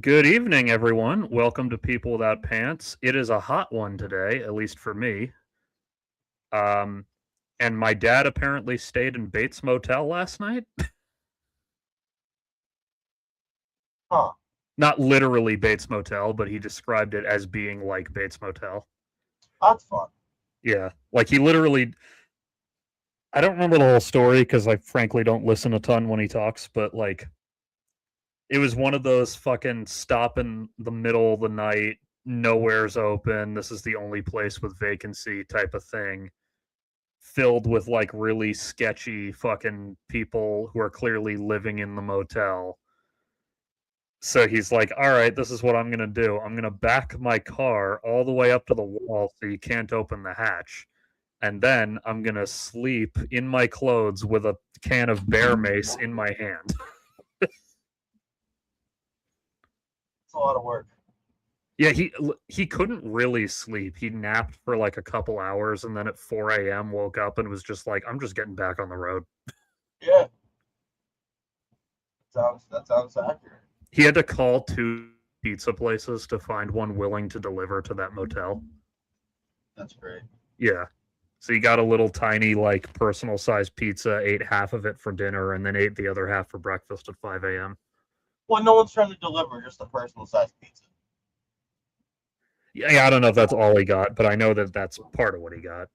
Good evening, everyone. Welcome to People Without Pants. It is a hot one today, at least for me. Um, and my dad apparently stayed in Bates Motel last night. Huh. Not literally Bates Motel, but he described it as being like Bates Motel. That's fun. Yeah, like he literally. I don't remember the whole story because I frankly don't listen a ton when he talks, but like it was one of those fucking stop in the middle of the night, nowhere's open. This is the only place with vacancy type of thing filled with like really sketchy fucking people who are clearly living in the motel. So he's like, all right, this is what I'm going to do. I'm going to back my car all the way up to the wall so you can't open the hatch. And then I'm going to sleep in my clothes with a can of bear mace in my hand. It's a lot of work. Yeah, he couldn't really sleep. He napped for like a couple hours and then at 4 a.m. woke up and was just like, I'm just getting back on the road. Yeah. That sounds accurate. He had to call two pizza places to find one willing to deliver to that motel. That's great. Yeah. So he got a little tiny, like, personal sized pizza, ate half of it for dinner, and then ate the other half for breakfast at 5 a.m. Well, no one's trying to deliver just a personal sized pizza. Yeah, I don't know if that's all he got, but I know that that's part of what he got.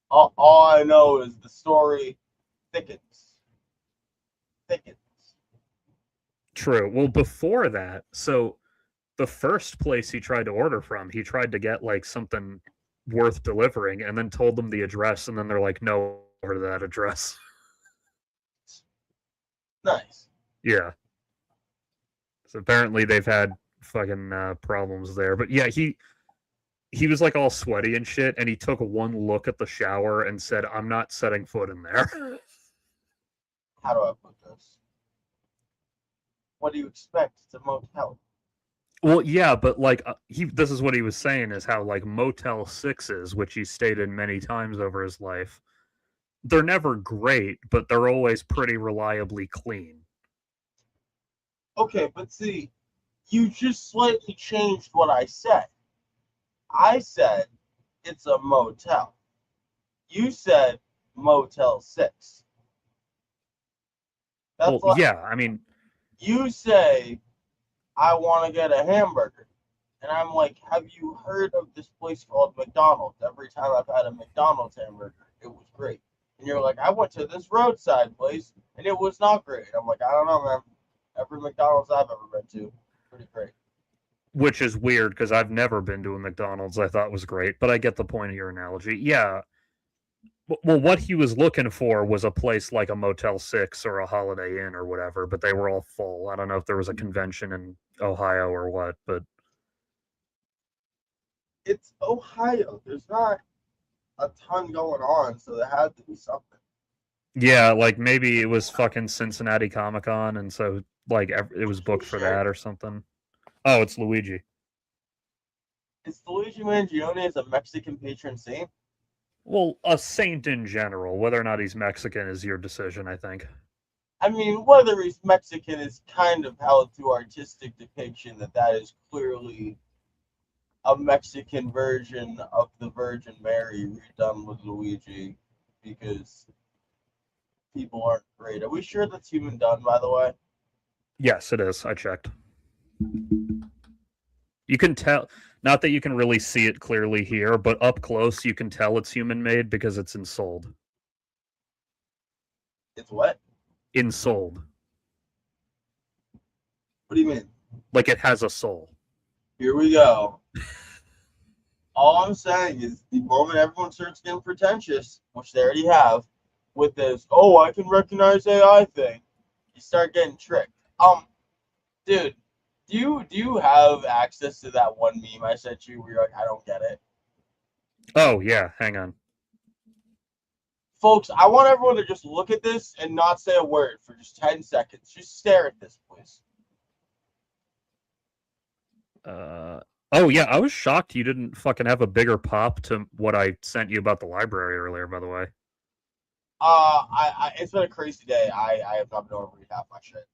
All I know is the story thickens. Thickens. True. Well, before that, so the first place he tried to order from, he tried to get, like, something worth delivering and then told them the address, and then they're like, no, over to that address. Nice. Yeah. So apparently they've had fucking problems there. But yeah, he was like all sweaty and shit, and he took one look at the shower and said, "I'm not setting foot in there." How do I put this? What do you expect? It's a motel. Well, yeah, but like he, this is what he was saying is how like Motel Sixes, which he stayed in many times over his life, they're never great, but they're always pretty reliably clean. Okay, but see, you just slightly changed what I said. I said it's a motel. You said Motel 6. Well, That's like yeah, I mean, you say I want to get a hamburger. And I'm like, have you heard of this place called McDonald's? Every time I've had a McDonald's hamburger, it was great. And you're like, I went to this roadside place and it was not great. I'm like, I don't know, man. Every McDonald's I've ever been to, pretty great. which is weird because I've never been to a McDonald's I thought was great, but I get the point of your analogy. Yeah, well, what he was looking for was a place like a Motel 6 or a Holiday Inn or whatever, but they were all full. I don't know if there was a convention in Ohio or what, but It's Ohio. There's not a ton going on, so there had to be something. yeah, like maybe it was fucking Cincinnati Comic Con, and so like it was You booked for sure? that or something. Oh, it's Luigi. Is Luigi Mangione as a Mexican patron saint? Well, a saint in general. Whether or not he's Mexican is your decision, I think. I mean, whether he's Mexican is kind of held to artistic depiction that is clearly a Mexican version of the Virgin Mary redone with Luigi because people aren't great. Are we sure that's human done, by the way? Yes, it is. I checked. You can tell, not that you can really see it clearly here, but up close you can tell it's human made because it's ensouled. It's what? Ensouled. What do you mean? Like it has a soul. Here we go. All I'm saying is the moment everyone starts getting pretentious, which they already have, with this, oh, I can recognize AI thing, you start getting tricked. Dude, do you have access to that one meme I sent you where you're like, I don't get it? Oh, yeah, hang on. Folks, I want everyone to just look at this and not say a word for just 10 seconds. Just stare at this, please. Uh, oh, yeah, I was shocked you didn't fucking have a bigger pop to what I sent you about the library earlier, by the way. It's been a crazy day. I have not been able to read half my shit.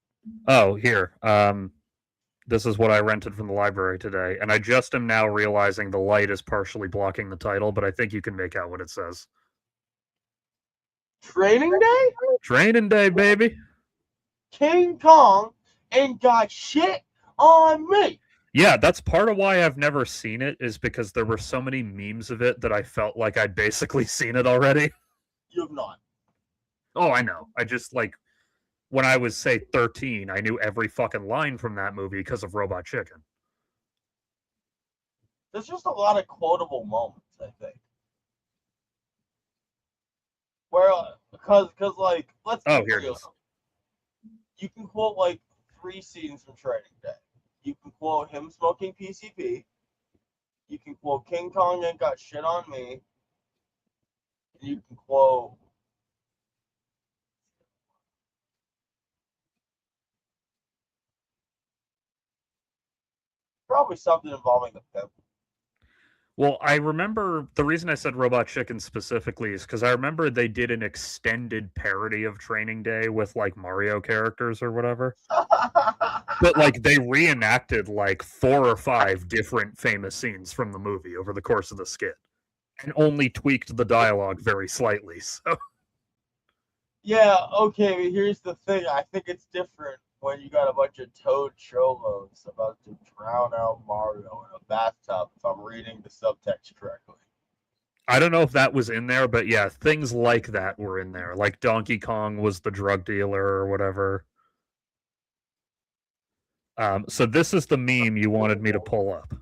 Oh, here. This is what I rented from the library today, and I just am now realizing the light is partially blocking the title, but I think you can make out what it says. Training Day? Training Day, baby. King Kong ain't got shit on me. Yeah, that's part of why I've never seen it, is because there were so many memes of it that I felt like I'd basically seen it already. You have not. Oh, I know. I just, like, when I was, say, 13, I knew every fucking line from that movie because of Robot Chicken. There's just a lot of quotable moments, I think. Where, because like, let's be Here it real. is. You can quote like 3 scenes from Training Day. You can quote him smoking PCP. You can quote King Kong ain't got shit on me. And you can quote probably something involving the pimp. Well, I remember the reason I said Robot Chicken specifically is because I remember they did an extended parody of Training Day with like Mario characters or whatever. But like they reenacted like 4 or 5 different famous scenes from the movie over the course of the skit and only tweaked the dialogue very slightly. So Yeah, okay, but here's the thing. I think it's different when you got a bunch of Toad Cholos about to drown out Mario in a bathtub, if I'm reading the subtext correctly. I don't know if that was in there, but yeah, things like that were in there. Like Donkey Kong was the drug dealer or whatever. So this is the meme you wanted me to pull up.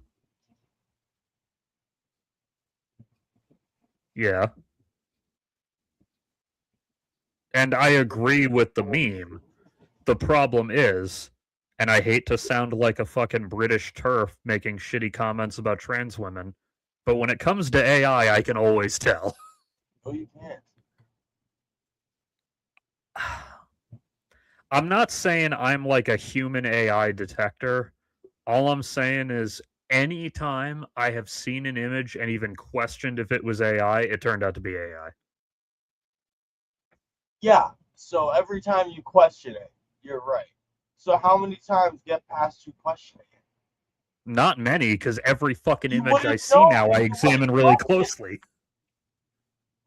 Yeah. And I agree with the meme. The problem is, and I hate to sound like a fucking British turf making shitty comments about trans women, but when it comes to AI, I can always tell. No, you can't. I'm not saying I'm like a human AI detector. All I'm saying is anytime I have seen an image and even questioned if it was AI, it turned out to be AI. Yeah, so every time you question it, you're right. So how many times get past you questioning it? Not many, because every fucking You image I wouldn't see know. now I You examine wouldn't really know. closely.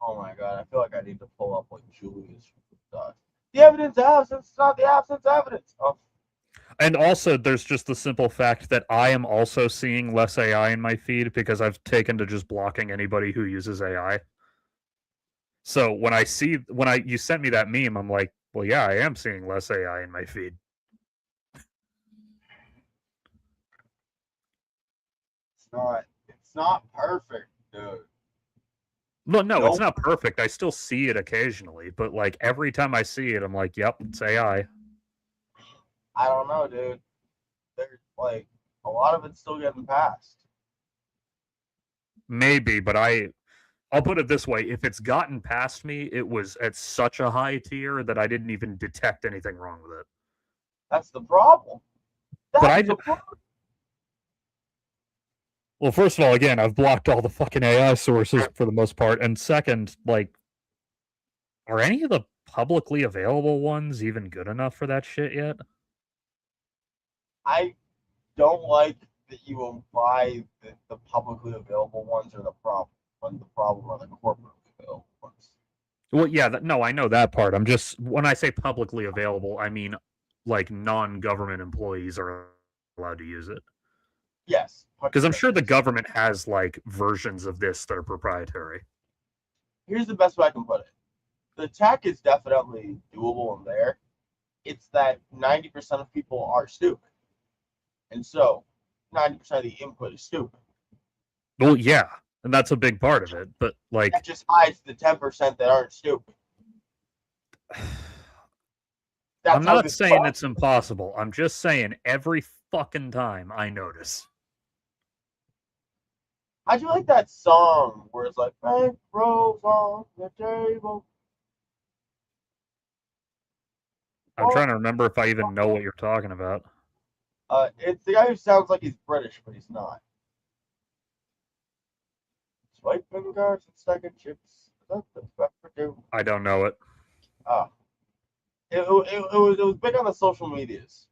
Oh my god, I feel like I need to pull up like Julius does. The evidence absence, it's not the absence evidence. Oh, And also, there's just the simple fact that I am also seeing less AI in my feed because I've taken to just blocking anybody who uses AI. So when you sent me that meme, I'm like, well, yeah, I am seeing less AI in my feed. it's not perfect, dude. Well, no, it's Nope. not perfect. I still see it occasionally, but like every time I see it, I'm like, yep, it's AI. I don't know, dude. There's like a lot of it's still getting passed. Maybe, but I'll put it this way: if it's gotten past me, it was at such a high tier that I didn't even detect anything wrong with it. That's the problem. But That's the problem. well, first of all, again, I've blocked all the fucking AI sources for the most part, and second, like, are any of the publicly available ones even good enough for that shit yet? I don't like that you imply that the publicly available ones are the problem, when the problem are the corporately available ones. Well, yeah, no, I know that part. I'm just when I say publicly available, I mean like non-government employees are allowed to use it. Yes, Because I'm sure the 100%. government has like versions of this that are proprietary. Here's the best way I can put it. The tech is definitely doable in there. It's that 90% of people are stupid. And so 90% of the input is stupid. Well, yeah, and that's a big part of it. But That like, just hides the 10% that aren't stupid. I'm That's how not this saying works. it's impossible. I'm just saying every fucking time I notice. How'd you like that song where it's like bank rolls on the table? I'm trying to remember if I even know what you're talking about. It's the guy who sounds like he's British, but he's not. Swiping cards and stacking chips. I don't know it. Oh. It was big on the social medias.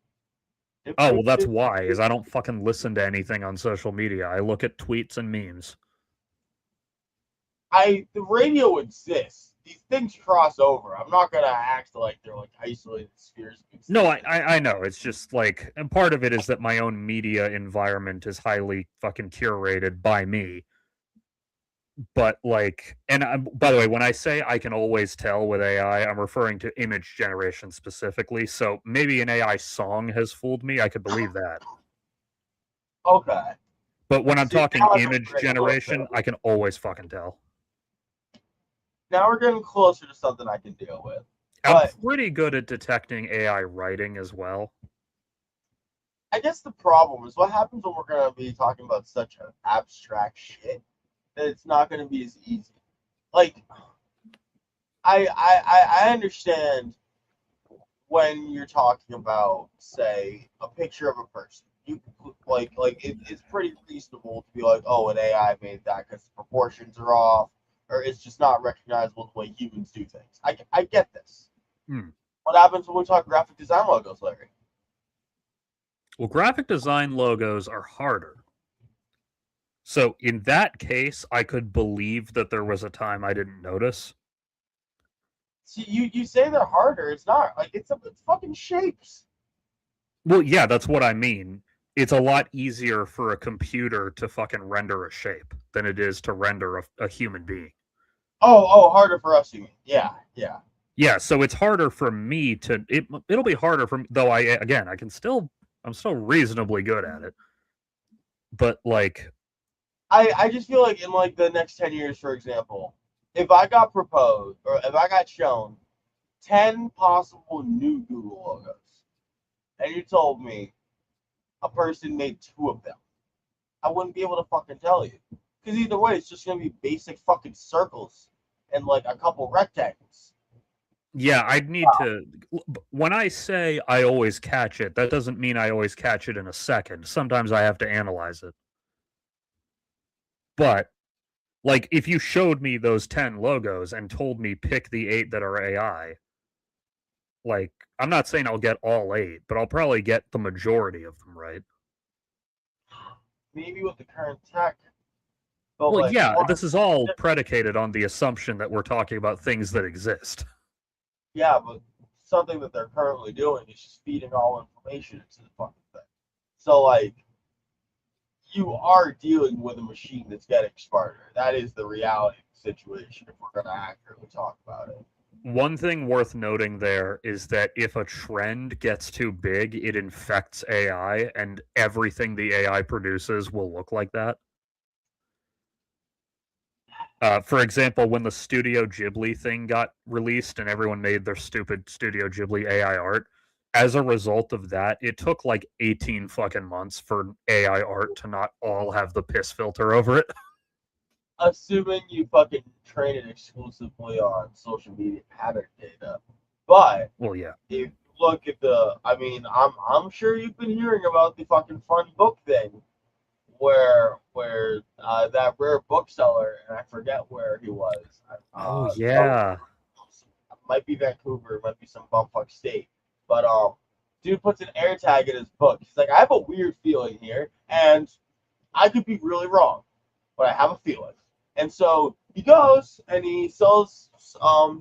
Oh, well, that's why, is I don't fucking listen to anything on social media. I look at tweets and memes. The radio exists. These things cross over. I'm not gonna act like they're like isolated spheres of existence. No, I know. It's just like, and part of it is that my own media environment is highly fucking curated by me. But like, and by the way, when I say I can always tell with AI, I'm referring to image generation specifically. So maybe an AI song has fooled me. I could believe that. Okay. But when I'm See, talking now I'm image ready to go, generation, I can always fucking tell. now we're getting closer to something I can deal with. I'm But pretty good at detecting AI writing as well. I guess the problem is what happens when we're gonna be talking about such an abstract shit that it's not gonna be as easy. Like I understand when you're talking about, say, a picture of a person. You it's pretty reasonable to be like, oh, an AI made that because the proportions are off, or it's just not recognizable the way humans do things. I get this. Hmm. What happens when we talk graphic design logos, Larry? Well, graphic design logos are harder. So in that case, I could believe that there was a time I didn't notice. See, you say they're harder. It's not like it's fucking shapes. Well, yeah, that's what I mean. It's a lot easier for a computer to fucking render a shape than it is to render a human being. Oh, harder for us, you mean? Yeah, yeah. Yeah, so it's harder for me to it'll be harder for me, though I'm still reasonably good at it. But like I just feel like in like the next 10 years, for example, if I got proposed or if I got shown 10 possible new Google logos, and you told me a person made two of them, I wouldn't be able to fucking tell you. Because either way, it's just gonna be basic fucking circles and like a couple rectangles. yeah, I'd need to when I say I always catch it, that doesn't mean I always catch it in a second. Sometimes I have to analyze it. But like if you showed me those 10 logos and told me pick the 8 that are AI, like I'm not saying I'll get all 8, but I'll probably get the majority of them right. Maybe with the current tech, but Well, like yeah, one, this is all predicated on the assumption that we're talking about things that exist. yeah, but something that they're currently doing is just feeding all information into the fucking thing. So like you are dealing with a machine that's getting smarter. That is the reality of the situation if we're gonna accurately talk about it. One thing worth noting there is that if a trend gets too big, it infects AI, and everything the AI produces will look like that. For example, when the Studio Ghibli thing got released and everyone made their stupid Studio Ghibli AI art, as a result of that, it took like 18 fucking months for AI art to not all have the piss filter over it. Assuming you fucking train it exclusively on social media pattern data. But Well, yeah. if you look at I mean, I'm sure you've been hearing about the fucking fun book thing where that rare bookseller, and I forget where he was. Oh, yeah. Might be Vancouver, might be some bumfuck state, but dude puts an air tag in his book. He's like, I have a weird feeling here, and I could be really wrong, but I have a feeling. And so he goes and he sells.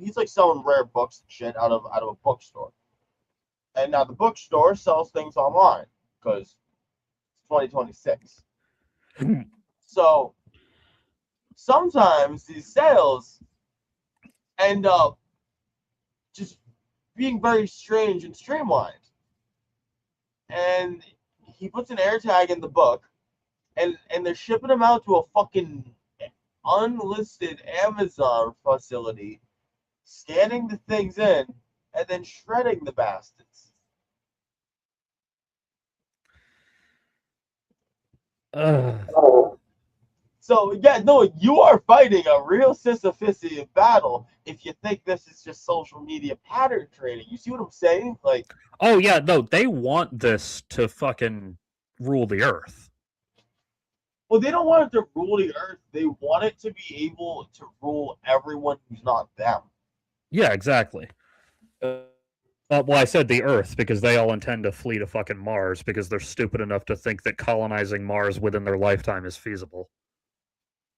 He's like selling rare books and shit out of a bookstore. And now the bookstore sells things online because it's 2026. So sometimes these sales end up just being very strange and streamlined. And he puts an air tag in the book, and they're shipping them out to a fucking unlisted Amazon facility, scanning the things in, and then shredding the bastards. So yeah, no, you are fighting a real Sisyphusian battle if you think this is just social media pattern trading. You see what I'm saying? Like, Oh, yeah, no, they want this to fucking rule the earth. well, they don't want it to rule the earth. They want it to be able to rule everyone who's not them. Yeah, exactly. Well, I said the Earth because they all intend to flee to fucking Mars because they're stupid enough to think that colonizing Mars within their lifetime is feasible.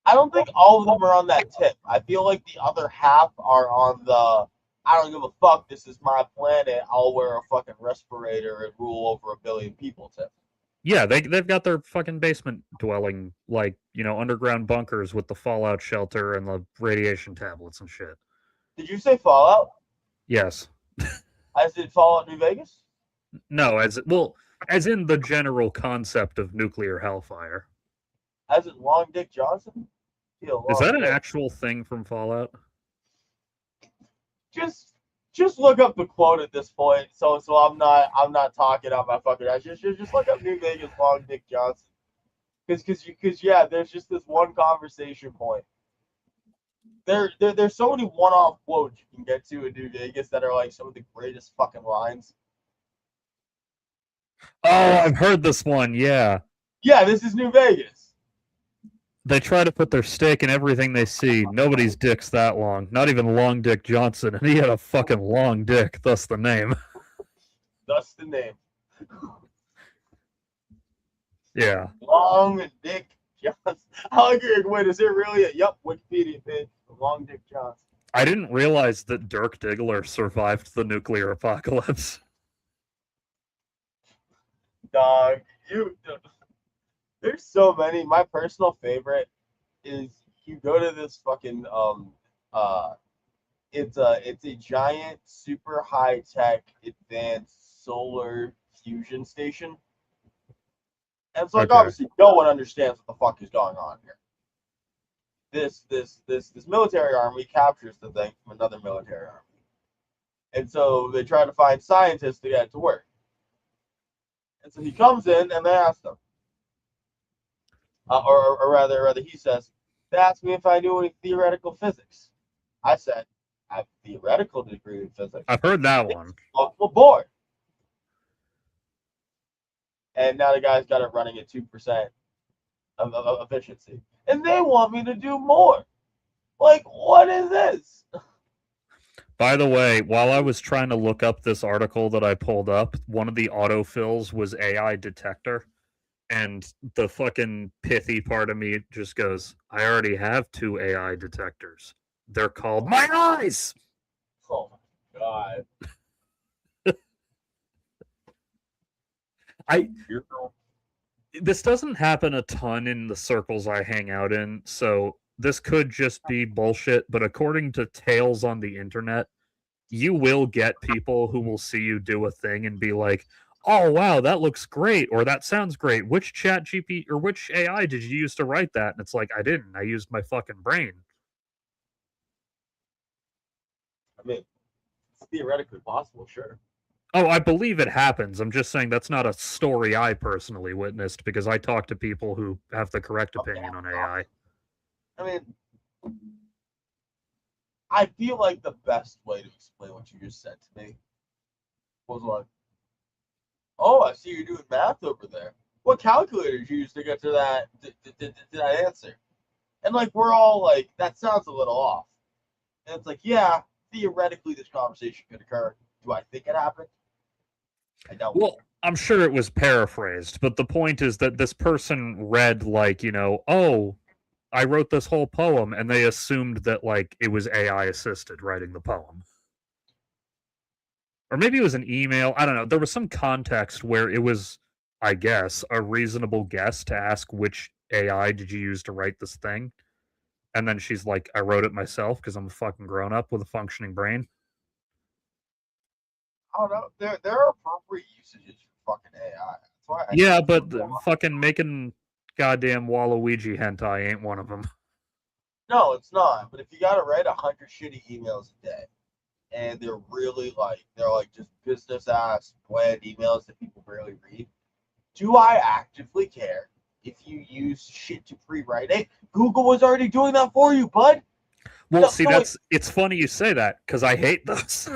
I don't think all of them are on that tip. I feel like the other half are on the I don't give a fuck, this is my planet, I'll wear a fucking respirator and rule over 1 billion people tip. Yeah, they've got their fucking basement dwelling, like, underground bunkers with the fallout shelter and the radiation tablets and shit. Did you say Fallout? Yes. As did Fallout New Vegas? No, as in the general concept of nuclear hellfire. As in Long Dick Johnson? Is that an actual thing from Fallout? Just look up the quote at this point. So I'm not talking on my fucking ass. Just look up New Vegas Long Dick Johnson. Because yeah, there's just this one conversation point. There's so many one-off quotes you can get to in New Vegas that are like some of the greatest fucking lines. Oh, I've heard this one. Yeah. Yeah, this is New Vegas. They try to put their stake in everything they see. Nobody's dick's that long. Not even Long Dick Johnson, and he had a fucking long dick. Thus the name. Thus the name. Yeah. Long Dick Johnson. I like your wait. Is it really a yep Wikipedia page? Long Dick Johnson. I didn't realize that Dirk Diggler survived the nuclear apocalypse. Dog, there's so many. My personal favorite is you go to this fucking it's a giant, super high tech, advanced solar fusion station. And it's like obviously no one understands what the fuck is going on here. This military army captures the thing from another military army. And so they try to find scientists to get it to work. And so he comes in and they ask him, or rather, he says, they asked me if I knew any theoretical physics. I said, I have a theoretical degree in physics. I've heard that one. Welcome aboard. And now the guy's got it running at 2% of efficiency. And they want me to do more. Like, what is this? By the way, while I was trying to look up this article that I pulled up, one of the autofills was AI detector. And the fucking pithy part of me just goes, I already have 2 AI detectors. They're called my eyes. Oh my god. This doesn't happen a ton in the circles I hang out in, so this could just be bullshit, but according to tales on the internet, you will get people who will see you do a thing and be like, oh wow, that looks great, or that sounds great. Which chat GP or which AI did you use to write that? And it's like, I didn't. I used my fucking brain. I mean, it's theoretically possible, sure. Oh, I believe it happens. I'm just saying that's not a story I personally witnessed because I talk to people who have the correct opinion on AI. I mean, I feel like the best way to explain what you just said to me was like, oh, I see you're doing math over there. What calculator did you use to get to that answer? And like we're all like, that sounds a little off. And it's like, yeah, theoretically this conversation could occur. Do I think it happened? I don't. Well, I'm sure it was paraphrased, but the point is that this person read like, oh, I wrote this whole poem, and they assumed that like it was AI assisted writing the poem. Or maybe it was an email. I don't know. There was some context where it was, I guess, a reasonable guess to ask which AI did you use to write this thing. And then she's like, I wrote it myself because I'm a fucking grown up with a functioning brain. I don't know. There are appropriate usages for fucking AI. That's why yeah, but fucking making goddamn Waluigi hentai ain't one of them. No, it's not. But if you gotta write 100 shitty emails a day, and they're just business ass bland emails that people barely read, do I actively care if you use shit to pre-write it? Google was already doing that for you, bud. Well, no, see, it's funny you say that because I hate those.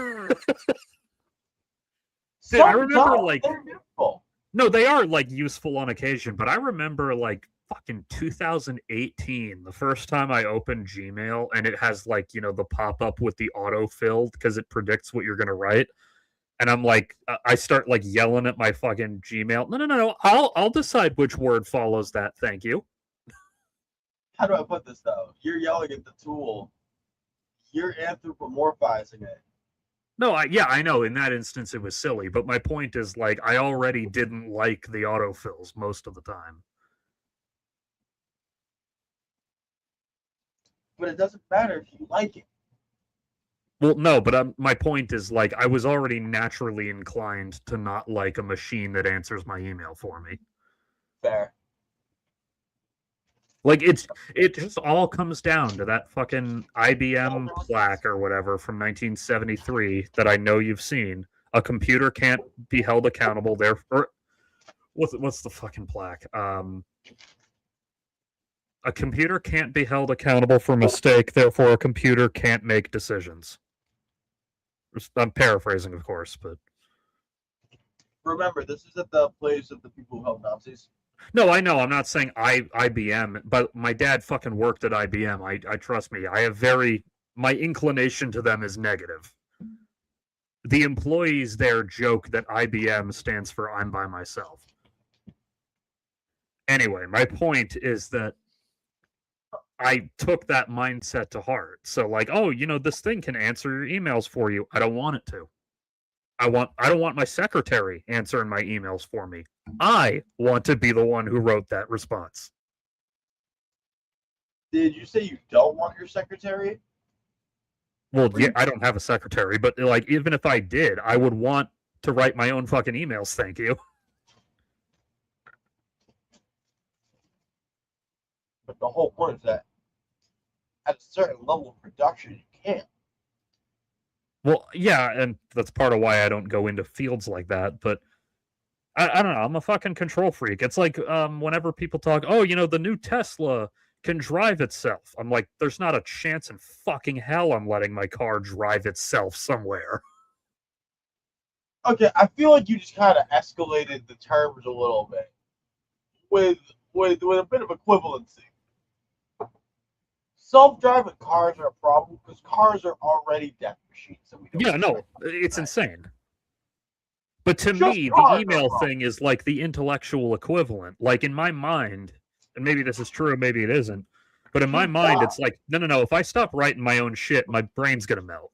Dude, I remember like they're useful. No, they are like useful on occasion, but I remember like fucking 2018, the first time I opened Gmail and it has like, the pop-up with the autofill because it predicts what you're gonna write. And I'm like, I start like yelling at my fucking Gmail. No. I'll decide which word follows that. Thank you. How do I put this though? You're yelling at the tool. You're anthropomorphizing it. No, yeah, I know. In that instance, it was silly. But my point is, like, I already didn't like the autofills most of the time. But it doesn't matter if you like it. Well, no, but my point is, like, I was already naturally inclined to not like a machine that answers my email for me. Fair. Like, it just all comes down to that fucking IBM plaque or whatever from 1973 that I know you've seen. A computer can't be held accountable. Therefore, what's the fucking plaque? A computer can't be held accountable for mistake. Therefore, a computer can't make decisions. I'm paraphrasing, of course, but Remember, this is at the place of the people who helped Nazis. no, I know. I'm not saying IBM, but my dad fucking worked at IBM. I trust me. I have my inclination to them is negative. The employees there joke that IBM stands for I'm by myself. Anyway, my point is that I took that mindset to heart. So like, oh, this thing can answer your emails for you. I don't want it to. I don't want my secretary answering my emails for me. I want to be the one who wrote that response. Did you say you don't want your secretary? Well, yeah, I don't have a secretary, but like even if I did, I would want to write my own fucking emails, thank you. But the whole point is that at a certain level of production, you can't. Well, yeah, and that's part of why I don't go into fields like that, but I don't know. I'm a fucking control freak. It's like whenever people talk, oh, the new Tesla can drive itself. I'm like, there's not a chance in fucking hell I'm letting my car drive itself somewhere. Okay, I feel like you just kind of escalated the terms a little bit with a bit of equivalency. Self-driving cars are a problem because cars are already death machines. Yeah, no, it's insane. But to Just me, the cars email are thing is like the intellectual equivalent. Like in my mind, and maybe this is true, maybe it isn't. But in my mind, it's like, no. If I stop writing my own shit, my brain's gonna melt.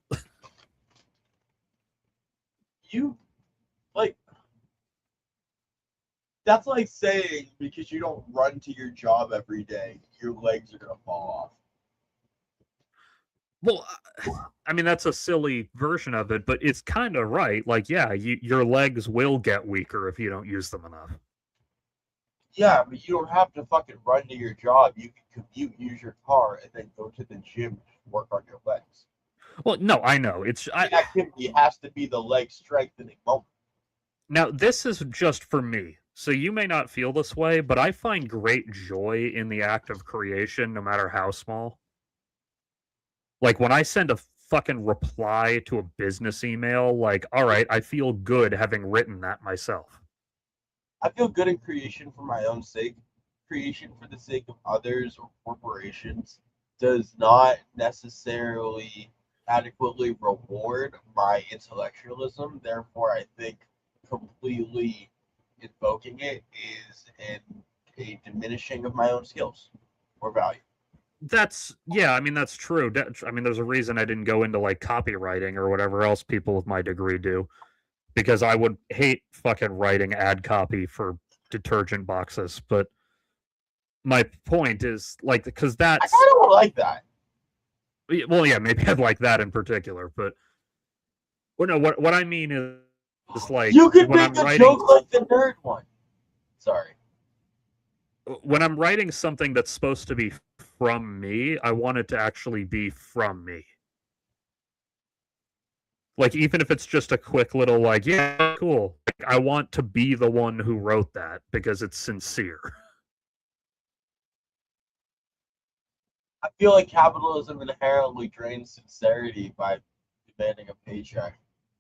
That's like saying because you don't run to your job every day, your legs are gonna fall off. Well, I mean that's a silly version of it, but it's kind of right. Like, yeah, your legs will get weaker if you don't use them enough. Yeah, but you don't have to fucking run to your job. You can commute, use your car, and then go to the gym to work on your legs. Well, no, I know. The activity has to be the leg strengthening moment. Now, this is just for me. So you may not feel this way, but I find great joy in the act of creation, no matter how small. Like when I send a fucking reply to a business email, like, all right, I feel good having written that myself. I feel good in creation for my own sake. Creation for the sake of others or corporations does not necessarily adequately reward my intellectualism. Therefore, I think completely invoking it is a diminishing of my own skills or value. I mean, that's true. I mean, there's a reason I didn't go into like copywriting or whatever else people with my degree do, because I would hate fucking writing ad copy for detergent boxes. But my point is like, because I kind of like that. Well, yeah, maybe I'd like that in particular, but well, no, what I mean is like you could make a joke like the nerd one. Sorry. When I'm writing something that's supposed to be from me, I want it to actually be from me. Like, even if it's just a quick little, like, yeah, cool. Like, I want to be the one who wrote that because it's sincere. I feel like capitalism inherently drains sincerity by demanding a paycheck.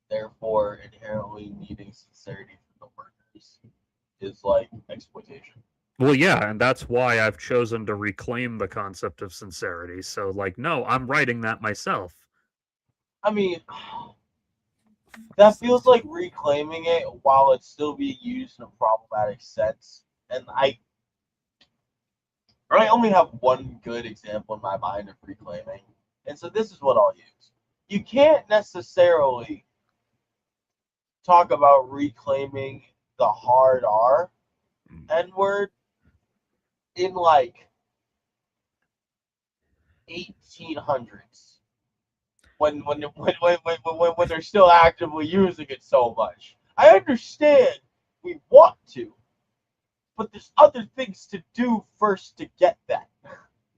Therefore, inherently needing sincerity from the workers is like exploitation. Well, yeah, and that's why I've chosen to reclaim the concept of sincerity. So, like, no, I'm writing that myself. I mean, That feels like reclaiming it while it's still being used in a problematic sense. And I only have one good example in my mind of reclaiming. And so this is what I'll use. You can't necessarily talk about reclaiming the hard R N word in like 1800s when they're still actively using it so much. I understand we want to, but there's other things to do first to get that.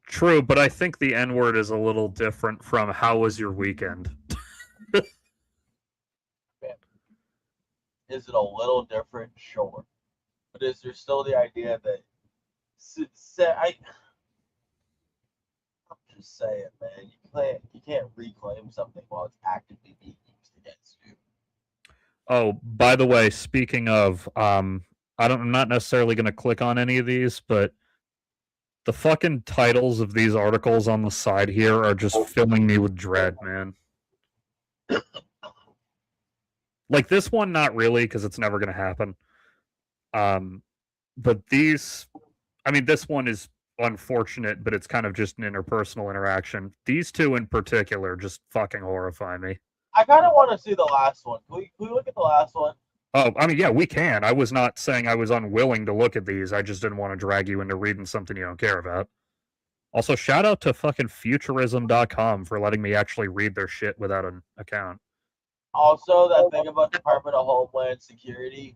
True, but I think the N word is a little different from how was your weekend? Is it a little different? Sure. But is there still the idea that I'm just saying, man, you can't reclaim something while it's actively being used against you. Oh, by the way, speaking of, I'm not necessarily going to click on any of these, but the fucking titles of these articles on the side here are just filling me with dread, man. Like this one, not really, because it's never going to happen. But these, I mean, this one is unfortunate, but it's kind of just an interpersonal interaction. These two in particular just fucking horrify me. I kind of want to see the last one. Can we look at the last one? Oh, I mean, yeah, we can. I was not saying I was unwilling to look at these. I just didn't want to drag you into reading something you don't care about. Also, shout out to fucking futurism.com for letting me actually read their shit without an account. Also, that thing about Department of Homeland Security.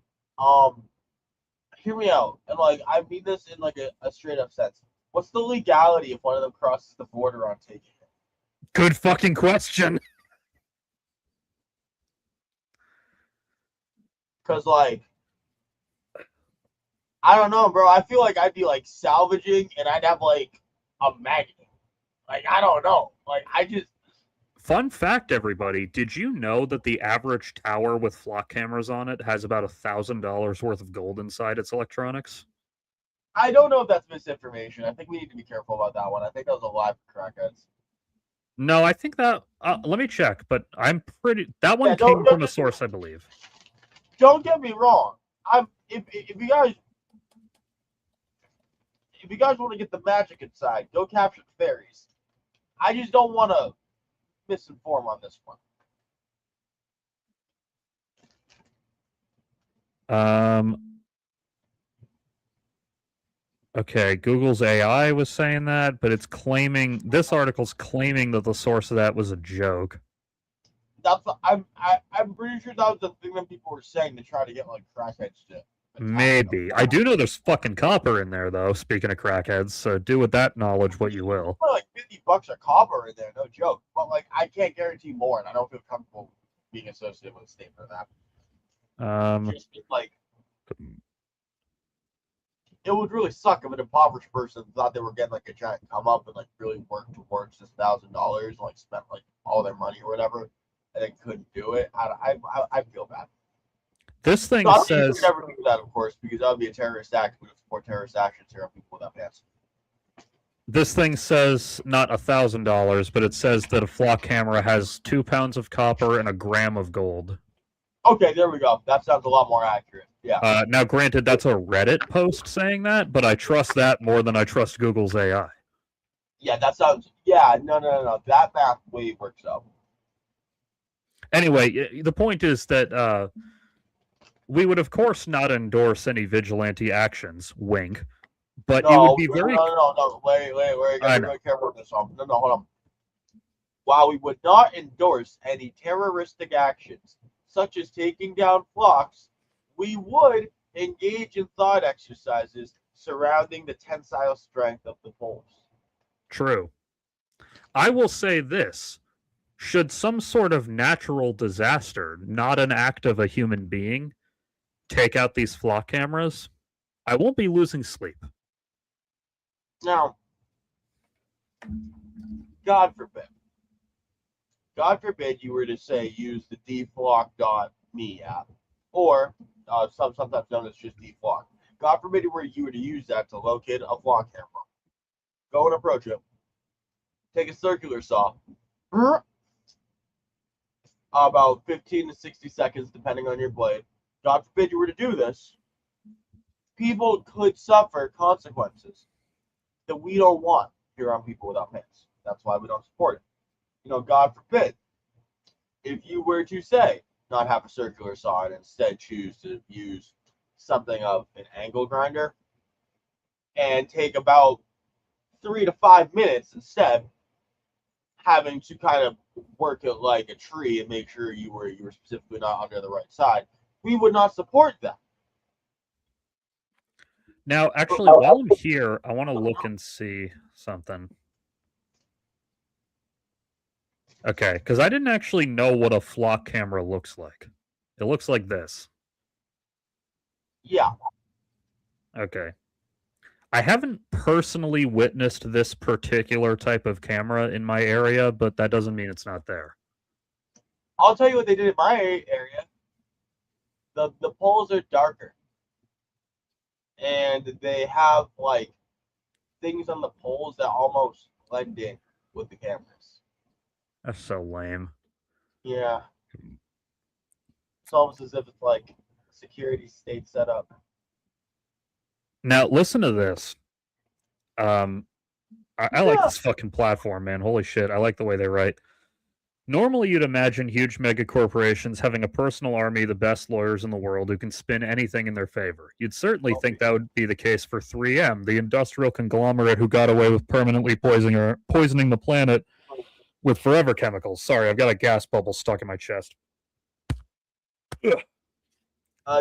Hear me out, and like I mean this in like a straight up sense. What's the legality if one of them crosses the border on taking it? Good fucking question. Because like I don't know, bro. I feel like I'd be like salvaging, and I'd have like a magnet. Like I don't know. Like I just Fun fact, everybody, did you know that the average tower with flock cameras on it has about $1,000 worth of gold inside its electronics? I don't know if that's misinformation. I think we need to be careful about that one. I think that was a lie for crackheads. No, I think that. Let me check, but I'm pretty. That one Yeah, came from a source, I believe. Don't get me wrong. If you guys want to get the magic inside, go capture the fairies. I just don't want to misinform on this one. Okay, Google's AI was saying that, but it's claiming this article's claiming that the source of that was a joke. I'm pretty sure that was the thing that people were saying to try to get like crackheads to. Maybe. I do know there's fucking copper in there, though, speaking of crackheads, so do with that knowledge what you will. Like $50 a copper in there, no joke. But like I can't guarantee more, and I don't feel comfortable being associated with a statement of that. Just like it would really suck if an impoverished person thought they were getting like a giant come up and like really worked towards this $1,000 and like spent like all their money or whatever, and then couldn't do it. I feel bad. This thing so says never do that, of course, because that would be a terrorist act. We would support terrorist actions here on people without pants. This thing says not $1,000, but it says that a flock camera has 2 pounds of copper and a gram of gold. Okay, there we go. That sounds a lot more accurate. Yeah. Now, granted, that's a Reddit post saying that, but I trust that more than I trust Google's AI. Yeah, that sounds. Yeah, no. That math way works out. Anyway, the point is that we would, of course, not endorse any vigilante actions. Wink. But it would be very. No. Wait. Gotta be very careful with this one. No, hold on. While we would not endorse any terroristic actions, such as taking down flocks, we would engage in thought exercises surrounding the tensile strength of the poles. True. I will say this. Should some sort of natural disaster, not an act of a human being, take out these flock cameras, I won't be losing sleep. Now, God forbid you were to say use the deflock.me app, or sometimes known as just deflock. God forbid you were to use that to locate a flock camera. Go and approach it. Take a circular saw. about 15 to 60 seconds, depending on your blade. God forbid you were to do this, people could suffer consequences that we don't want here on People Without Pants. That's why we don't support it. God forbid, if you were to say not have a circular saw and instead choose to use something of an angle grinder and take about 3 to 5 minutes instead, having to kind of work it like a tree and make sure you were specifically not under the right side, we would not support that. Now, actually, while I'm here, I want to look and see something. Okay, because I didn't actually know what a flock camera looks like. It looks like this. Yeah. Okay. I haven't personally witnessed this particular type of camera in my area, but that doesn't mean it's not there. I'll tell you what they did in my area. The poles are darker. And they have like things on the poles that almost blend in with the cameras. That's so lame. Yeah. It's almost as if it's like security state set up. Now, listen to this. I like this fucking platform, man. Holy shit. I like the way they write. Normally, you'd imagine huge mega corporations having a personal army, the best lawyers in the world who can spin anything in their favor. You'd certainly think that would be the case for 3M, the industrial conglomerate who got away with permanently poisoning the planet with forever chemicals. Sorry, I've got a gas bubble stuck in my chest.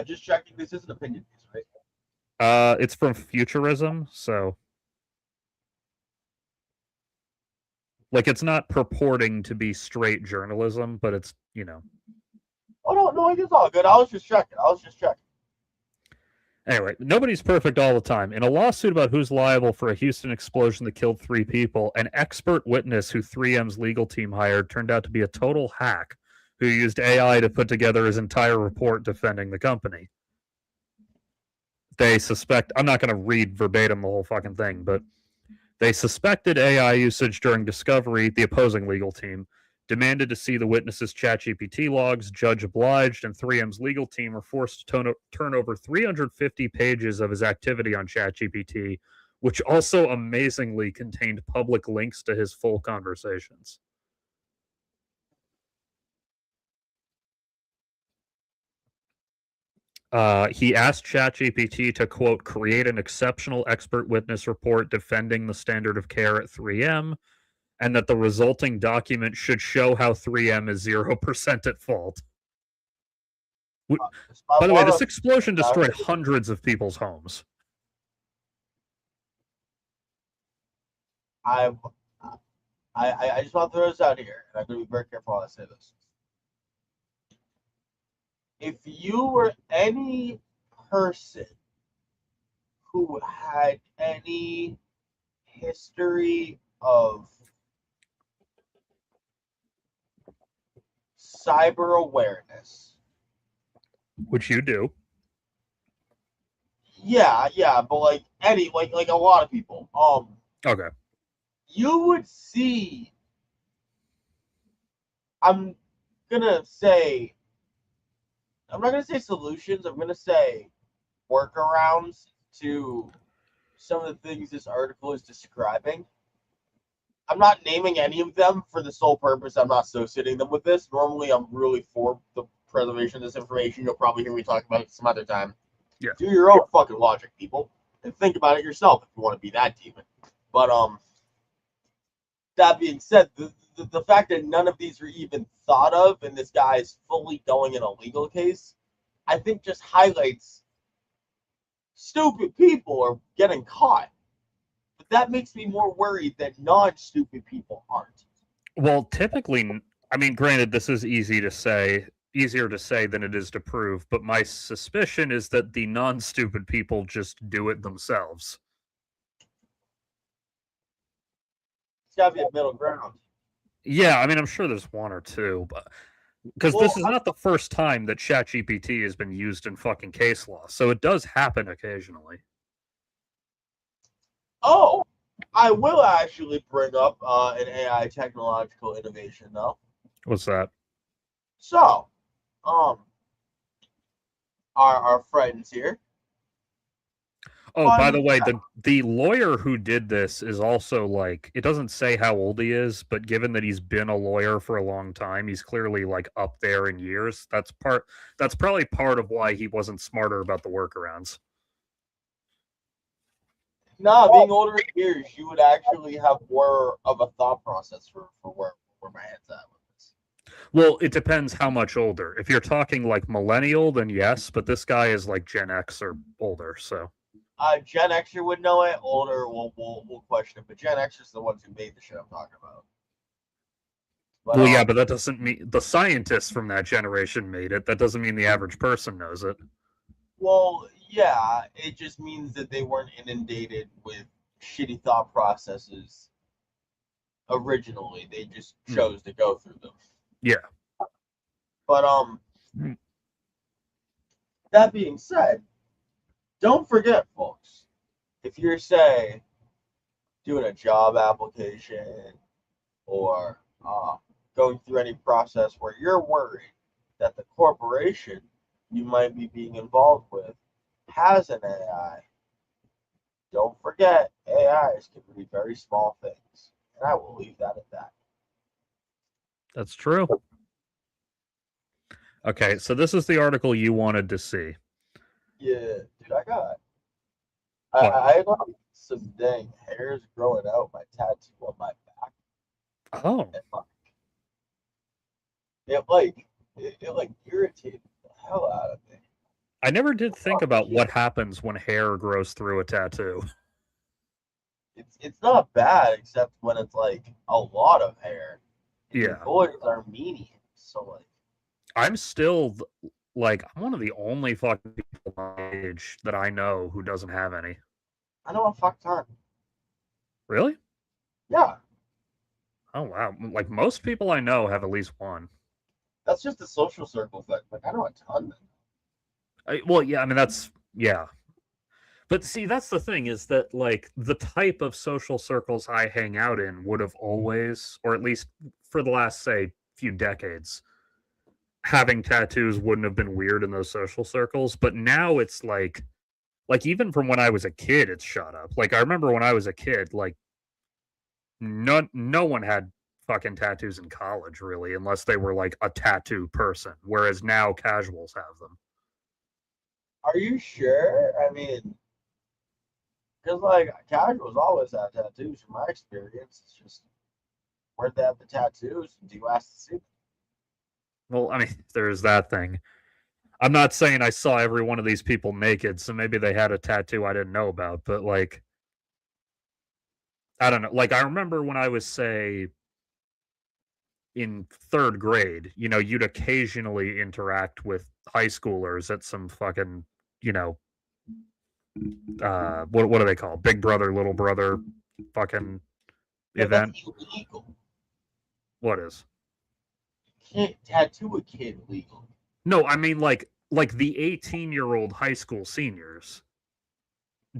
Just checking, this is an opinion piece, right? It's from Futurism, so like it's not purporting to be straight journalism, but it's, Oh no, it's all good. I was just checking. Anyway, nobody's perfect all the time. In a lawsuit about who's liable for a Houston explosion that killed 3 people, an expert witness who 3M's legal team hired turned out to be a total hack who used AI to put together his entire report defending the company. They suspect, I'm not going to read verbatim the whole fucking thing, but they suspected AI usage during discovery. The opposing legal team demanded to see the witness's ChatGPT logs. Judge obliged, and 3M's legal team were forced to turn over 350 pages of his activity on ChatGPT, which also amazingly contained public links to his full conversations. He asked ChatGPT to, quote, create an exceptional expert witness report defending the standard of care at 3M, and that the resulting document should show how 3M is 0% at fault. By the way, this explosion destroyed hundreds of people's homes. I just want to throw this out here, and I'm going to be very careful how I say this. If you were any person who had any history of cyber awareness, which you do, yeah, but like a lot of people, okay, you would see. I'm not gonna say solutions. I'm gonna say workarounds to some of the things this article is describing. I'm not naming any of them for the sole purpose I'm not associating them with this. Normally, I'm really for the preservation of this information. You'll probably hear me talk about it some other time. Yeah. Do your own fucking logic, people, and think about it yourself if you want to be that demon. But that being said, the fact that none of these were even thought of, and this guy is fully going in a legal case, I think just highlights stupid people are getting caught. But that makes me more worried that non-stupid people aren't. Well, typically, I mean, granted, this is easier to say than it is to prove, but my suspicion is that the non-stupid people just do it themselves. It's got to be a middle ground. Yeah, I mean, I'm sure there's one or two, but because this is not the first time that ChatGPT has been used in fucking case law, so it does happen occasionally. Oh, I will actually bring up an AI technological innovation, though. What's that? So, um, our friends here. Oh, by the Finally, way, the lawyer who did this is also like it doesn't say how old he is, but given that he's been a lawyer for a long time, he's clearly like up there in years. That's probably part of why he wasn't smarter about the workarounds. nah, being older in years, you would actually have more of a thought process for where my head's at with this. Well, it depends how much older. If you're talking like millennial, then yes, but this guy is like Gen X or older, so Gen Xer would know it. Older, we'll question it. But Gen Xers are the ones who made the shit I'm talking about. But well, yeah, but that doesn't mean the scientists from that generation made it. That doesn't mean the average person knows it. well, yeah, it just means that they weren't inundated with shitty thought processes originally. They just chose to go through them. Yeah. But that being said, don't forget, folks, if you're say doing a job application or going through any process where you're worried that the corporation you might be being involved with has an AI, don't forget AIs can be very small things. And I will leave that at that. That's true. Okay, so this is the article you wanted to see. Yeah, dude, I What? had like some dang hairs growing out my tattoo on my back. Oh. And it irritated the hell out of me. I never did think about what happens when hair grows through a tattoo. It's not bad except when it's like a lot of hair. And Yeah. your boys are mediums, so like I'm still like I'm one of the only fucking people my age that I know who doesn't have any. I know a fuck ton. Really? Yeah, Oh wow. Like most people I know have at least one. that's just a social circle thing. Like I know a ton. Well, yeah, I mean that's yeah. But see, that's the thing is that like the type of social circles I hang out in would have always, or at least for the last say few decades, having tattoos wouldn't have been weird in those social circles. But now it's like even from when I was a kid, it's shot up. Like I remember when I was a kid, like no one had fucking tattoos in college really, unless they were like a tattoo person. Whereas now casuals have them. Are you sure? I mean, because like casuals always have tattoos. From my experience, it's just where they have the tattoos. Do you ask to see them? Well, I mean, there's that thing. I'm not saying I saw every one of these people naked, so maybe they had a tattoo I didn't know about, but like I don't know. Like I remember when I was say in 3rd grade, you'd occasionally interact with high schoolers at some fucking, you know, what do they call Big Brother, Little Brother, fucking Yeah, event? that's illegal. What is? You can't tattoo a kid legally. No, I mean like the 18-year-old high school seniors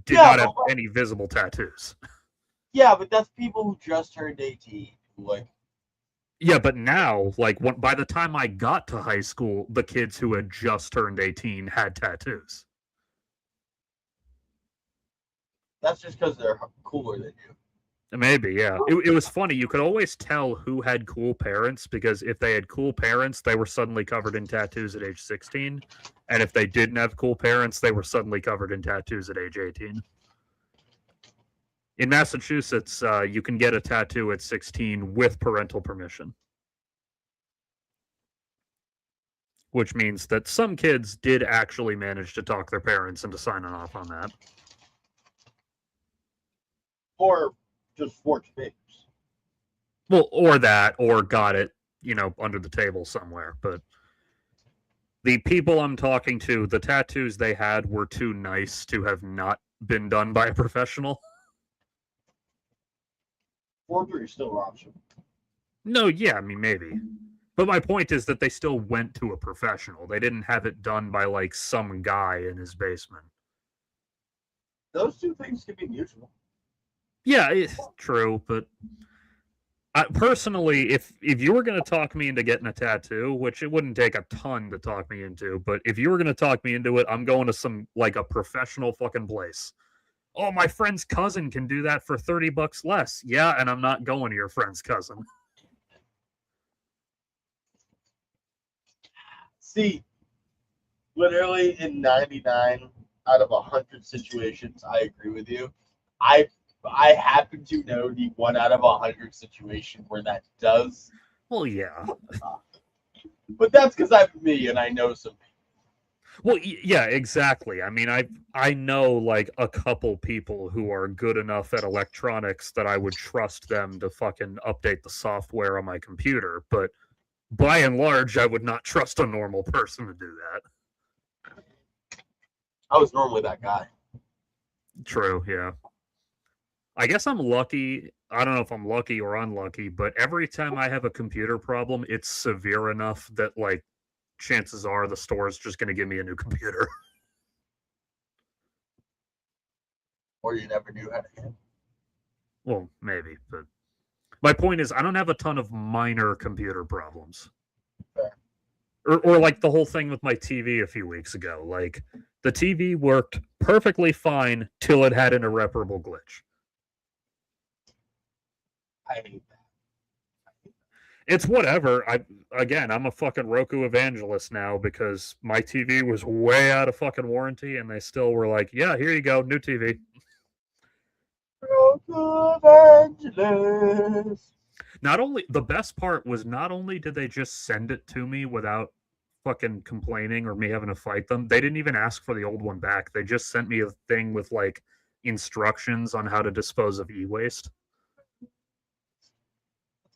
did Yeah, not have but like, any visible tattoos. yeah, but that's people who just turned 18. Like, Yeah, but now, like, by the time I got to high school, the kids who had just turned 18 had tattoos. that's just because they're cooler than you. Maybe, yeah. It was funny. You could always tell who had cool parents because if they had cool parents, they were suddenly covered in tattoos at age 16. And if they didn't have cool parents, they were suddenly covered in tattoos at age 18. In Massachusetts, you can get a tattoo at 16 with parental permission, which means that some kids did actually manage to talk their parents into signing off on that. Or just forged papers. Well, or that, or got it, under the table somewhere. But the people I'm talking to, the tattoos they had were too nice to have not been done by a professional. Forgery is still an option. No, yeah, I mean, maybe. But my point is that they still went to a professional. They didn't have it done by, like, some guy in his basement. Those two things can be mutual. Yeah, it's true, but Personally, if you were going to talk me into getting a tattoo, which it wouldn't take a ton to talk me into, but if you were going to talk me into it, I'm going to some like a professional fucking place. Oh, my friend's cousin can do that for $30 less. Yeah, and I'm not going to your friend's cousin. See, literally in 99 out of 100 situations, I agree with you. I I happen to know the 1 out of 100 situation where that does, Well, yeah. but that's because I'm me and I know some people. Well, yeah, exactly. I mean, I know like a couple people who are good enough at electronics that I would trust them to fucking update the software on my computer, but by and large, I would not trust a normal person to do that. I was normally that guy. True, yeah. I guess I'm lucky. I don't know if I'm lucky or unlucky, but every time I have a computer problem, it's severe enough that like chances are the store is just going to give me a new computer. Or you never knew how to handle. Well, maybe, but my point is I don't have a ton of minor computer problems. Fair. Or like the whole thing with my TV a few weeks ago. Like the TV worked perfectly fine till it had an irreparable glitch. I hate that. It's whatever. I'm a fucking Roku evangelist now because my TV was way out of fucking warranty and they still were like, "Yeah, here you go, new TV." Evangelist. Not only the best part was not only did they just send it to me without fucking complaining or me having to fight them, they didn't even ask for the old one back. They just sent me a thing with like instructions on how to dispose of e-waste.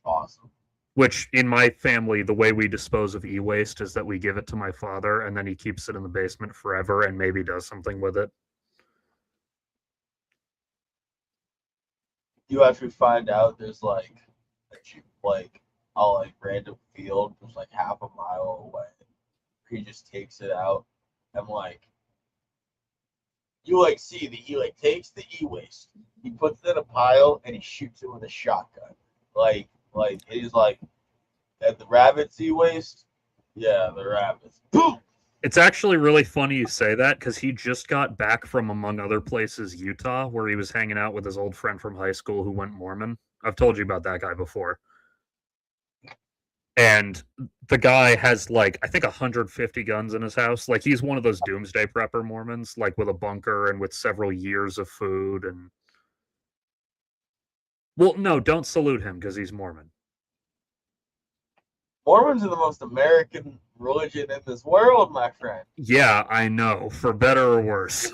Awesome. Which in my family, the way we dispose of e-waste is that we give it to my father and then he keeps it in the basement forever and maybe does something with it. You actually find out there's like a like random field just like half a mile away. He just takes it out and like you like see that he like takes the e-waste, he puts it in a pile and he shoots it with a shotgun. Like he's like at the rabbits e-waste. Yeah, the rabbits. Boom. It's actually really funny you say that because he just got back from, among other places, Utah, where he was hanging out with his old friend from high school who went Mormon. I've told you about that guy before. And the guy has like I think 150 guns in his house. Like he's one of those doomsday prepper Mormons, like with a bunker and with several years of food. And well, no, don't salute him because he's Mormon. Mormons are the most American religion in this world, my friend. Yeah, I know, for better or worse.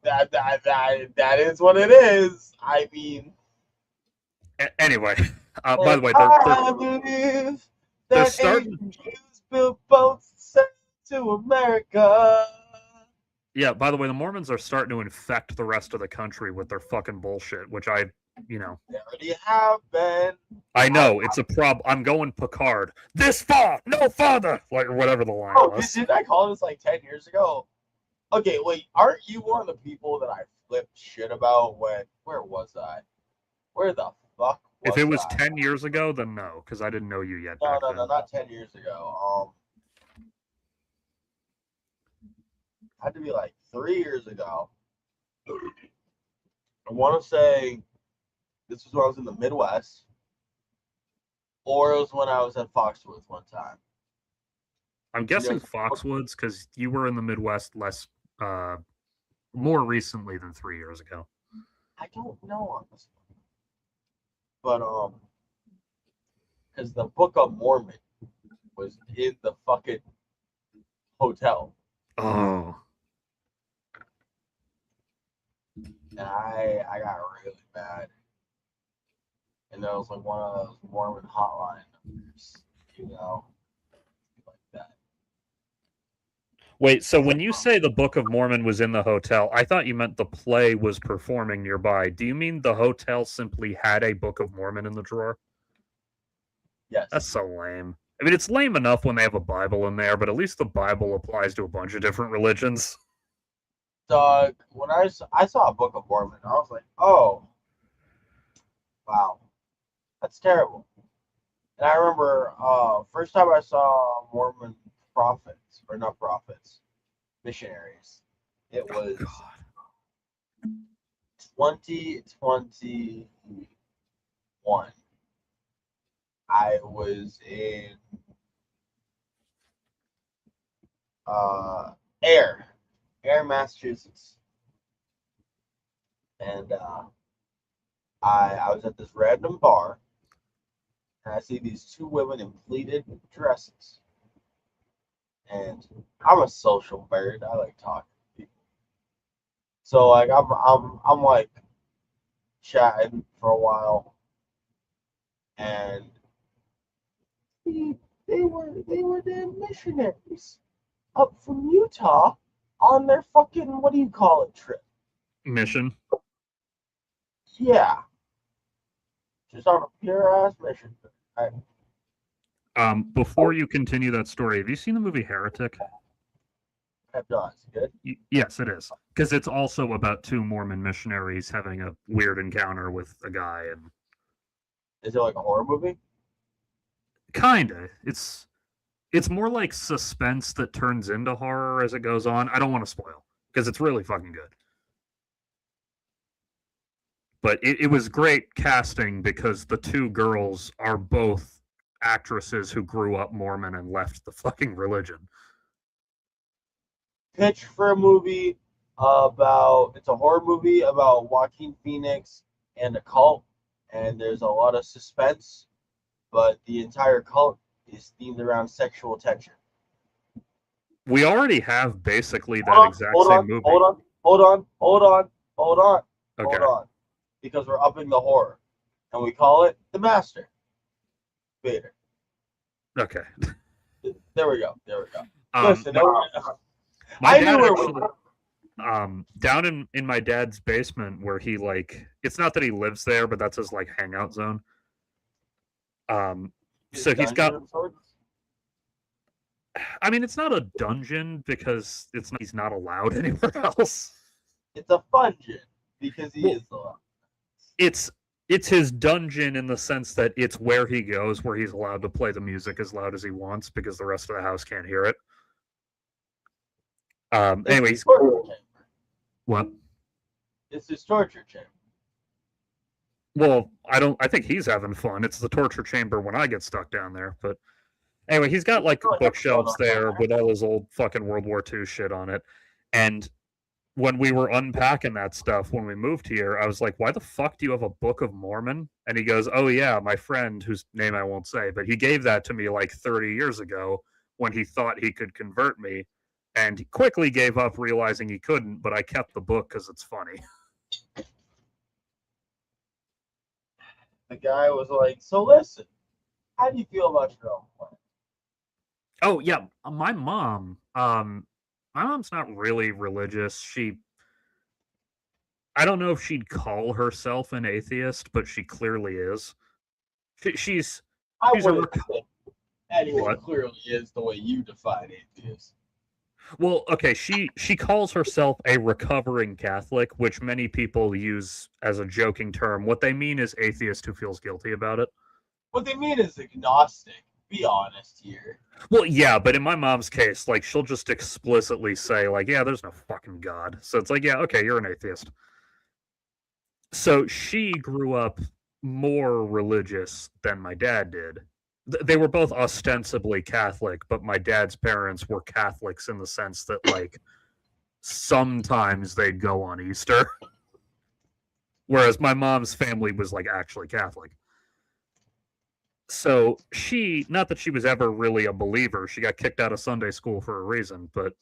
That is what it is. I mean, Anyway, by the and way, I believe they're that starting. ancient Jews built boats sent to America. Yeah, by the way, the Mormons are starting to infect the rest of the country with their fucking bullshit, which you know, They already have been. I know it's a problem. I'm going Picard. This far, no farther, like or whatever the line was. Did I call this like 10 years ago? Okay, wait, aren't you one of the people that I flipped shit about when, where was I? Where the fuck was If it was I? 10 years ago, then no, because I didn't know you yet. No, back no, then. no, not 10 years ago. Had to be like 3 years ago. I want to say this was when I was in the Midwest, or it was when I was at Foxwoods one time. I'm guessing Foxwoods because you were in the Midwest more recently than 3 years ago. I don't know on this one, but because the Book of Mormon was in the fucking hotel. Oh. And I got really mad. And that was like one of those Mormon hotline numbers, like that. Wait, so when you say the Book of Mormon was in the hotel, I thought you meant the play was performing nearby. Do you mean the hotel simply had a Book of Mormon in the drawer? Yes. That's so lame. I mean, it's lame enough when they have a Bible in there, but at least the Bible applies to a bunch of different religions. Doug, when I saw a Book of Mormon, I was like, oh, Wow, that's terrible. And I remember first time I saw Mormon prophets, or not prophets, missionaries. It Oh was God. 2021. I was in uh, Air, Air, Massachusetts, and I was at this random bar, and I see these two women in pleated dresses, and I'm a social bird. I like talking to people, so like I'm like chatting for a while, and they were the missionaries up from Utah on their fucking what do you call it trip? Mission. Yeah, just on a pure ass mission. I Before you continue that story, have you seen the movie Heretic? have done. Is it good? Yes, it is. Because it's also about two Mormon missionaries having a weird encounter with a guy, and Is it like a horror movie? kinda. It's more like suspense that turns into horror as it goes on. I don't want to spoil because it's really fucking good. But it was great casting because the two girls are both actresses who grew up Mormon and left the fucking religion. Pitch for a movie about it's a horror movie about Joaquin Phoenix and a cult, and there's a lot of suspense, but the entire cult is themed around sexual tension. We already have basically that Hold on, exact hold same on, movie. hold on, hold on, hold on, hold on, hold Okay. on, because we're upping the horror, and we call it the Master Vader. Okay. There we go. There we go. Um, Listen, my, my I knew dad where actually down in my dad's basement where he like it's not that he lives there, but that's his like hangout zone. Um so he's got Dungeon of Swords. I mean it's not a dungeon because he's not allowed anywhere else. It's a fungeon because he Well, is the it's it's his dungeon in the sense that it's where he goes where he's allowed to play the music as loud as he wants because the rest of the house can't hear it. It's Anyways, his torture chamber. what? It's his torture chamber. Well, I think he's having fun. It's the torture chamber when I get stuck down there, but anyway, he's got like bookshelves there with all his old fucking World War II shit on it. And when we were unpacking that stuff when we moved here, I was like, why the fuck do you have a Book of Mormon? And he goes, oh, yeah, my friend, whose name I won't say, but he gave that to me like 30 years ago when he thought he could convert me. And he quickly gave up realizing he couldn't, but I kept the book because it's funny. The guy was like, "So listen, how do you feel about your own plan?" Oh, yeah, my mom's not really religious. I don't know if she'd call herself an atheist, but she clearly is. She, she's I she's a wouldn't think anyone what? clearly is the way you define atheist. Well, okay, she calls herself a recovering Catholic, which many people use as a joking term. What they mean is atheist who feels guilty about it. What they mean is agnostic. Be honest here. Well, yeah, but in my mom's case, like she'll just explicitly say, like, yeah, there's no fucking God. So it's like, yeah, okay, you're an atheist. So she grew up more religious than my dad did. They were both ostensibly Catholic, but my dad's parents were Catholics in the sense that, like, sometimes they'd go on Easter, whereas my mom's family was, like, actually Catholic. So she, not that she was ever really a believer, she got kicked out of Sunday school for a reason, but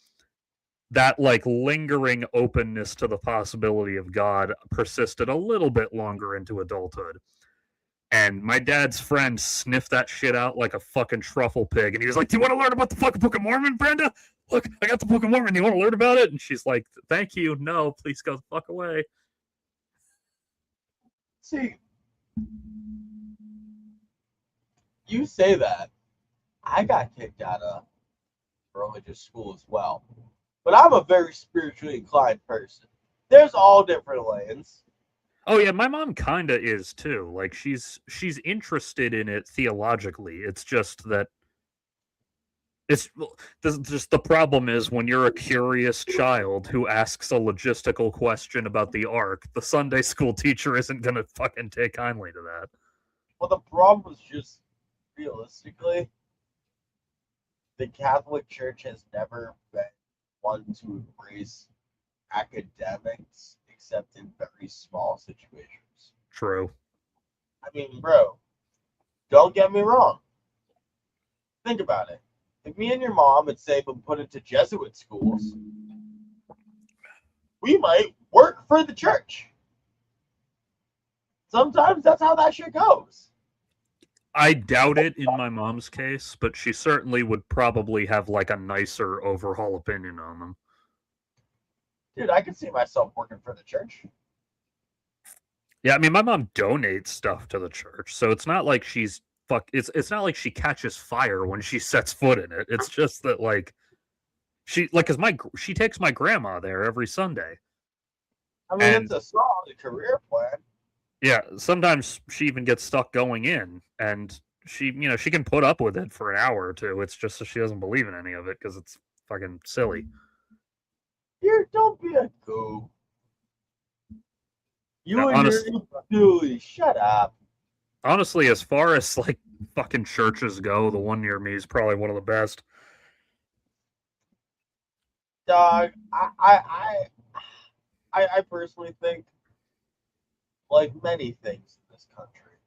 that like lingering openness to the possibility of God persisted a little bit longer into adulthood. And my dad's friend sniffed that shit out like a fucking truffle pig. And he was like, do you want to learn about the fucking Book of Mormon, Brenda? Look, I got the Book of Mormon. You want to learn about it? And she's like, thank you. No, please go the fuck away. See, you say that. I got kicked out of religious school as well. But I'm a very spiritually inclined person. There's all different lanes. Oh yeah, my mom kind of is too. Like she's interested in it theologically. It's just that it's just the problem is when you're a curious child who asks a logistical question about the ark, the Sunday school teacher isn't gonna fucking take kindly to that. Well, the problem is just realistically, the Catholic Church has never been one to embrace academics except in very small situations. True. I mean, bro, don't get me wrong. Think about it. If me and your mom had, say, been put into Jesuit schools, we might work for the church. Sometimes that's how that shit goes. I doubt it in my mom's case, but she certainly would probably have like a nicer overall opinion on them. Dude, I can see myself working for the church. Yeah, I mean, my mom donates stuff to the church, so it's not like she's It's not like she catches fire when she sets foot in it. It's just that like cause she takes my grandma there every Sunday, I mean, it's and a solid career plan. yeah, sometimes she even gets stuck going in, and she can put up with it for an hour or two. It's just that she doesn't believe in any of it because it's fucking silly. Here, don't be a goof. Yeah, You and your ingenuity. Shut up. honestly, as far as like fucking churches go, the one near me is probably one of the best. Dog, I personally think, like many things in this country,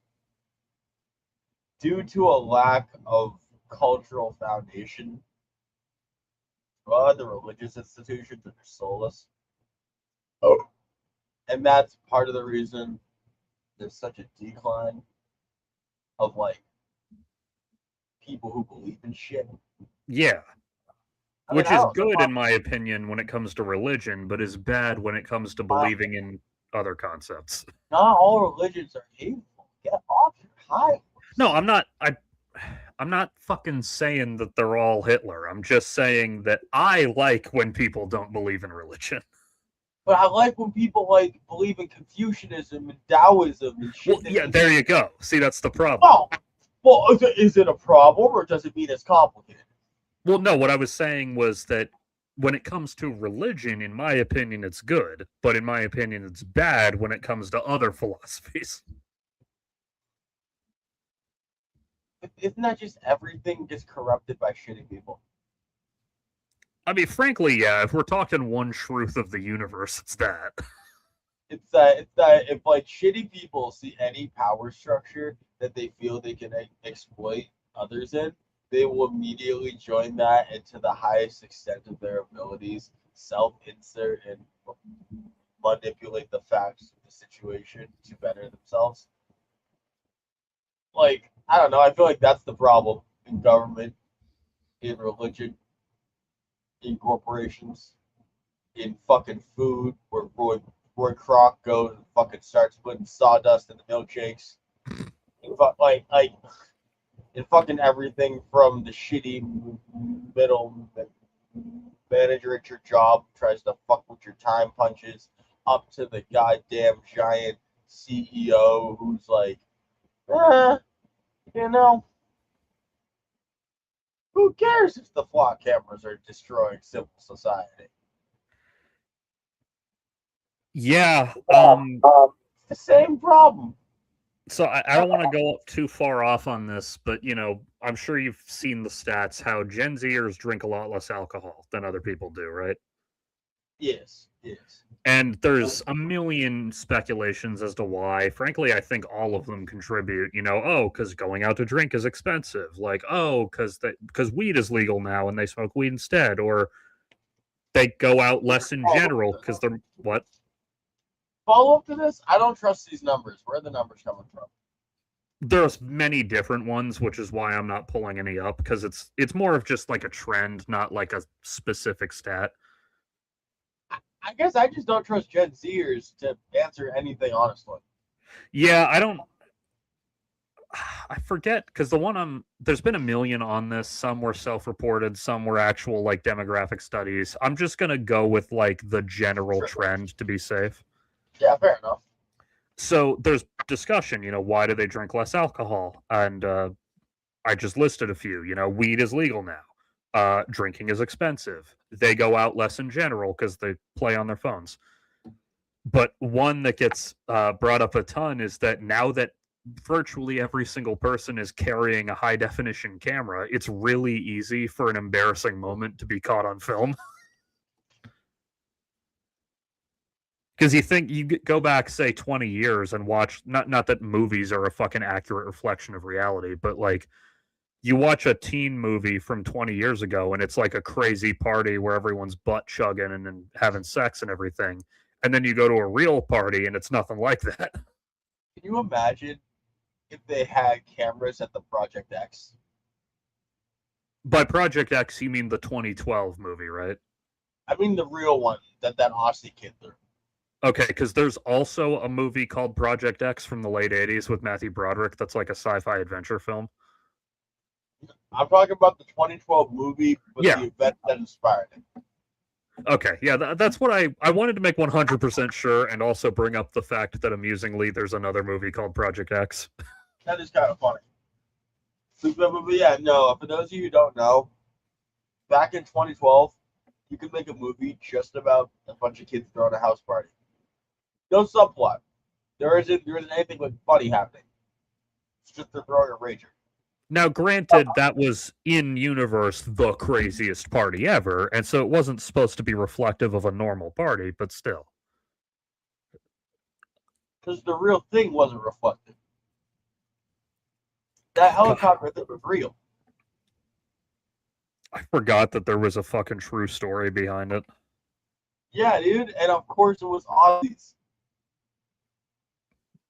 due to a lack of cultural foundation, the religious institutions are soulless. Oh. And that's part of the reason there's such a decline of like people who believe in shit. Yeah, I mean, which I is don't know. good in my opinion when it comes to religion, but is bad when it comes to believing in other concepts. Not all religions are hateful. Get off your high. No, I'm not fucking saying that they're all Hitler. I'm just saying that I like when people don't believe in religion. But I like when people like believe in Confucianism and Taoism and shit. Well, yeah, there you go. See, that's the problem. Oh, well, is it a problem or does it mean it's complicated? Well, no, what I was saying was that when it comes to religion, in my opinion, it's good, but in my opinion, it's bad when it comes to other philosophies. Isn't that just everything gets corrupted by shitty people? I mean, frankly, yeah, if we're talking one truth of the universe, it's that. It's that if like shitty people see any power structure that they feel they can exploit others in, they will immediately join that into the highest extent of their abilities, self-insert and manipulate the facts of the situation to better themselves. Like, I don't know, I feel like that's the problem in government, in religion, in corporations, in fucking food, where Roy Kroc goes and fucking starts putting sawdust in the milkshakes. Like in fucking everything from the shitty middle manager at your job who tries to fuck with your time punches, up to the goddamn giant CEO who's like, you know, who cares if the flock cameras are destroying civil society? Yeah, It's the same problem. so I don't want to go too far off on this, but I'm sure you've seen the stats how Gen Zers drink a lot less alcohol than other people do, right? Yes, yes. And there's a million speculations as to why. Frankly, I think all of them contribute. Because going out to drink is expensive. Like, because weed is legal now and they smoke weed instead, or they go out less in general because they're what? Follow up to this, I don't trust these numbers. Where are the numbers coming from? There's many different ones, which is why I'm not pulling any up because it's more of just like a trend, not like a specific stat. I guess I just don't trust Gen Zers to answer anything honestly. Yeah, I forget because there's been a million on this. Some were self-reported, some were actual like demographic studies. I'm just gonna go with like the general trend to be safe. Yeah, fair enough. So there's discussion, why do they drink less alcohol? And I just listed a few. Weed is legal now. Drinking is expensive. They go out less in general because they play on their phones. But one that gets brought up a ton is that now that virtually every single person is carrying a high definition camera, it's really easy for an embarrassing moment to be caught on film. Because you go back, say, 20 years and watch, not that movies are a fucking accurate reflection of reality, but like you watch a teen movie from 20 years ago and it's like a crazy party where everyone's butt chugging and having sex and everything. And then you go to a real party and it's nothing like that. Can you imagine if they had cameras at the Project X? By Project X, you mean the 2012 movie, right? I mean the real one that Aussie kid threw. Okay, because there's also a movie called Project X from the late 80s with Matthew Broderick that's like a sci-fi adventure film. I'm talking about the 2012 movie, but Yeah. the event that inspired it. Okay, yeah, that's what I wanted to make 100% sure and also bring up the fact that amusingly there's another movie called Project X. That is kind of funny. But yeah, no, for those of you who don't know, back in 2012, you could make a movie just about a bunch of kids throwing a house party. No subplot. There isn't anything like funny happening. It's just they're throwing a rager. Now, granted, that was in universe the craziest party ever, and so it wasn't supposed to be reflective of a normal party, but still. Because the real thing wasn't reflected. That helicopter thing was real. I forgot that there was a fucking true story behind it. Yeah, dude, and of course it was Aussies.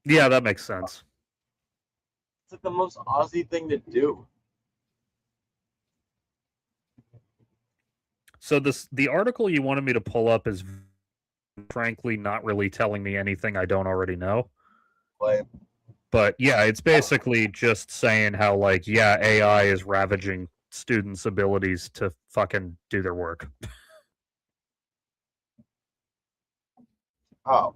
Yeah, that makes sense. It's like the most Aussie thing to do. So the article you wanted me to pull up is frankly not really telling me anything I don't already know. Like, but yeah, it's basically just saying how like, yeah, AI is ravaging students' abilities to fucking do their work. Oh.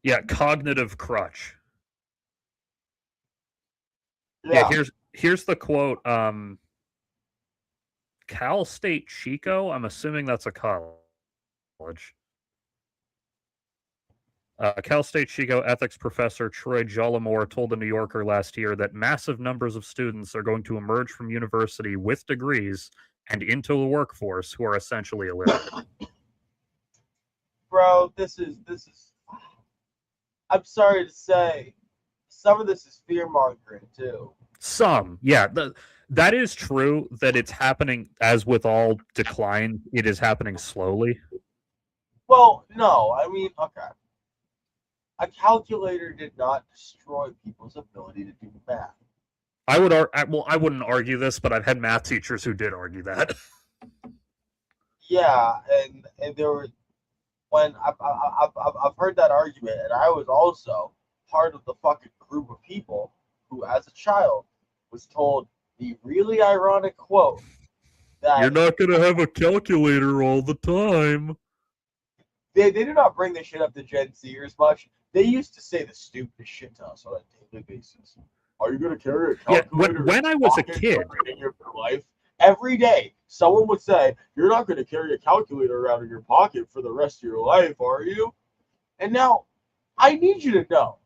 Yeah, cognitive crutch. Yeah, here's the quote. Cal State Chico, I'm assuming that's a college. Cal State Chico ethics professor Troy Jollimore told the New Yorker last year that massive numbers of students are going to emerge from university with degrees and into the workforce who are essentially illiterate. Bro, this is. I'm sorry to say, some of this is fear mongering too. Some, yeah, that is true. That it's happening, as with all decline, it is happening slowly. Well, no, I mean, okay. A calculator did not destroy people's ability to do math. I wouldn't argue this, but I've had math teachers who did argue that. Yeah, and there were when I've heard that argument, and I was also part of the fucking group of people who, as a child, was told the really ironic quote that you're not gonna have a calculator all the time. They do not bring this shit up to Gen Zers much. They used to say the stupidest shit to us on a daily basis. Are you going to carry a calculator? Yeah, when I was a kid, in your life, every day, someone would say, "You're not going to carry a calculator around in your pocket for the rest of your life, are you?" And now, I need you to know,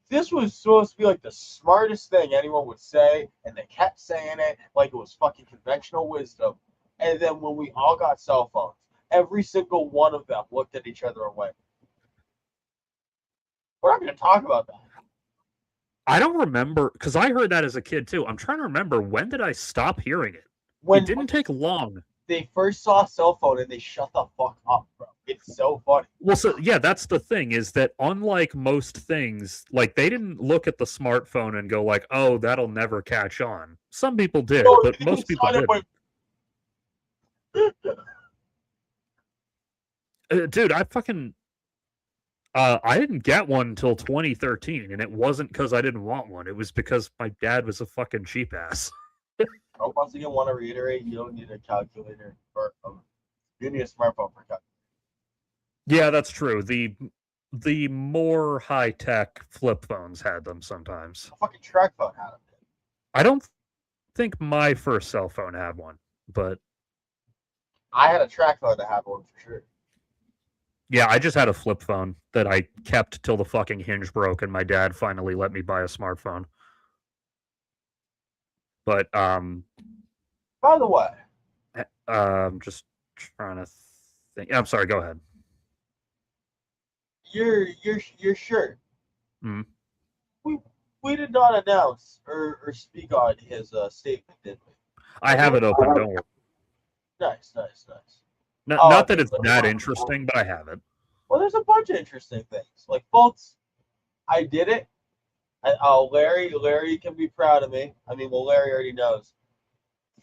this was supposed to be like the smartest thing anyone would say, and they kept saying it like it was fucking conventional wisdom. And then when we all got cell phones, every single one of them looked at each other and went, "We're not going to talk about that." I don't remember, because I heard that as a kid too. I'm trying to remember, when did I stop hearing it? It didn't take long. They first saw a cell phone and they shut the fuck up, bro. It's so funny. Well, so yeah, that's the thing, is that unlike most things, like they didn't look at the smartphone and go like, "Oh, that'll never catch on." Some people did, but most people didn't. Dude, I didn't get one until 2013, and it wasn't because I didn't want one. It was because my dad was a fucking cheap ass. I once again want to reiterate, you don't need a calculator you need a smartphone for calculator. Yeah, that's true. The the more high tech flip phones had them sometimes. A fucking track phone had them. I don't think my first cell phone had one, but I had a track phone that had one for sure. yeah, I just had a flip phone that I kept till the fucking hinge broke, and my dad finally let me buy a smartphone. But By the way, just trying to think. I'm sorry. Go ahead. your shirt. Mm. We we did not announce or speak on his statement, did we? I have it open. Don't worry. Nice, nice, nice. Not that Okay. it's that interesting, but I have it. Well, there's a bunch of interesting things. Like, folks, I did it. Larry can be proud of me. I mean, well, Larry already knows.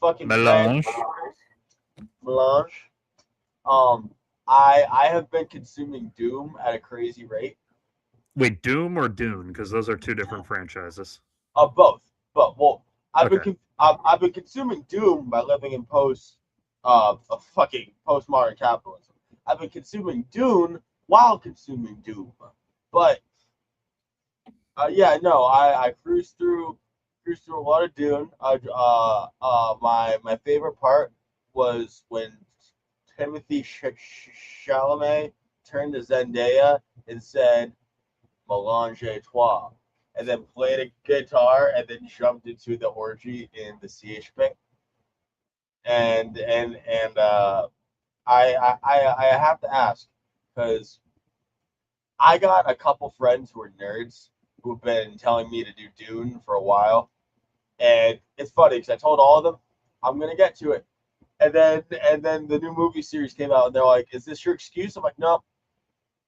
Fucking Melange. Melange. Um, I have been consuming Doom at a crazy rate. Wait, Doom or Dune? Because those are two different franchises. Both. But well, Okay. I've been consuming Doom by living in of fucking postmodern capitalism. I've been consuming Dune while consuming Doom. But yeah, no, I cruised through a lot of Dune. My favorite part was when Timothy Chalamet turned to Zendaya and said "Mélange à toi," and then played a guitar and then jumped into the orgy in the CHP. And I have to ask because I got a couple friends who are nerds who have been telling me to do Dune for a while, and it's funny because I told all of them I'm gonna get to it, and then the new movie series came out, and they're like, "Is this your excuse?" I'm like, "No,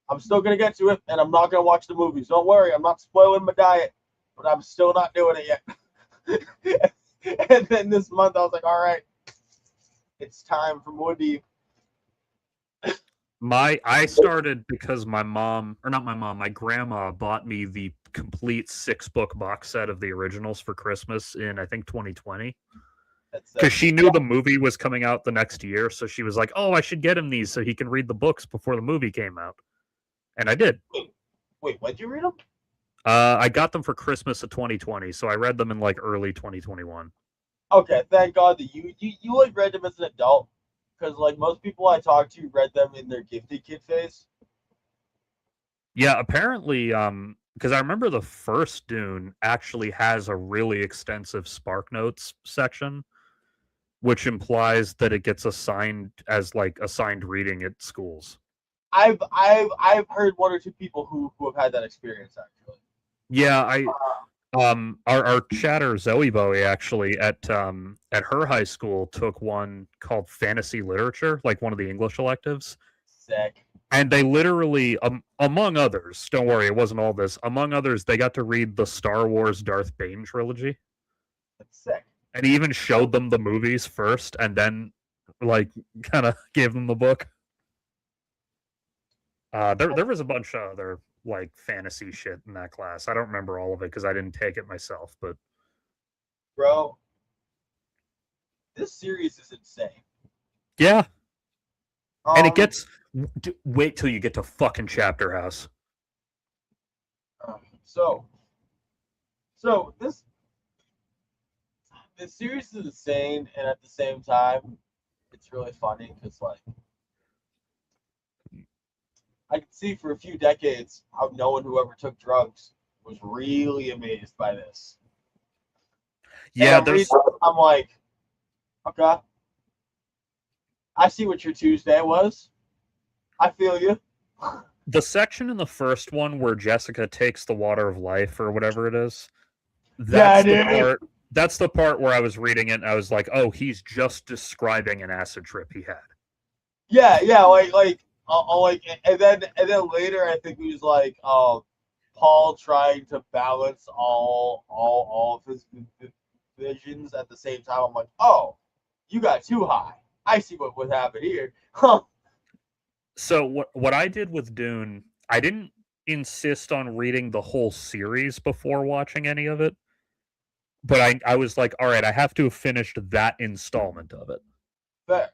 I'm still gonna get to it, and I'm not gonna watch the movies. Don't worry, I'm not spoiling my diet, but I'm still not doing it yet." And then this month, I was like, "All right, it's time for more deep." I started because my mom, or not my mom, my grandma bought me the complete 6-book box set of the originals for Christmas in I think 2020. Because she knew Yeah. the movie was coming out the next year, so she was like, "Oh, I should get him these so he can read the books before the movie came out," and I did. Wait, when'd you read them? I got them for Christmas of 2020, so I read them in like early 2021. Okay, thank God that you like read them as an adult, because like most people I talk to read them in their gifted kid phase. Yeah, apparently, because I remember the first Dune actually has a really extensive Spark Notes section, which implies that it gets assigned as like assigned reading at schools. I've heard one or two people who have had that experience actually. Yeah, our chatter Zoe Bowie actually at her high school took one called fantasy literature, like one of the English electives, Sick. and they literally among others, don't worry, it wasn't all this, among others they got to read the Star Wars Darth Bane trilogy, That's sick. and he even showed them the movies first and then like kind of gave them the book. There was a bunch of other like fantasy shit in that class. I don't remember all of it because I didn't take it myself, but Bro, this series is insane. yeah. And it Um, gets wait till you get to fucking Chapter House. so so this series is insane, and at the same time, it's really funny because like I could see for a few decades how no one who ever took drugs was really amazed by this. And Yeah, there's I'm like, okay, I see what your Tuesday was. I feel you. the section in the first one where Jessica takes the water of life or whatever it is. Yeah, That's the dude. part. That's the part where I was reading it and I was like, "Oh, he's just describing an acid trip he had." Yeah, like, and then later, I think he was like, Paul trying to balance all of his visions at the same time. I'm like, oh, you got too high. I see what happened here. So what I did with Dune, I didn't insist on reading the whole series before watching any of it, but I was like, all right, I have to have finished that installment of it. Fair.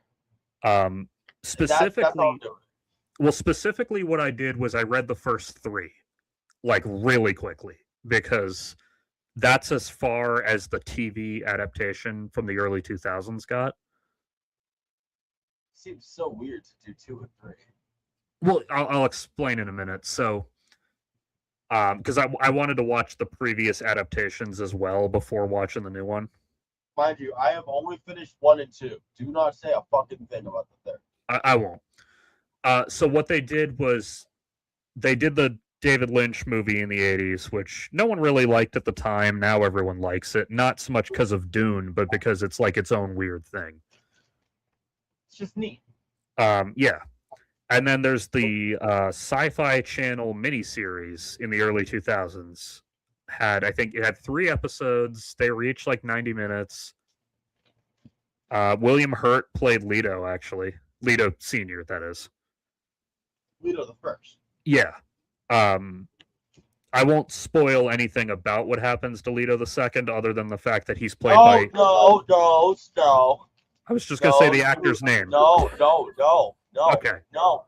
Um, That's all I'm specifically, doing. Well, specifically, what I did was I read the first three, like really quickly, because that's as far as the TV adaptation from the early 2000s got. Seems so weird to do 2 and 3. Well, I'll explain in a minute. So, because I wanted to watch the previous adaptations as well before watching the new one. Mind you, I have only finished 1 and 2. Do not say a fucking thing about the third. I won't. So what they did was they did the David Lynch movie in the 80s, which no one really liked at the time. Now everyone likes it. Not so much because of Dune, but because it's like its own weird thing. It's just neat. Yeah. And then there's the Sci-Fi Channel miniseries in the early 2000s. I think it had 3 episodes. They were each like 90 minutes. William Hurt played Leto, actually. Leto Sr., that is. Leto the First. Yeah. I won't spoil anything about what happens to Leto the Second, other than the fact that he's played by. No. I was just gonna say the actor's name. No. Okay. No.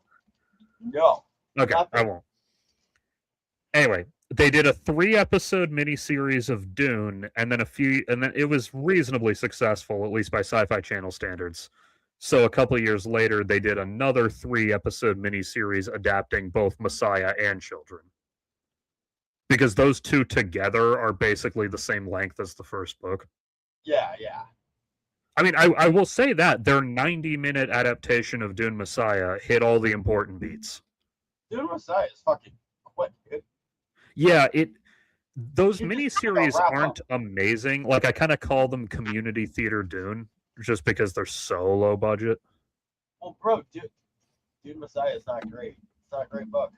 Okay, Nothing. I won't. Anyway, they did a 3-episode miniseries of Dune, and then it was reasonably successful, at least by Sci-Fi Channel standards. So a couple of years later, they did another 3-episode miniseries adapting both Messiah and Children. Because those two together are basically the same length as the first book. Yeah. I mean, I will say that their 90-minute adaptation of Dune Messiah hit all the important beats. Dune Messiah is fucking quick, dude. Yeah, those miniseries aren't amazing. Like, I kind of call them community theater Dune, just because they're so low budget. Well, bro, Dune Messiah is not great. It's not a great book.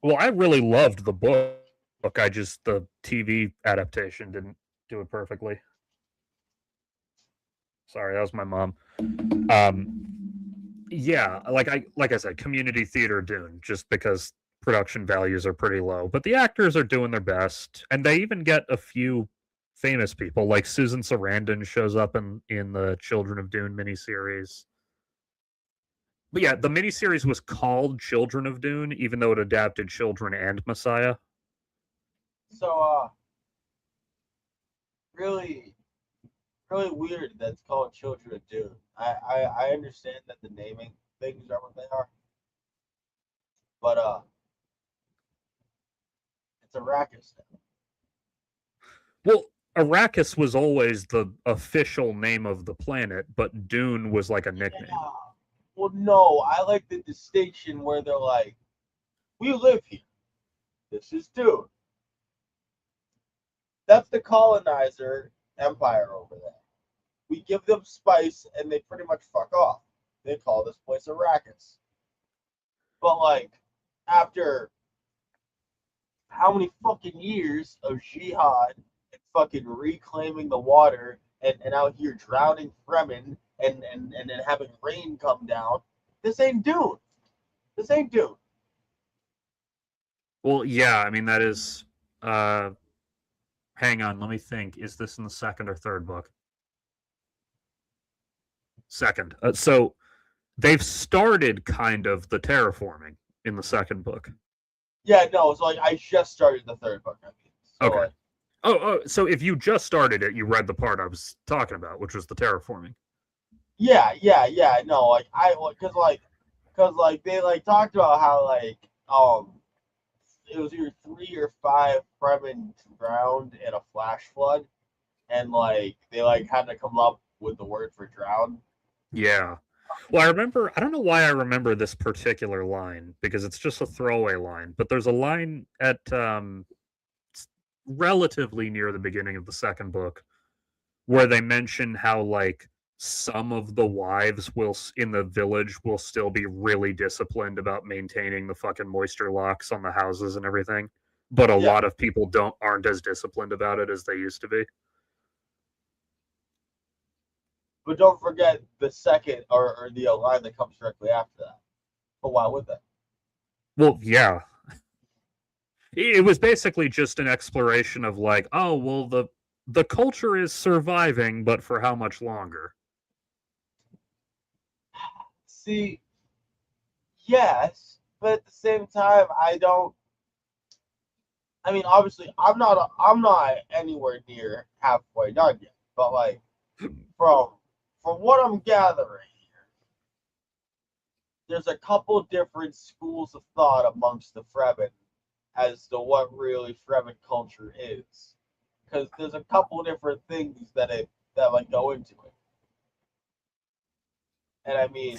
Well, I really loved the book. The TV adaptation didn't do it perfectly. Sorry, that was my mom. Yeah, like I said, community theater Dune, just because production values are pretty low, but the actors are doing their best, and they even get a few famous people, like Susan Sarandon shows up in the Children of Dune miniseries. But yeah, the miniseries was called Children of Dune, even though it adapted Children and Messiah. So, really weird that it's called Children of Dune. I understand that the naming things are what they are, but it's Arrakis now. Well, Arrakis was always the official name of the planet, but Dune was like a nickname. Yeah. Well, no, I like the distinction where they're like, we live here. This is Dune. That's the colonizer empire over there. We give them spice and they pretty much fuck off. They call this place Arrakis. But like, after how many fucking years of jihad and fucking reclaiming the water and out here drowning Fremen and then having rain come down, this ain't Dune. This ain't Dune. Well, yeah, I mean that is hang on, let me think. Is this in the second or third book? Second. So they've started kind of the terraforming in the second book. Yeah, no, it's like I just started the third book. I mean, so okay. Like, so if you just started it, you read the part I was talking about, which was the terraforming. Yeah. No, like because they like talked about how like it was either 3 or 5 Fremen drowned in a flash flood, and like they like had to come up with the word for drown. Yeah. Well, I don't know why I remember this particular line, because it's just a throwaway line, but there's a line at relatively near the beginning of the second book where they mention how like some of the wives in the village will still be really disciplined about maintaining the fucking moisture locks on the houses and everything, but a lot of people aren't as disciplined about it as they used to be. But don't forget the second or the line that comes directly after that. But why would they? Well, yeah. It was basically just an exploration of like, oh, well, the culture is surviving, but for how much longer? See, yes, but at the same time, I don't. I mean, obviously, I'm not anywhere near halfway done yet. But like from from what I'm gathering here, there's a couple different schools of thought amongst the Fremen as to what really Fremen culture is, because there's a couple different things that like go into it. And I mean,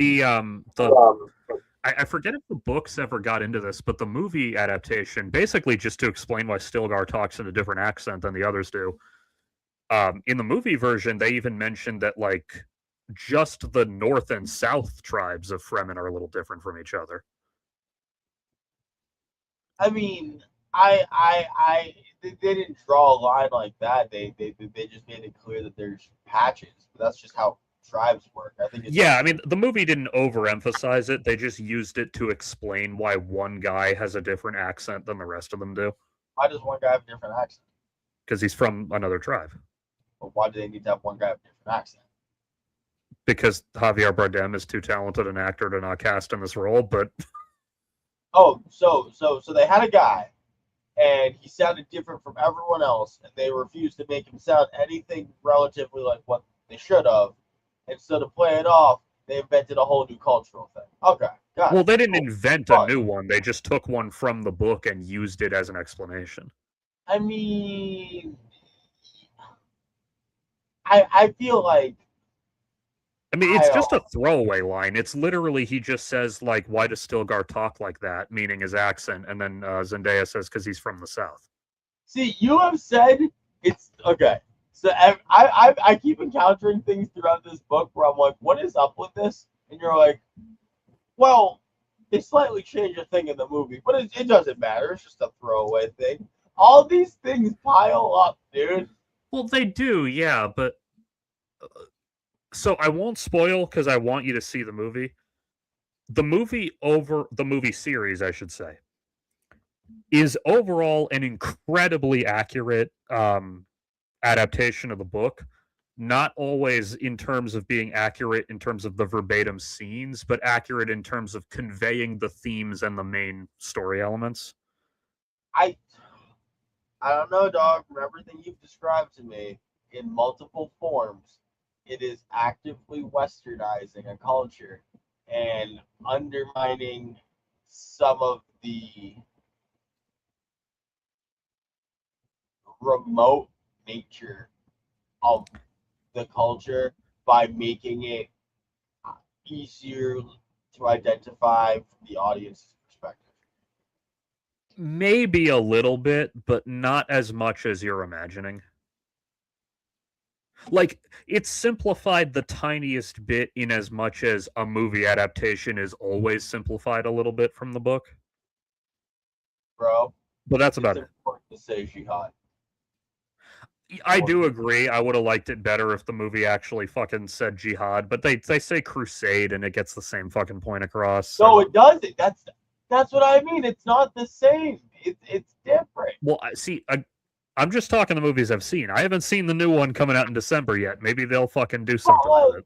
I forget if the books ever got into this, but the movie adaptation, basically just to explain why Stilgar talks in a different accent than the others do. In the movie version, they even mentioned that like just the north and south tribes of Fremen are a little different from each other. I mean, I they didn't draw a line like that. They just made it clear that there's patches, but that's just how tribes work. I think it's Yeah, I mean, the movie didn't overemphasize it. They just used it to explain why one guy has a different accent than the rest of them do. why does one guy have a different accent? Because he's from another tribe. But why do they need to have one guy have a different accent? Because Javier Bardem is too talented an actor to not cast in this role, but Oh, so they had a guy, and he sounded different from everyone else, and they refused to make him sound anything relatively like what they should have. And so to play it off, they invented a whole new cultural thing. Okay, got well, it. they didn't Cool. invent a But new one. They just took one from the book and used it as an explanation. I mean, I feel like I mean, I it's just a throwaway line. It's literally he just says like, "Why does Stilgar talk like that?" Meaning his accent, and then Zendaya says, "Because he's from the south." see you have said it's okay. So I keep encountering things throughout this book where I'm like, what is up with this? And you're like, well, they slightly changed a thing in the movie, but it doesn't matter. It's just a throwaway thing. All these things pile up, dude. Well, they do, yeah, but so I won't spoil because I want you to see the movie. The movie series, I should say, is overall an incredibly accurate adaptation of the book. Not always in terms of being accurate in terms of the verbatim scenes, but accurate in terms of conveying the themes and the main story elements. I I don't know, dog. From everything you've described to me in multiple forms, it is actively westernizing a culture and undermining some of the remote nature of the culture by making it easier to identify from the audience's perspective. Maybe a little bit, but not as much as you're imagining. Like, it's simplified the tiniest bit in as much as a movie adaptation is always simplified a little bit from the book. Bro, But that's it's about it. important to say jihad. I do agree. I would have liked it better if the movie actually fucking said jihad, but they say crusade and it gets the same fucking point across. So. No, it doesn't. That's what I mean. It's not the same. It's different. Well, see, I'm just talking the movies I've seen. I haven't seen the new one coming out in December yet. Maybe they'll fucking do something with it.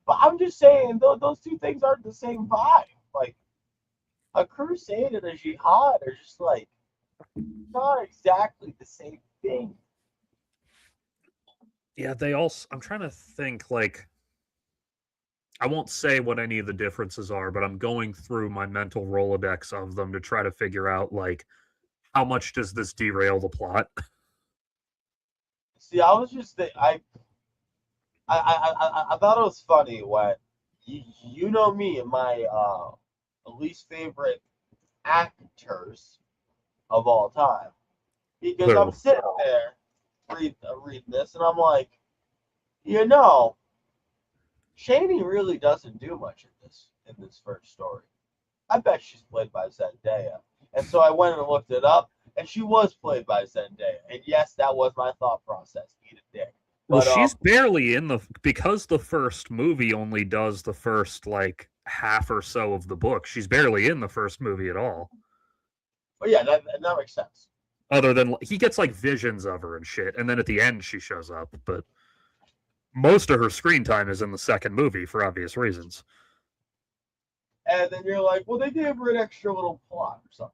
But I'm just saying, those two things aren't the same vibe. Like a crusade and a jihad are just like not exactly the same thing. Yeah, they also. I'm trying to think. Like, I won't say what any of the differences are, but I'm going through my mental rolodex of them to try to figure out like how much does this derail the plot. See, I was just I thought it was funny when you know me and my least favorite actors of all time because I'm Who? sitting there reading this and I'm like, you know, Shani really doesn't do much in this first story. I bet she's played by Zendaya. And so I went and looked it up, and she was played by Zendaya. And yes, that was my thought process. Eat a dick. Well, But she's barely in the because the first movie only does the first like half or so of the book. She's barely in the first movie at all. but yeah, that makes sense. Other than he gets like visions of her and shit, and then at the end she shows up, but most of her screen time is in the second movie for obvious reasons. And then you're like, well, they gave her an extra little plot or something.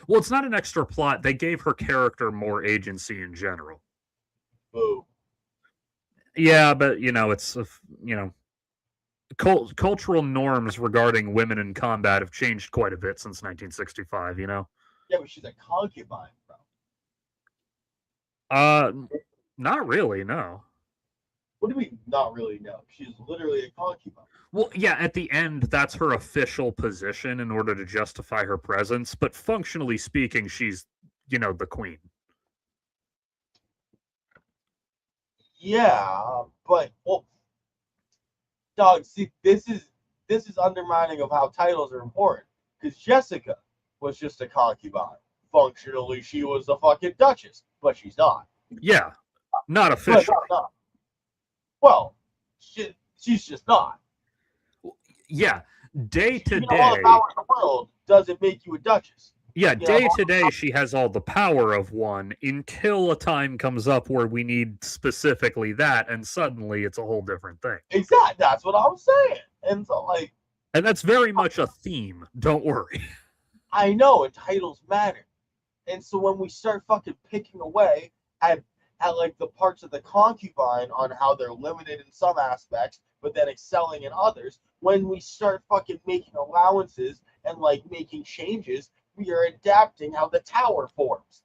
Well, it's not an extra plot. They gave her character more agency in general. Boo. Yeah, but it's cultural norms regarding women in combat have changed quite a bit since 1965. Yeah, but she's a concubine, bro. Uh, not really. No. What do you mean, not really? No, she's literally a concubine. Well, yeah, at the end, that's her official position in order to justify her presence. But functionally speaking, she's, the queen. Yeah, but well, dog. See, this is undermining of how titles are important. Because Jessica was just a concubine. Functionally, she was a fucking duchess, but she's not. Yeah, not But officially. not. Well, she's just not. Yeah, day to You know, all the day. power in the world doesn't make you a duchess. Yeah, You day know? to day, she has all the power of one until a time comes up where we need specifically that, and suddenly it's a whole different thing. Exactly. That's what I'm saying. And so, like, And that's very much a theme. Don't worry. I know, and titles matter. And so when we start fucking picking away at like the parts of the concubine on how they're limited in some aspects, but then excelling in others, when we start fucking making allowances and like making changes, we are adapting how the tower forms.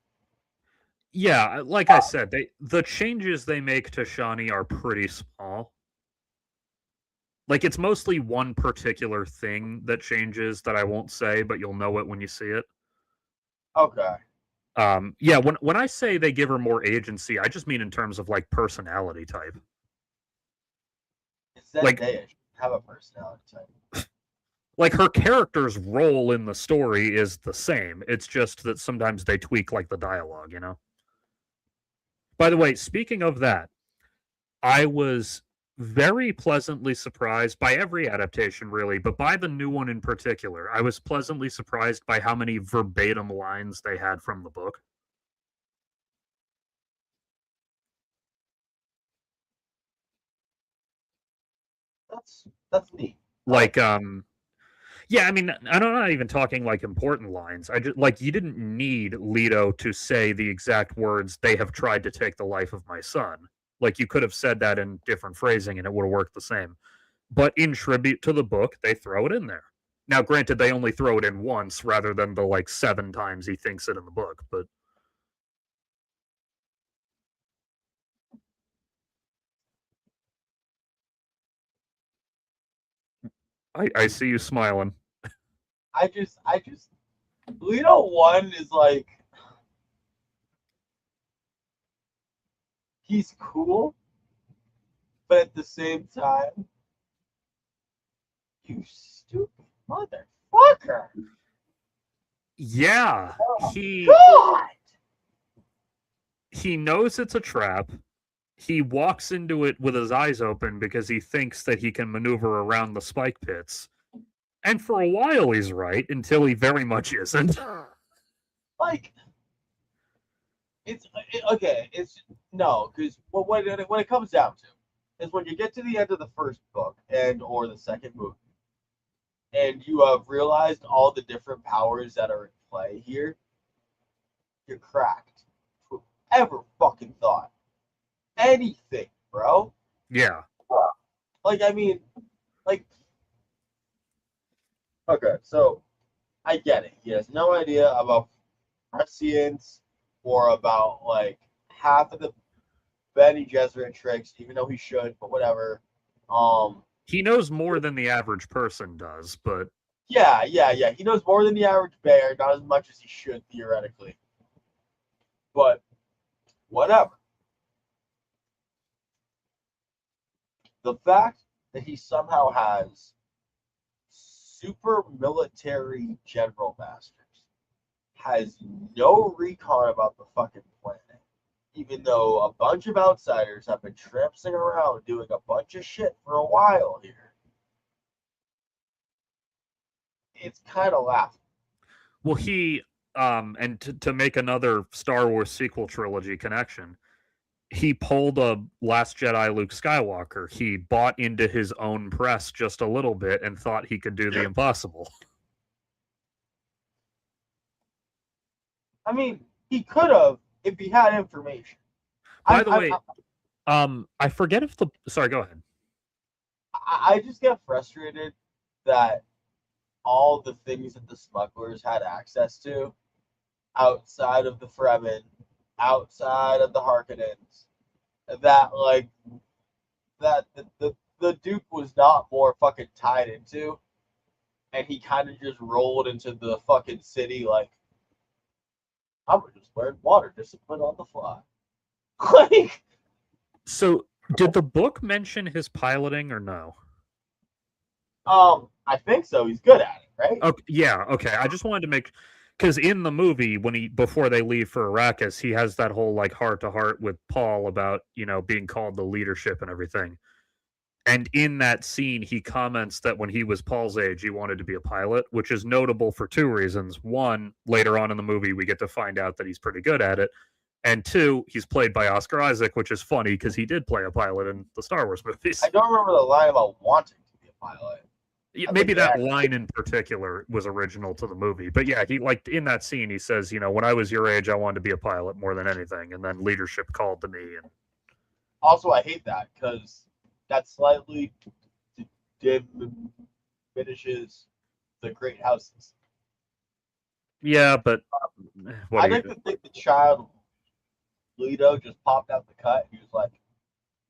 Yeah, like I said, the changes they make to Shawnee are pretty small. Like it's mostly one particular thing that changes that I won't say, but you'll know it when you see it. Okay. Yeah, when I say they give her more agency, I just mean in terms of like personality type. Like Zendaya should have a personality type. like her character's role in the story is the same. It's just that sometimes they tweak like the dialogue. By the way, speaking of that, I was very pleasantly surprised by every adaptation, really, but by the new one in particular. I was pleasantly surprised by how many verbatim lines they had from the book. That's neat. Like, yeah, I mean, I'm not even talking like important lines. I just like you didn't need Leto to say the exact words, "They have tried to take the life of my son." Like you could have said that in different phrasing and it would have worked the same. But in tribute to the book, they throw it in there. Now, granted, they only throw it in once rather than the like 7 times he thinks it in the book, but I see you smiling. I just Leto 1 is like he's cool, but at the same time, you stupid motherfucker. Yeah, Oh, he God. he knows it's a trap. He walks into it with his eyes open because he thinks that he can maneuver around the spike pits. And for a while he's right until he very much isn't. Like, okay. It's no, because what it comes down to is when you get to the end of the first book and or the second movie, and you have realized all the different powers that are in play here, you're cracked. Whoever fucking thought anything, bro? Yeah. Like, I mean, like, okay, so I get it. He has no idea about prescience or about like half of the Benny Gesserit tricks, even though he should, but whatever. He knows more than the average person does, but Yeah. He knows more than the average bear, not as much as he should theoretically. But whatever. The fact that he somehow has super military general masters, has no recon about the fucking planet, even though a bunch of outsiders have been tramping around doing a bunch of shit for a while here. It's kind of laughable. well, he and to make another Star Wars sequel trilogy connection, he pulled a Last Jedi Luke Skywalker. He bought into his own press just a little bit and thought he could do the impossible. I mean, he could have if he had information. By the way, I forget if the sorry, go ahead. I just get frustrated that all the things that the smugglers had access to outside of the Fremen, outside of the Harkonnens, that like that the Duke was not more fucking tied into, and he kind of just rolled into the fucking city like, I'm just learn water discipline on the fly. Like, so did the book mention his piloting or no? I think so. He's good at it, right? Okay, yeah, okay. I just wanted to make because in the movie when before they leave for Arrakis, he has that whole like heart to heart with Paul about being called the leadership and everything. And in that scene, he comments that when he was Paul's age, he wanted to be a pilot, which is notable for two reasons. One, later on in the movie, we get to find out that he's pretty good at it. And two, he's played by Oscar Isaac, which is funny because he did play a pilot in the Star Wars movies. I don't remember the line about wanting to be a pilot. Maybe that line in particular was original to the movie. But yeah, he like in that scene, he says, when I was your age, I wanted to be a pilot more than anything. And then leadership called to me. And also, I hate that because that slightly diminishes the great houses. Yeah, but I like to think the child Leto just popped out the cut. He was like,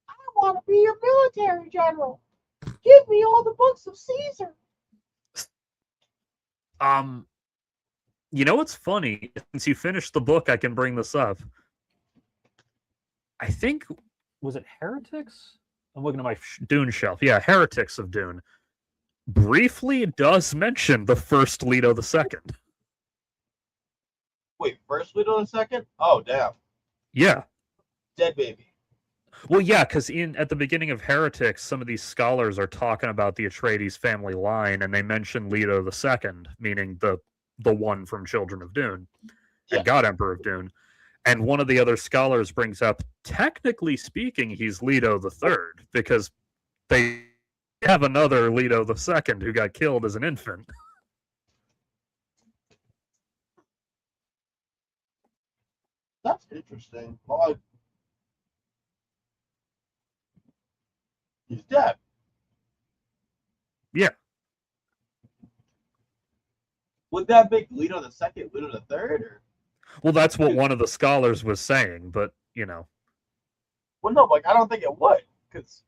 I want to be your military general. Give me all the books of Caesar. What's funny? Since you finished the book, I can bring this up. I think, was it Heretics? I'm looking at my Dune shelf. Yeah, Heretics of Dune. Briefly does mention the first Leto II. Wait, first Leto II? Oh, damn. Yeah. Dead baby. Well, yeah, because at the beginning of Heretics, some of these scholars are talking about the Atreides family line, and they mention Leto II, meaning the one from Children of Dune, and God Emperor of Dune. And one of the other scholars brings up, technically speaking, he's Leto III, because they have another Leto II who got killed as an infant. That's interesting. Well, he's dead. Yeah. Would that make Leto II Leto the Third? Or? Well, that's what one of the scholars was saying, but Well, no, like I don't think it would, because.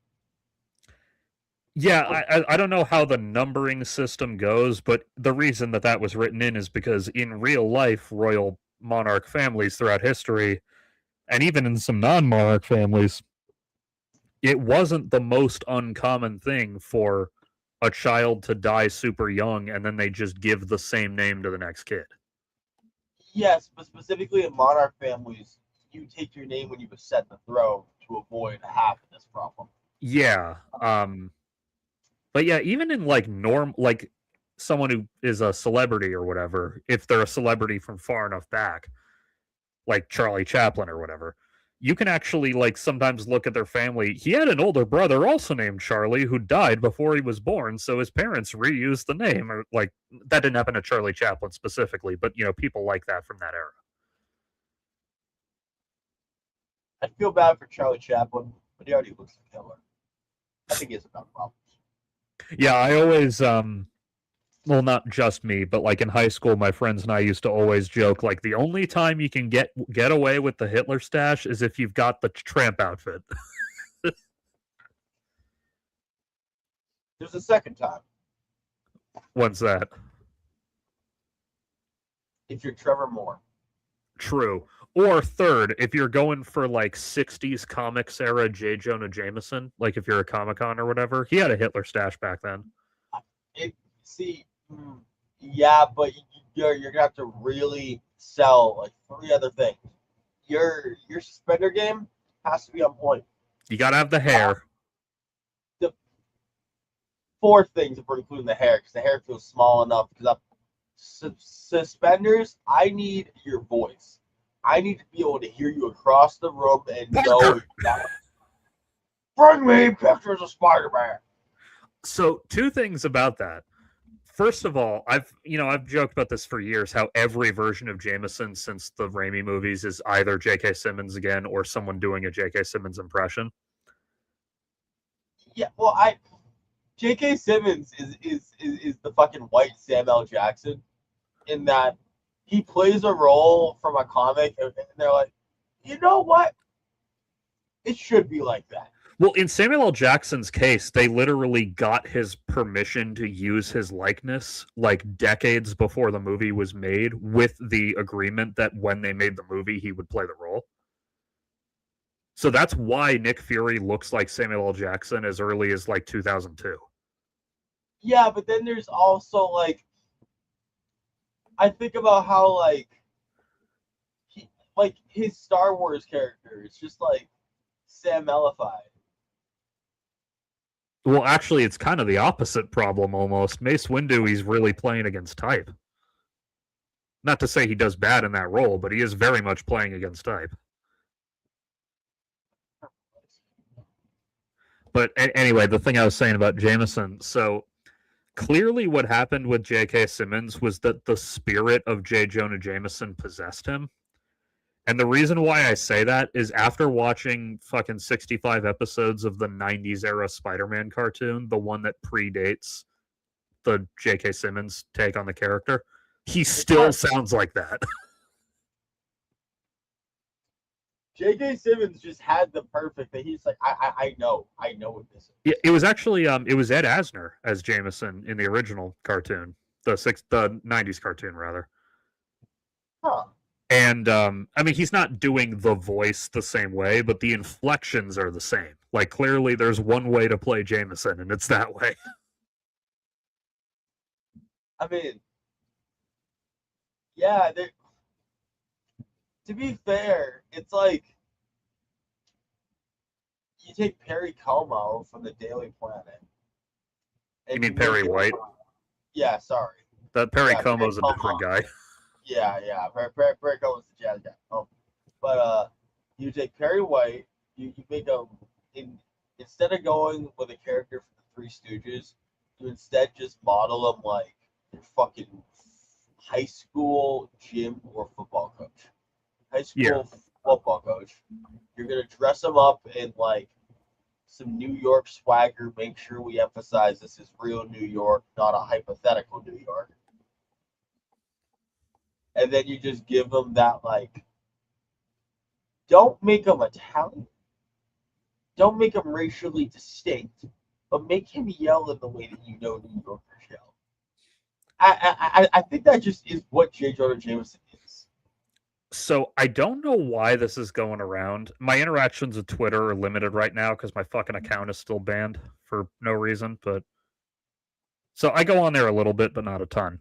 Yeah, I don't know how the numbering system goes, but the reason that was written in is because in real life, royal monarch families throughout history, and even in some non-monarch families, it wasn't the most uncommon thing for a child to die super young and then they just give the same name to the next kid. Yes, but specifically in monarch families, you take your name when you ascend the throne to avoid half of this problem. Yeah. But yeah, even in like someone who is a celebrity or whatever, if they're a celebrity from far enough back, like Charlie Chaplin or whatever, you can actually like sometimes look at their family. He had an older brother also named Charlie who died before he was born, so his parents reused the name. Or like that didn't happen to Charlie Chaplin specifically, but people like that from that era. I feel bad for Charlie Chaplin, but he already looks like Hitler. I think he has enough problems. Yeah, I always well, not just me, but like in high school, my friends and I used to always joke like the only time you can get away with the Hitler stash is if you've got the tramp outfit. There's a second time. When's that? If you're Trevor Moore. True. Or third, if you're going for like 60s comics era J. Jonah Jameson, like if you're a Comic-Con or whatever, he had a Hitler stash back then. Yeah, but you're gonna have to really sell like 3 other things. Your suspender game has to be on point. You gotta have the hair. The 4 things if we're including the hair, because the hair feels small enough. Because suspenders, I need your voice. I need to be able to hear you across the room and know Parker! that. Bring me pictures of Spider-Man. So, two things about that. First of all, I've joked about this for years, how every version of Jameson since the Raimi movies is either J.K. Simmons again or someone doing a J.K. Simmons impression. Yeah, well, J.K. Simmons is the fucking white Samuel Jackson in that he plays a role from a comic, and they're like, you know what? It should be like that. Well, in Samuel L. Jackson's case, they literally got his permission to use his likeness like decades before the movie was made, with the agreement that when they made the movie, he would play the role. So that's why Nick Fury looks like Samuel L. Jackson as early as like 2002. Yeah, but then there's also like, I think about how like his Star Wars character is just like Sam-elified. Well, actually, it's kind of the opposite problem almost. Mace Windu, he's really playing against type. Not to say he does bad in that role, but he is very much playing against type. But anyway, the thing I was saying about Jameson, so clearly what happened with J.K. Simmons was that the spirit of J. Jonah Jameson possessed him. And the reason why I say that is after watching fucking 65 episodes of the 90s era Spider-Man cartoon, the one that predates the J.K. Simmons take on the character, he still sounds like that. J.K. Simmons just had the perfect thing. He's like, I know what this is. Yeah, it was actually it was Ed Asner as Jameson in the original cartoon, the 90s cartoon rather. Huh. And I mean, he's not doing the voice the same way, but the inflections are the same. Like, clearly there's one way to play Jameson, and it's that way. I mean, yeah, to be fair, it's like you take Perry Como from the Daily Planet. You mean Perry White? Yeah, sorry. That Perry Como's a different guy. Yeah. Perry Como's the jazz guy. But you take Perry White, you make him instead of going with a character from the Three Stooges, you instead just model him like your fucking high school gym or football coach. High school football coach. You're gonna dress him up in like some New York swagger. Make sure we emphasize this is real New York, not a hypothetical New York. And then you just give him that like. Don't make him Italian. Don't make him racially distinct, but make him yell in the way that you know New Yorkers yell. I think that just is what J. Jonah Jameson is. So I don't know why this is going around. My interactions with Twitter are limited right now because my fucking account is still banned for no reason. But so I go on there a little bit, but not a ton.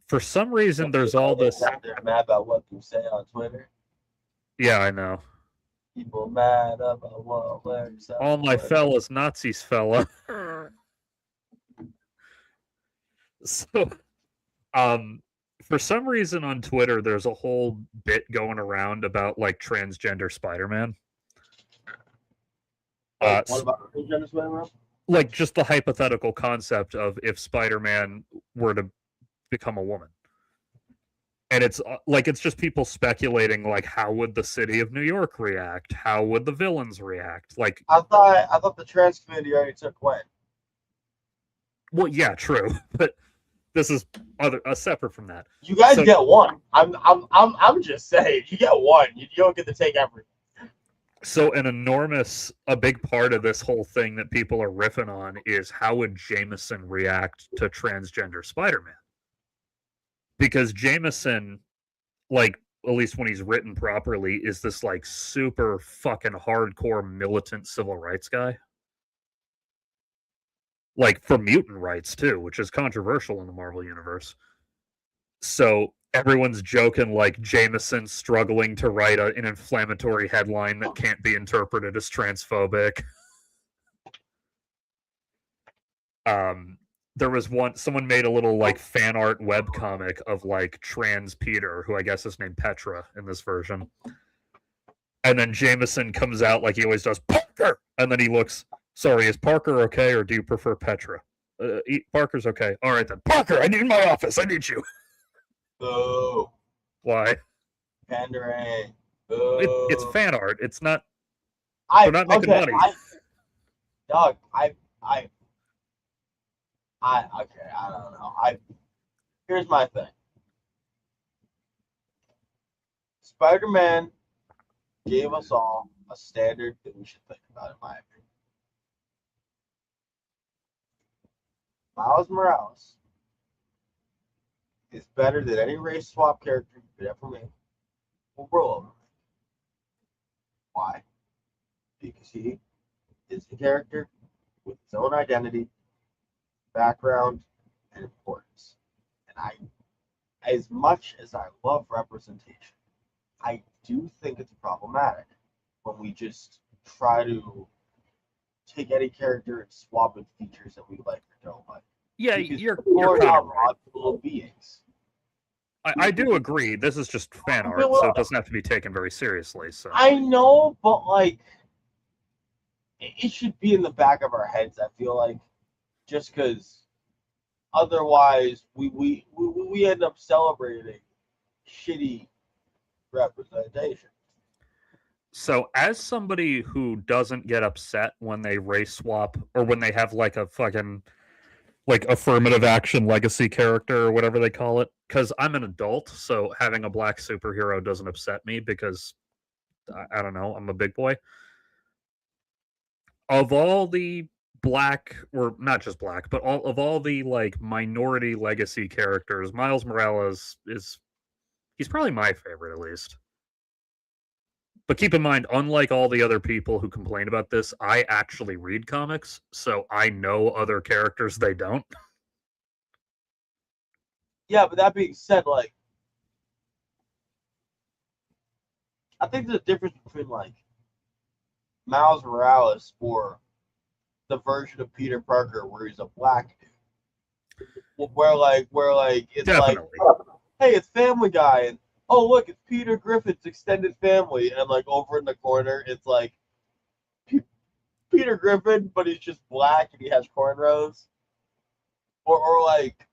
For some reason, there's all this. They're mad about what you say on Twitter. Yeah, I know. People mad about what works. All my fellas, Nazis, fella. So, for some reason on Twitter, there's a whole bit going around about like transgender Spider-Man. What about transgender Spider-Man? Like just the hypothetical concept of if Spider-Man were to become a woman. And it's just people speculating like how would the city of New York react? How would the villains react? Like I thought the trans committee already took Gwen. Well, yeah, true, but this is separate from that. You guys get one. I'm just saying, you get one. You don't get to take everything. So a big part of this whole thing that people are riffing on is how would Jameson react to transgender Spider-Man? Because Jameson, like, at least when he's written properly, is this like super fucking hardcore militant civil rights guy. Like for mutant rights too, which is controversial in the Marvel universe. So everyone's joking like Jameson struggling to write an inflammatory headline that can't be interpreted as transphobic. there was someone made a little like fan art web comic of like trans Peter, who I guess is named Petra in this version. And then Jameson comes out like he always does, Parker! And then he looks, sorry, is Parker okay, or do you prefer Petra? Parker's okay. All right then. Parker, I need my office. I need you. Boo. Why? Pandering. It's Boo. fan art. It's not. They're not making money. Dog, okay, I don't know. Here's my thing. Spider-Man gave us all a standard that we should think about, in my opinion. Miles Morales is better than any race swap character you could ever make or roll over. Why? Because he is the character with his own identity, background, and importance. And as much as I love representation, I do think it's problematic when we just try to take any character and swap its features that we like or don't like. Yeah, Because you're people kind are of not right. logical beings. I do agree. This is just fan art, so it doesn't have to be taken very seriously. So I know, but like, it should be in the back of our heads. I feel like, just because otherwise we end up celebrating shitty representation. So, as somebody who doesn't get upset when they race swap or when they have like a fucking like affirmative action legacy character or whatever they call it, because I'm an adult, so having a black superhero doesn't upset me because I don't know, I'm a big boy. Of all the black, or not just black, but all the like minority legacy characters, Miles Morales he's probably my favorite at least. But keep in mind, unlike all the other people who complain about this, I actually read comics, so I know other characters they don't. Yeah, but that being said, like, I think there's a difference between like Miles Morales or the version of Peter Parker where he's a black dude, where it's Definitely. like, hey, it's Family Guy, and oh look, it's Peter Griffin's extended family, and like over in the corner, it's like Peter Griffin, but he's just black and he has cornrows, or like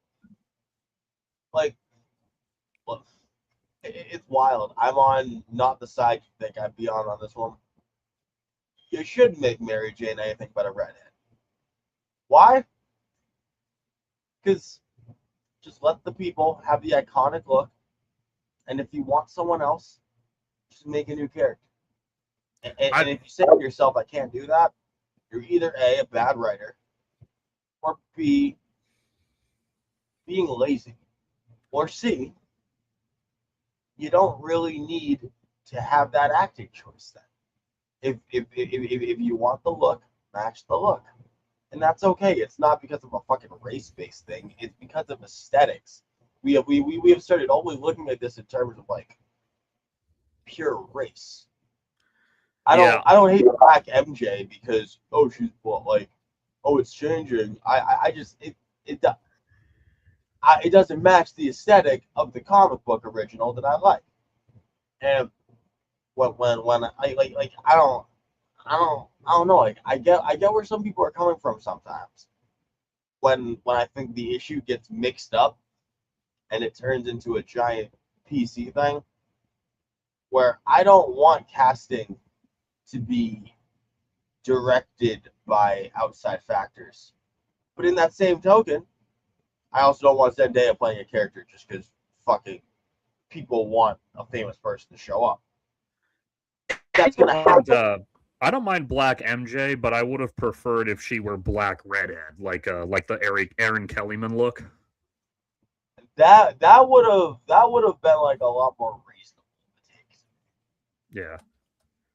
it's wild. I'm on not the side you think I'd be on this one. You shouldn't make Mary Jane anything but a redhead. Why? Because just let the people have the iconic look, and if you want someone else, just make a new character. And if you say to yourself, I can't do that, you're either A, a bad writer, or B, being lazy, or C, you don't really need to have that acting choice then. If you want the look, match the look. And that's okay. It's not because of a fucking race-based thing. It's because of aesthetics. We have started only looking at this in terms of like pure race. I don't hate Black MJ because she's like it's changing. It doesn't match the aesthetic of the comic book original that I like. And when I don't know. Like I get where some people are coming from sometimes. When I think the issue gets mixed up and it turns into a giant PC thing, where I don't want casting to be directed by outside factors. But in that same token, I also don't want Zendaya playing a character just because fucking people want a famous person to show up. That's gonna happen. I don't mind Black MJ, but I would have preferred if she were Black Redhead, like the Aaron Kellyman look. That would have been like a lot more reasonable to take. Yeah,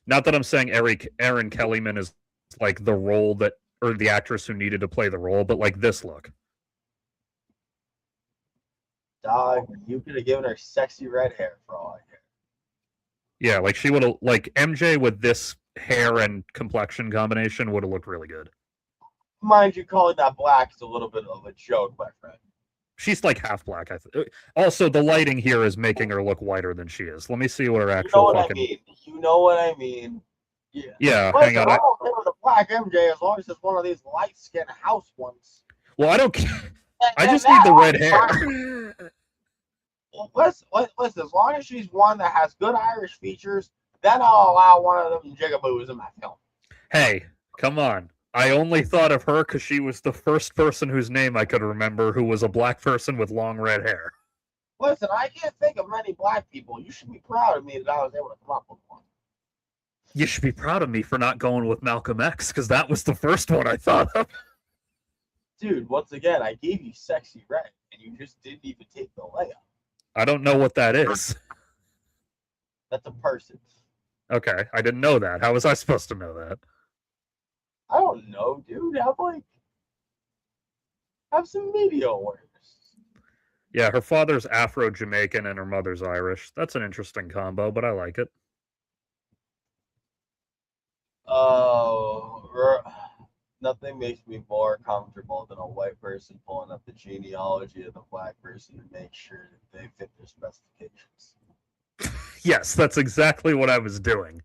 not that I'm saying Aaron Kellyman is like the role that or the actress who needed to play the role, but like this look. Dog, you could have given her sexy red hair for all I care. Yeah, like she would have like MJ with this hair and complexion combination would have looked really good. mind you, calling that black is a little bit of a joke, my friend. She's like half black. Also, the lighting here is making her look whiter than she is. Let me see what her You actual know what fucking. I mean. You know what I mean. Yeah. Yeah, hang Listen, on. I'm okay with a black MJ as long as it's one of these light skinned house ones. Well, I don't care. I And just need the red hair. Well, listen, as long as she's one that has good Irish features, then I'll allow one of them jigaboos in my film. Hey, come on. I only thought of her because she was the first person whose name I could remember who was a black person with long red hair. Listen, I can't think of many black people. You should be proud of me that I was able to come up with one. You should be proud of me for not going with Malcolm X because that was the first one I thought of. Dude, once again, I gave you Sexy Red, and you just didn't even take the layup. I don't know what that is. That's a person. Okay, I didn't know that. How was I supposed to know that? I don't know, dude. Have some media awareness. Yeah, her father's Afro-Jamaican and her mother's Irish. That's an interesting combo, but I like it. Oh, nothing makes me more comfortable than a white person pulling up the genealogy of the black person to make sure that they fit their specifications. Yes, that's exactly what I was doing.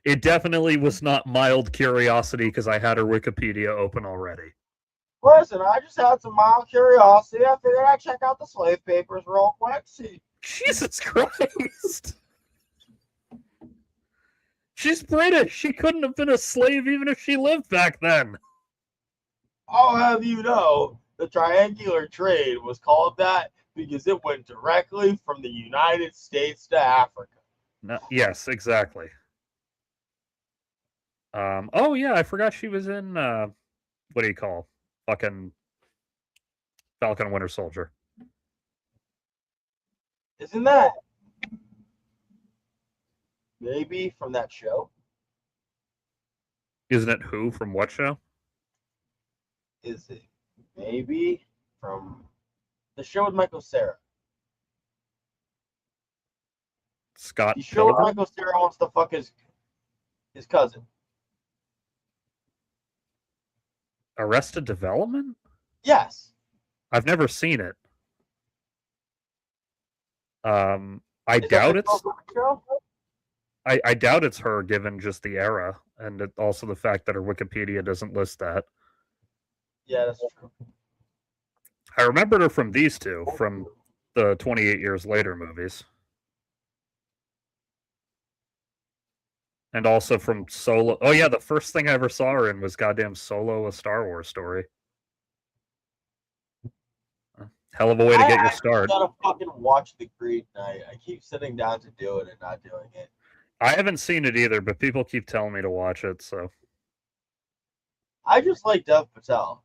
It definitely was not mild curiosity because I had her Wikipedia open already. Listen, I just had some mild curiosity. I figured I'd check out the slave papers real quick. See. Jesus Christ. She's British. She couldn't have been a slave even if she lived back then. I'll have you know, the triangular trade was called that because it went directly from the United States to Africa. No, yes, exactly. Oh yeah, I forgot she was in what do you call fucking Falcon and Winter Soldier. Isn't that maybe from that show? Isn't it who from what show? Is it maybe from the show with Michael Cera? Scott The show with Pilgrim? Michael Cera wants to fuck his cousin. Arrested Development? Yes. I've never seen it. I Is doubt that it's the show? I doubt it's her given just the era and also the fact that her Wikipedia doesn't list that. Yeah, that's true. I remembered her from these two, from the 28 Years Later movies. And also from Solo. Oh yeah, the first thing I ever saw her in was goddamn Solo, a Star Wars story. Hell of a way to get your start. I gotta fucking watch The Green Knight. I keep sitting down to do it and not doing it. I haven't seen it either, but people keep telling me to watch it, so I just like Dev Patel.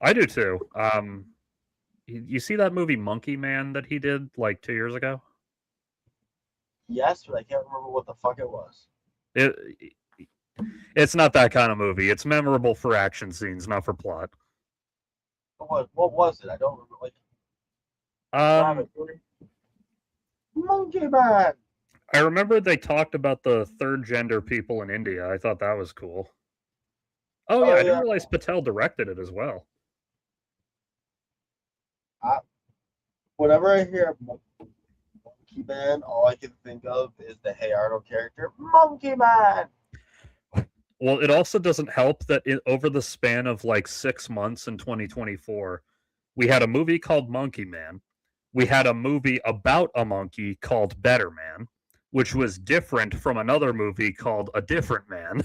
I do too. You see that movie Monkey Man that he did like 2 years ago? Yes, but I can't remember what the fuck it was. It's not that kind of movie. It's memorable for action scenes, not for plot. What was it? I don't remember. Monkey Man. I remember they talked about the third gender people in India. I thought that was cool. Oh yeah, I didn't realize Patel directed it as well. Whenever I hear Monkey Man, all I can think of is the Hey Arnold character, Monkey Man. Well, it also doesn't help that over the span of like 6 months in 2024, we had a movie called Monkey Man. We had a movie about a monkey called Better Man, which was different from another movie called A Different Man.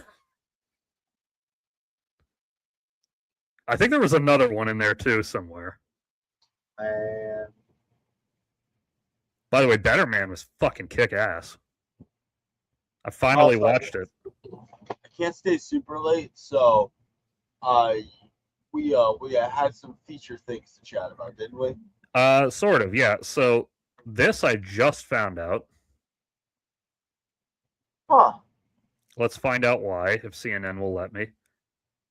I think there was another one in there too somewhere. Man. By the way, Better Man was fucking kick ass. I finally watched it. I can't stay super late, so we had some feature things to chat about, didn't we? Sort of, yeah. So this I just found out. Huh. Let's find out why, if CNN will let me.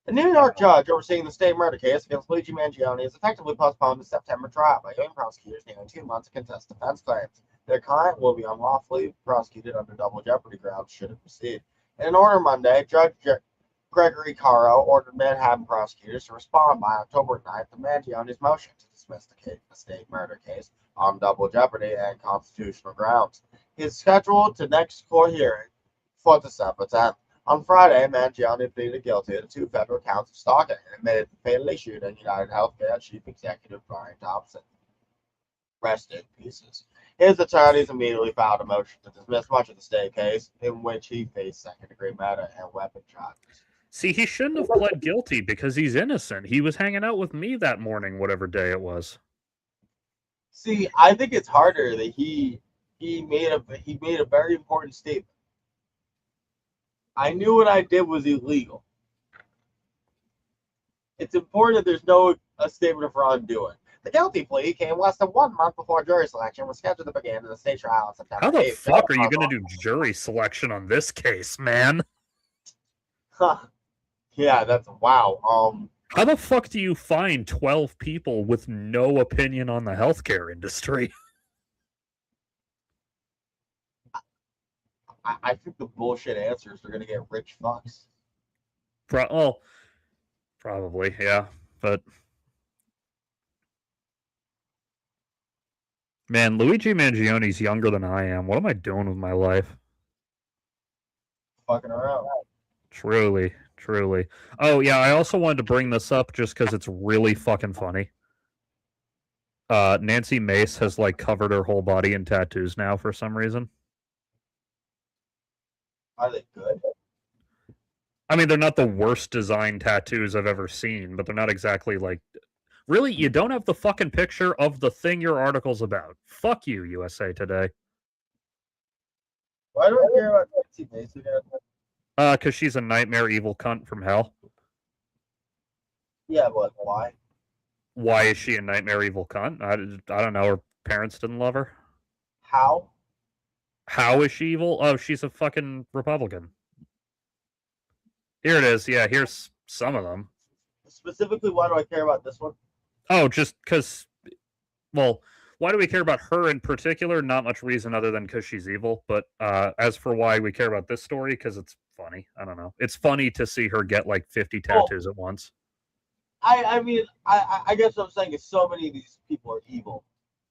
The New York judge overseeing the state murder case against Luigi Mangione has effectively postponed the September trial by giving prosecutors nearly 2 months to contest defense claims. Their client will be unlawfully prosecuted under double jeopardy grounds should it proceed. In an order Monday, Gregory Caro ordered Manhattan prosecutors to respond by October 9th to Mangioni's motion to dismiss the state murder case on double jeopardy and constitutional grounds. He is scheduled to next court hearing for December 10th. On Friday, Mangione pleaded guilty to 2 federal counts of stalking and admitted to fatally shooting United Healthcare chief executive Brian Thompson. Rest in pieces. His attorneys immediately filed a motion to dismiss much of the state case, in which he faced second-degree murder and weapon charges. See, he shouldn't have pled guilty because he's innocent. He was hanging out with me that morning, whatever day it was. See, I think it's harder that he made a very important statement. I knew what I did was illegal. It's important that there's no a statement of wrongdoing. The guilty plea came less than 1 month before jury selection was scheduled to begin in the state trial on September 8th. How the fuck are you going to do jury selection on this case, man? Huh. Yeah, that's wow. How the fuck do you find 12 people with no opinion on the healthcare industry? I think the bullshit answers are going to get rich fucks. Probably, yeah. But man, Luigi Mangione's younger than I am. What am I doing with my life? Fucking around. Truly. Oh, yeah, I also wanted to bring this up just because it's really fucking funny. Nancy Mace has, like, covered her whole body in tattoos now for some reason. Are they good? I mean, they're not the worst design tattoos I've ever seen, but they're not exactly, like... Really, you don't have the fucking picture of the thing your article's about. Fuck you, USA Today. Why do I care about Nancy Mace again? Because she's a nightmare evil cunt from hell. Yeah, but why? Why is she a nightmare evil cunt? I don't know. Her parents didn't love her. How? How is she evil? Oh, she's a fucking Republican. Here it is. Yeah, here's some of them. Specifically, why do I care about this one? Oh, just because... Well, why do we care about her in particular? Not much reason other than because she's evil. But as for why we care about this story, because it's funny. I don't know. It's funny to see her get like 50 tattoos at once. I mean, I guess what I'm saying is so many of these people are evil.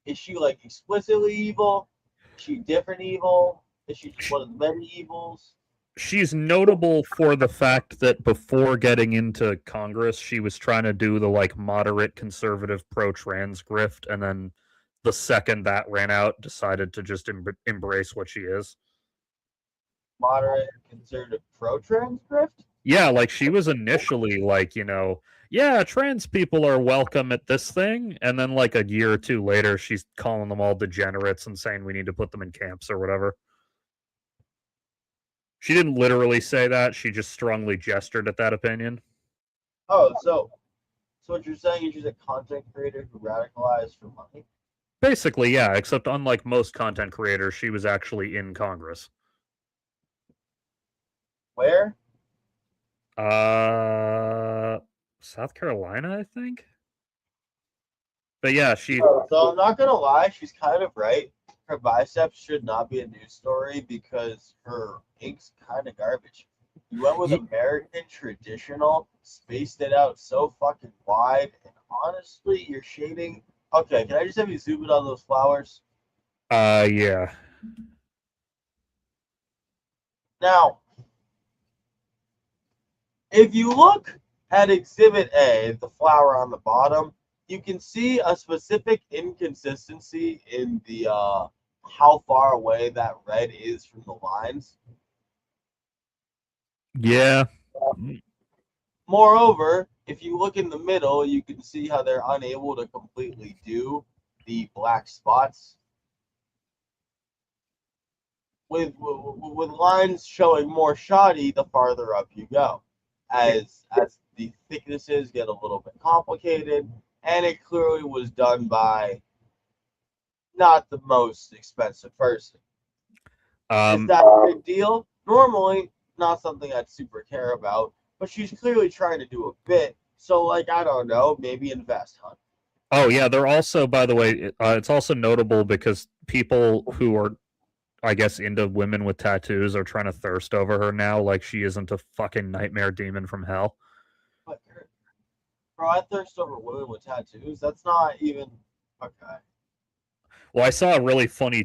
Is she like explicitly evil? Is she different evil? Is she one of the many evils? She's notable for the fact that before getting into Congress, she was trying to do the like moderate conservative pro-trans grift, and then the second that ran out, decided to just embrace what she is. Moderate conservative pro-trans grift? Yeah, like she was initially like, you know, yeah, trans people are welcome at this thing, and then like a year or two later, she's calling them all degenerates and saying we need to put them in camps or whatever. She didn't literally say that. She just strongly gestured at that opinion. Oh, so what you're saying is she's a content creator who radicalized for money? Basically, yeah, except unlike most content creators, she was actually in Congress. Where? South Carolina, I think. But yeah, she... So I'm not going to lie, she's kind of right. Her biceps should not be a news story because her ink's kind of garbage. You went with American traditional, spaced it out so fucking wide, and honestly, you're shading. Okay, can I just have you zoom in on those flowers? Yeah. Now, if you look at Exhibit A, the flower on the bottom, you can see a specific inconsistency in the how far away that red is from the lines. Yeah. Moreover, if you look in the middle, you can see how they're unable to completely do the black spots. With lines showing more shoddy, the farther up you go. As the thicknesses get a little bit complicated, and it clearly was done by not the most expensive person. Is that a big deal? Normally, not something I'd super care about, but she's clearly trying to do a bit. So, like, I don't know, maybe invest, huh? Oh, yeah, they're also, by the way, it's also notable because people who are I guess, into women with tattoos are trying to thirst over her now like she isn't a fucking nightmare demon from hell. But, bro, I thirst over women with tattoos. That's not even okay. Well, I saw a really funny.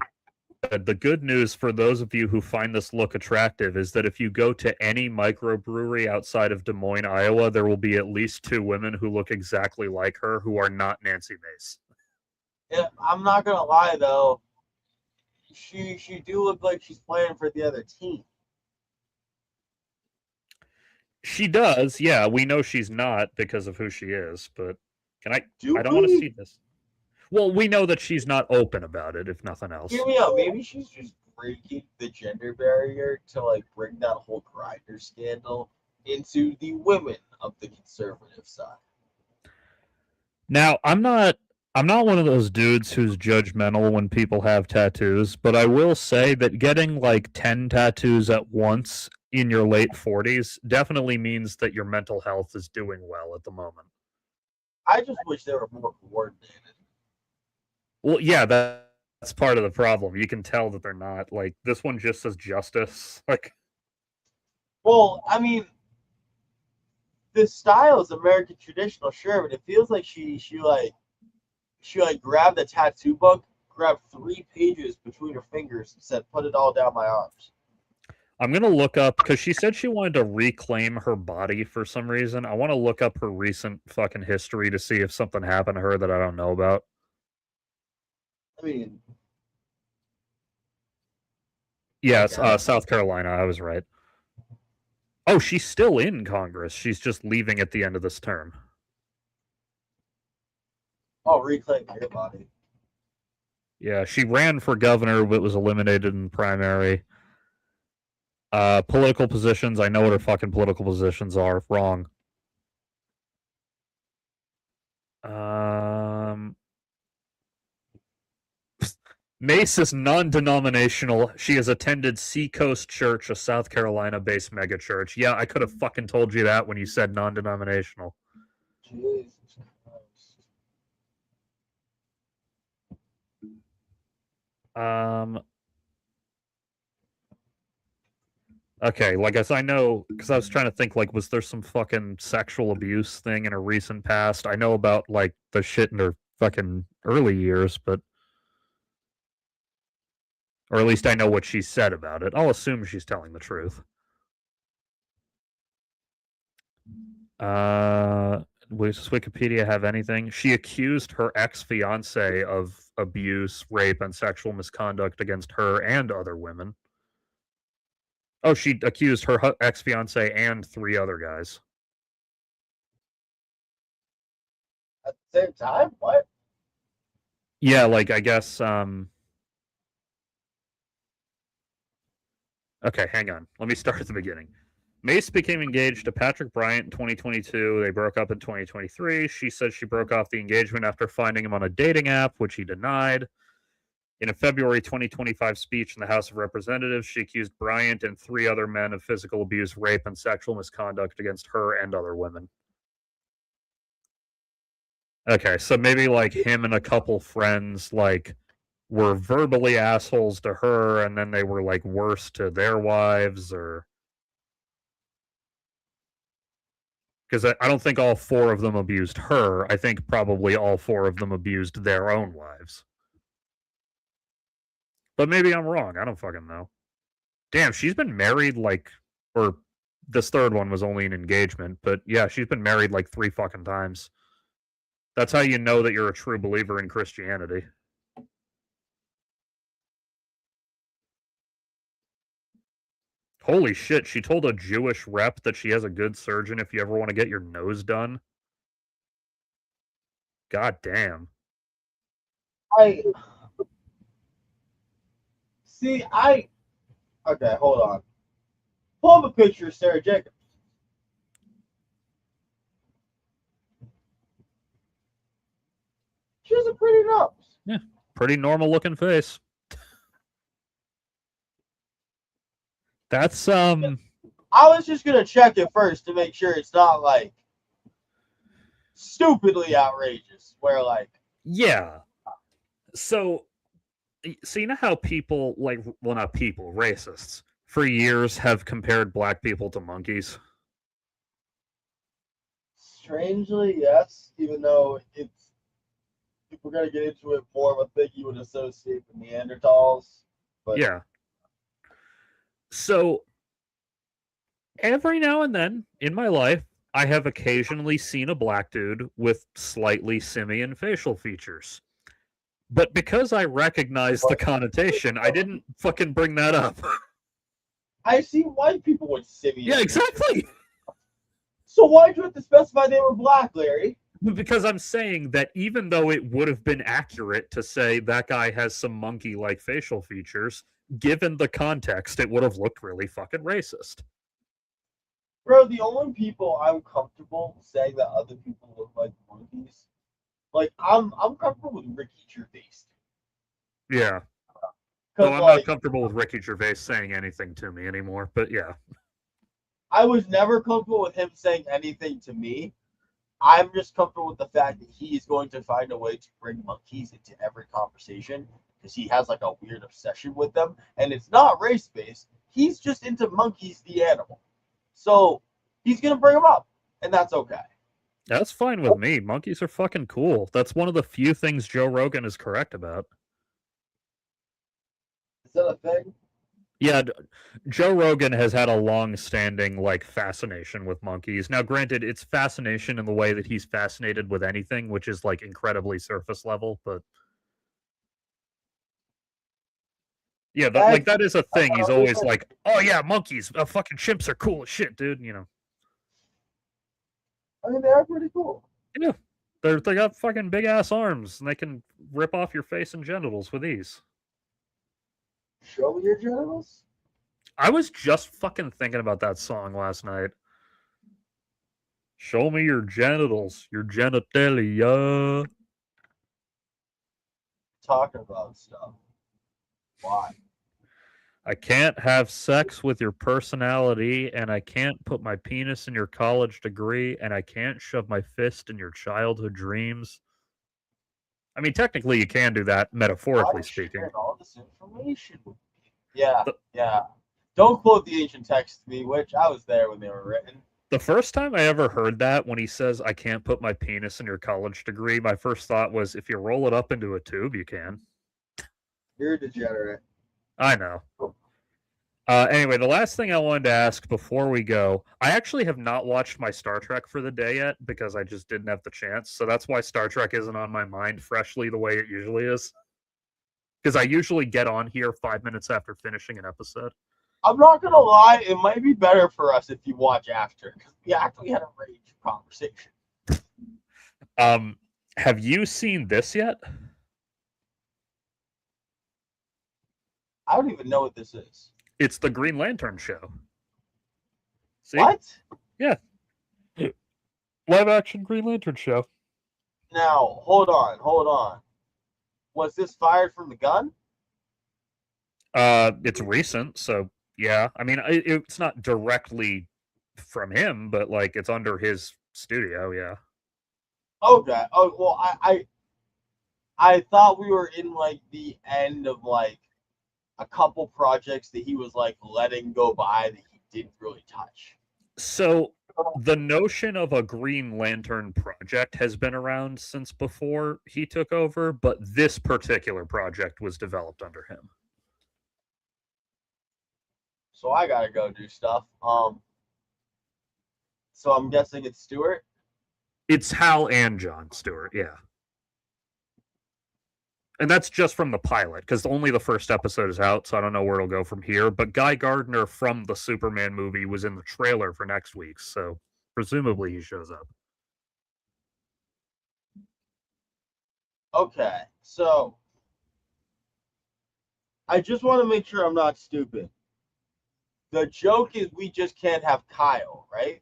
The good news for those of you who find this look attractive is that if you go to any microbrewery outside of Des Moines, Iowa, there will be at least 2 women who look exactly like her who are not Nancy Mace. Yeah, I'm not gonna lie though. She do look like she's playing for the other team. She does, yeah. We know she's not because of who she is, but can I? Do I don't want to we? see this. Well, we know that she's not open about it, if nothing else. Hear me out. Maybe she's just breaking the gender barrier to like bring that whole grinder scandal into the women of the conservative side. Now, I'm not one of those dudes who's judgmental when people have tattoos, but I will say that getting like 10 tattoos at once in your late 40s definitely means that your mental health is doing well at the moment. I just wish they were more coordinated. Well, yeah, that's part of the problem. You can tell that they're not. Like this one just says justice. Like Well, I mean, the style is American traditional, sure, but it feels like she grabbed the tattoo book, grabbed 3 pages between her fingers, and said, "Put it all down my arms." I'm gonna look up because she said she wanted to reclaim her body for some reason. I want to look up her recent fucking history to see if something happened to her that I don't know about. I mean, Yes, okay. South Carolina. I was right. Oh, she's still in Congress. She's just leaving at the end of this term. Oh, reclaim your body. Yeah, she ran for governor but was eliminated in the primary. Political positions. I know what her fucking political positions are. Wrong. Mace is non-denominational. She has attended Seacoast Church, a South Carolina-based megachurch. Yeah, I could have fucking told you that when you said non-denominational. Jesus Christ. Okay, like as I know, because I was trying to think, like, was there some fucking sexual abuse thing in her recent past? I know about like the shit in her fucking early years, but or at least I know what she said about it. I'll assume she's telling the truth. Does Wikipedia have anything? She accused her ex-fiance of abuse, rape, and sexual misconduct against her and other women. Oh, she accused her ex-fiance and 3 other guys. At the same time, what? Yeah, like I guess okay, hang on. Let me start at the beginning. Mace became engaged to Patrick Bryant in 2022. They broke up in 2023. She said she broke off the engagement after finding him on a dating app, which he denied. In a February 2025 speech in the House of Representatives, she accused Bryant and 3 other men of physical abuse, rape, and sexual misconduct against her and other women. Okay, so maybe like him and a couple friends like were verbally assholes to her and then they were like worse to their wives, or because I don't think all 4 of them abused her. I think probably all 4 of them abused their own wives. But maybe I'm wrong. I don't fucking know. Damn, she's been married like, or this third one was only an engagement, but yeah, she's been married like 3 fucking times. That's how you know that you're a true believer in Christianity. Holy shit, she told a Jewish rep that she has a good surgeon if you ever want to get your nose done. God damn. I see. Okay. Hold on. Pull up a picture of Sarah Jacobs. She has a pretty nose. Yeah, pretty normal looking face. That's I was just gonna check it first to make sure it's not like stupidly outrageous. Where like, yeah. So So you know how people like, well, not people, racists, for years have compared black people to monkeys. Strangely, yes. Even though it's, if we're gonna get into it, more of a thing you would associate with Neanderthals, but Yeah. So every now and then in my life, I have occasionally seen a black dude with slightly simian facial features. But because I recognize the connotation, I didn't fucking bring that up. I see white people with Yeah, simian features. exactly. So why'd you have to specify they were black, Larry? Because I'm saying that even though it would have been accurate to say that guy has some monkey like facial features, given the context, it would have looked really fucking racist. Bro, the only people I'm comfortable saying that other people look like monkeys, like I'm comfortable with Ricky Gervais. Yeah. Though Cause I'm not like comfortable with Ricky Gervais saying anything to me anymore, but yeah. I was never comfortable with him saying anything to me. I'm just comfortable with the fact that he is going to find a way to bring monkeys into every conversation because he has like a weird obsession with them, and it's not race based. He's just into monkeys, the animal. So he's gonna bring them up, and that's okay. That's fine with me. Monkeys are fucking cool. That's one of the few things Joe Rogan is correct about. Is that a thing? Yeah, Joe Rogan has had a long-standing like fascination with monkeys. Now, granted, it's fascination in the way that he's fascinated with anything, which is like incredibly surface level. But yeah, like That's that is a I thing. He's thought it always was like, "Oh yeah, monkeys, fucking chimps are cool as shit, dude." You know, I mean, they are pretty cool. yeah, they got fucking big ass arms and they can rip off your face and genitals with ease. Show me your genitals. I was just fucking thinking about that song last night. Show me your genitals, your genitalia. Talking about stuff. Why? I can't have sex with your personality, and I can't put my penis in your college degree, and I can't shove my fist in your childhood dreams. I mean, technically, you can do that, Why are metaphorically you speaking. sharing all this information with me? Yeah, The, yeah. Don't quote the ancient text to me, which I was there when they were written. the first time I ever heard that, when he says, I can't put my penis in your college degree, my first thought was, if you roll it up into a tube, you can. You're a degenerate. I know. Anyway, the last thing I wanted to ask before we go, I actually have not watched my Star Trek for the day yet because I just didn't have the chance. So that's why Star Trek isn't on my mind freshly the way it usually is. Because I usually get on here 5 minutes after finishing an episode. I'm not gonna lie, it might be better for us if you watch after, because we actually had a range of conversation. Um, have you seen this yet? I don't even know what this is. It's the Green Lantern show. See? What? Yeah. Live action Green Lantern show. Now, hold on. Was this fired from the gun? It's recent, so yeah. I mean, it's not directly from him, but like it's under his studio, yeah. Okay. Oh well, I thought we were in like the end of like a couple projects that he was like letting go by that he didn't really touch. So the notion of a Green Lantern project has been around since before he took over, but this particular project was developed under him. So I gotta go do stuff. So I'm guessing it's Stewart. It's Hal and John Stewart, yeah. And that's just from the pilot, because only the first episode is out, so I don't know where it'll go from here. But Guy Gardner from the Superman movie was in the trailer for next week's, so presumably he shows up. Okay, so I just want to make sure I'm not stupid. The joke is we just can't have Kyle, right?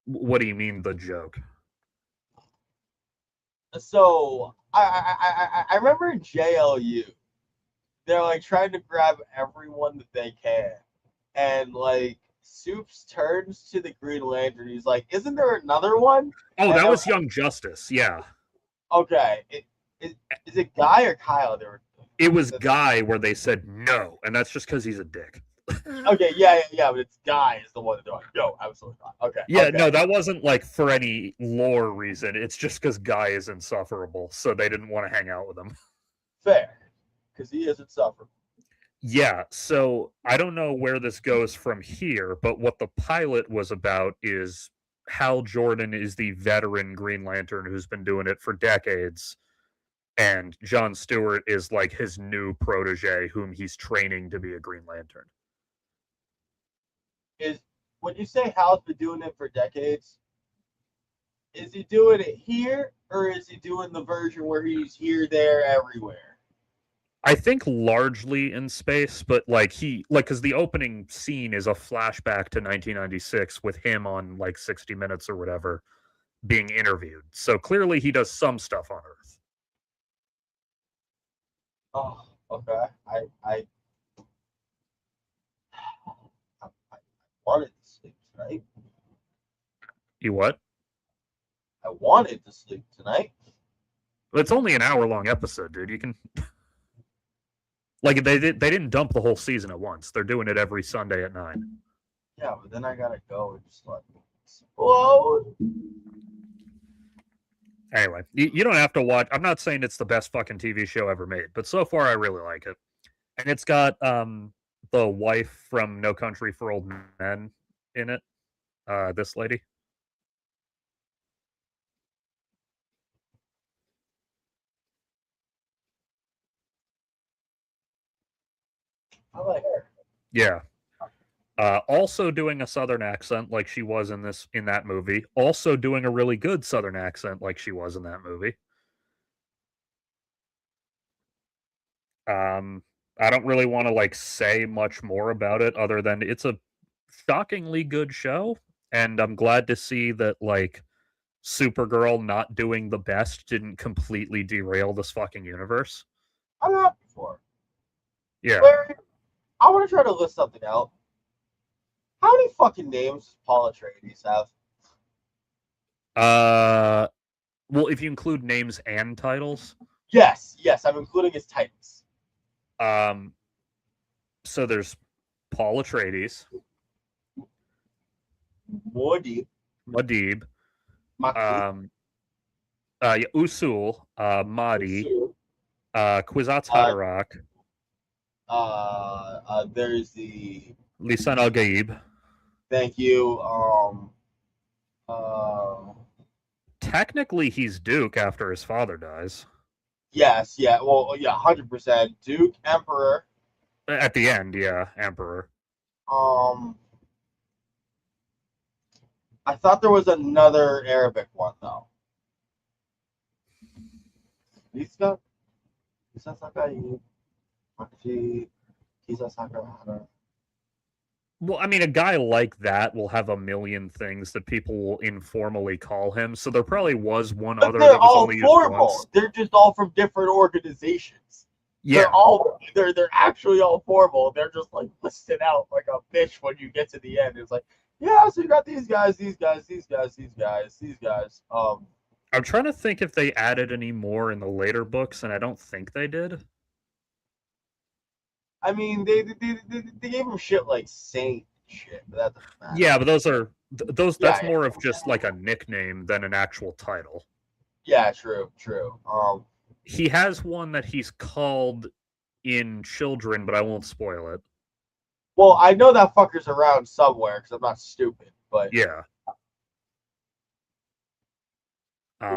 What do you mean, the joke? So I remember in JLU, they're like trying to grab everyone that they can, and like Soups turns to the Green Lantern. He's like, "Isn't there another one?" Oh, And that was Young Justice, yeah. okay, is it Guy or Kyle? They were It was Guy where they said no, and that's just because he's a dick. Okay, yeah, but it's Guy is the one that like, no, absolutely not. Okay, Yeah, okay. no, that wasn't like for any lore reason. It's just because Guy is insufferable, so they didn't want to hang out with him. Fair, because he isn't suffering. Yeah, so I don't know where this goes from here, but what the pilot was about is Hal Jordan is the veteran Green Lantern who's been doing it for decades, and John Stewart is like his new protege whom he's training to be a Green Lantern. Is when you say Hal's been doing it for decades, is he doing it here or is he doing the version where he's here, there, everywhere? I think largely in space, but like because the opening scene is a flashback to 1996 with him on like 60 Minutes or whatever being interviewed. So clearly he does some stuff on Earth. Oh, okay. I wanted to sleep tonight. You what? I wanted to sleep tonight. It's only an hour-long episode, dude. You can like they didn't dump the whole season at once. They're doing it every Sunday at 9. Yeah, but then I gotta go and just like explode. Anyway, you don't have to watch. I'm not saying it's the best fucking TV show ever made, but so far I really like it. And it's got the wife from No Country for Old Men in it. This lady. I like her. Yeah. Also doing a southern accent like she was in that movie. Also doing a really good southern accent like she was in that movie. I don't really want to like say much more about it other than it's a shockingly good show, and I'm glad to see that like Supergirl not doing the best didn't completely derail this fucking universe. I'm happy for her. Yeah. Larry, I want to try to list something out. How many fucking names does Paul Atreides have? Well, if you include names and titles, Yes, I'm including his titles. um, so there's Paul Atreides, Muad'Dib, Muad'Dib, Maki, Usul, Mahdi, Usul, Kwisatz uh, Haderach, there's the Lisan Al Gaib. thank you. Uh, Technically, he's Duke after his father dies. yes, yeah, well, yeah, 100%. Duke, Emperor. At the end, yeah, Emperor. Um, I thought there was another Arabic one though. Liska, Lisa Sakai, Maki, Kisa Sakahara. Well, I mean, a guy like that will have a million things that people will informally call him. So there probably was one But other they're that was all only used formal. once. They're just all from different organizations. Yeah, They're actually all formal. They're just like listed out like a fish when you get to the end. It's like, yeah, so you got these guys, these guys, these guys, these guys, these guys. I'm trying to think if they added any more in the later books, and I don't think they did. I mean, they gave him shit like Saint and shit, but that doesn't matter. Yeah, but those are those. That's Yeah, more of just like a nickname than an actual title. yeah, true. He has one that he's called in Children, but I won't spoil it. Well, I know that fucker's around somewhere because I'm not stupid, but Yeah. No,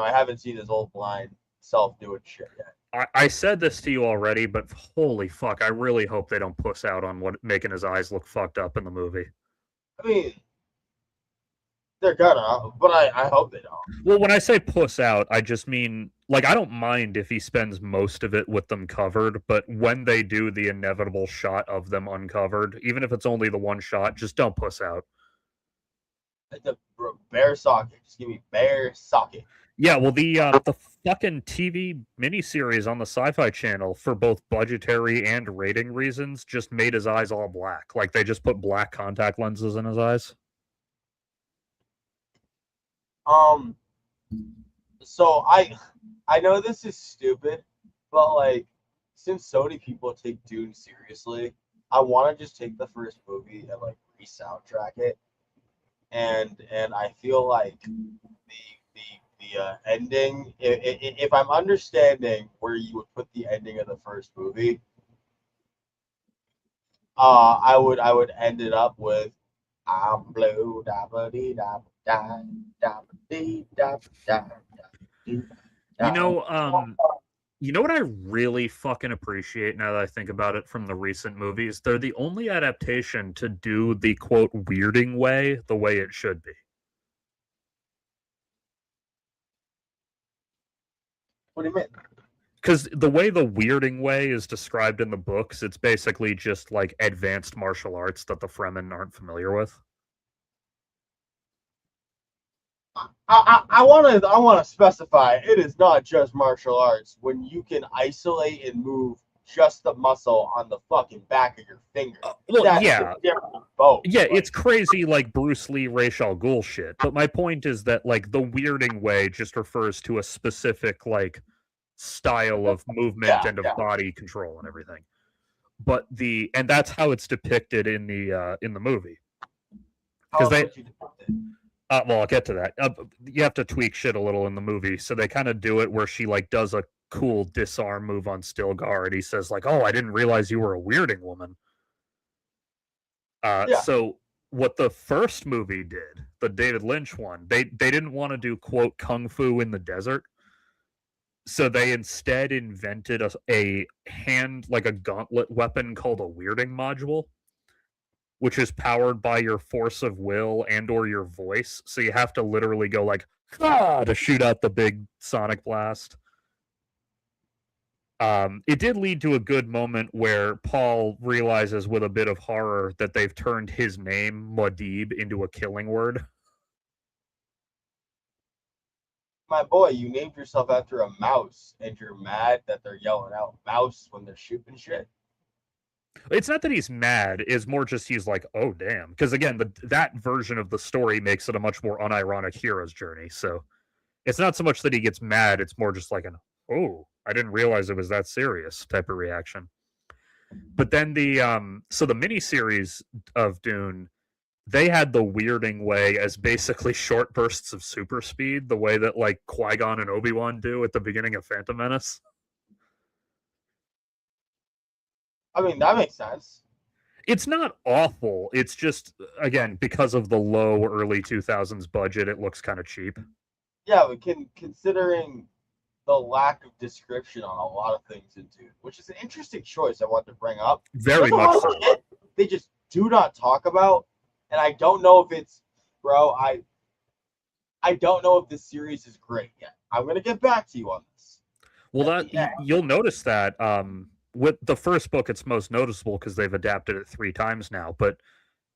I haven't seen his old blind self doing shit yet. I said this to you already, but holy fuck, I really hope they don't puss out on what making his eyes look fucked up in the movie. I mean, they're gonna, but I hope they don't. Well, when I say puss out, I just mean like I don't mind if he spends most of it with them covered, but when they do the inevitable shot of them uncovered, even if it's only the one shot, just don't puss out. The bear socket, just give me bear socket. Yeah, well, the fucking TV miniseries on the Sci-Fi Channel for both budgetary and rating reasons just made his eyes all black. Like they just put black contact lenses in his eyes. So I know this is stupid, but like since so many people take Dune seriously, I want to just take the first movie and like re-soundtrack it, and I feel like the ending, if I'm understanding where you would put the ending of the first movie, I would end it up with I'm blue, da ba dee da da da ba dee da da da You da. know, you know what I really fucking appreciate now that I think about it from the recent movies? They're the only adaptation to do the quote weirding way the way it should be. What do you mean? Because the way the weirding way is described in the books, it's basically just like advanced martial arts that the Fremen aren't familiar with. I want to specify it is not just martial arts when you can isolate and move just the muscle on the fucking back of your finger. Well, That is yeah, a different boat. yeah, Like, it's crazy like Bruce Lee, Ra's al Ghul shit. But my point is that like the weirding way just refers to a specific like style of movement yeah, and of yeah. body control and everything. But and that's how it's depicted in the movie. How Because else they would you depict it? well, I'll get to that. You have to tweak shit a little in the movie, so they kind of do it where she like does a cool disarm move on Stilgar, and he says like, "Oh, I didn't realize you were a weirding woman." Yeah. So what the first movie did, the David Lynch one, they didn't want to do quote kung fu in the desert, so they instead invented a hand like a gauntlet weapon called a weirding module, which is powered by your force of will and or your voice. So you have to literally go like to shoot out the big sonic blast. It did lead to a good moment where Paul realizes with a bit of horror that they've turned his name, Muad'Dib, into a killing word. My boy, you named yourself after a mouse, and you're mad that they're yelling out mouse when they're shooting shit. It's not that he's mad; it's more just he's like, "Oh damn!" Because again, that version of the story makes it a much more unironic hero's journey. So it's not so much that he gets mad; it's more just like an "Oh, I didn't realize it was that serious" type of reaction. But then so the miniseries of Dune, they had the weirding way as basically short bursts of super speed, the way that like Qui-Gon and Obi-Wan do at the beginning of Phantom Menace. I mean, that makes sense. It's not awful. It's just again because of the low early 2000s budget, it looks kind of cheap. Yeah, but considering the lack of description on a lot of things in Dune, which is an interesting choice I want to bring up. Very There's a much lot of so. shit they just do not talk about, and I don't know if it's, bro. I don't know if this series is great yet. I'm gonna get back to you on this. Well, At that the end. you'll notice that with the first book, it's most noticeable because they've adapted it 3 times now. But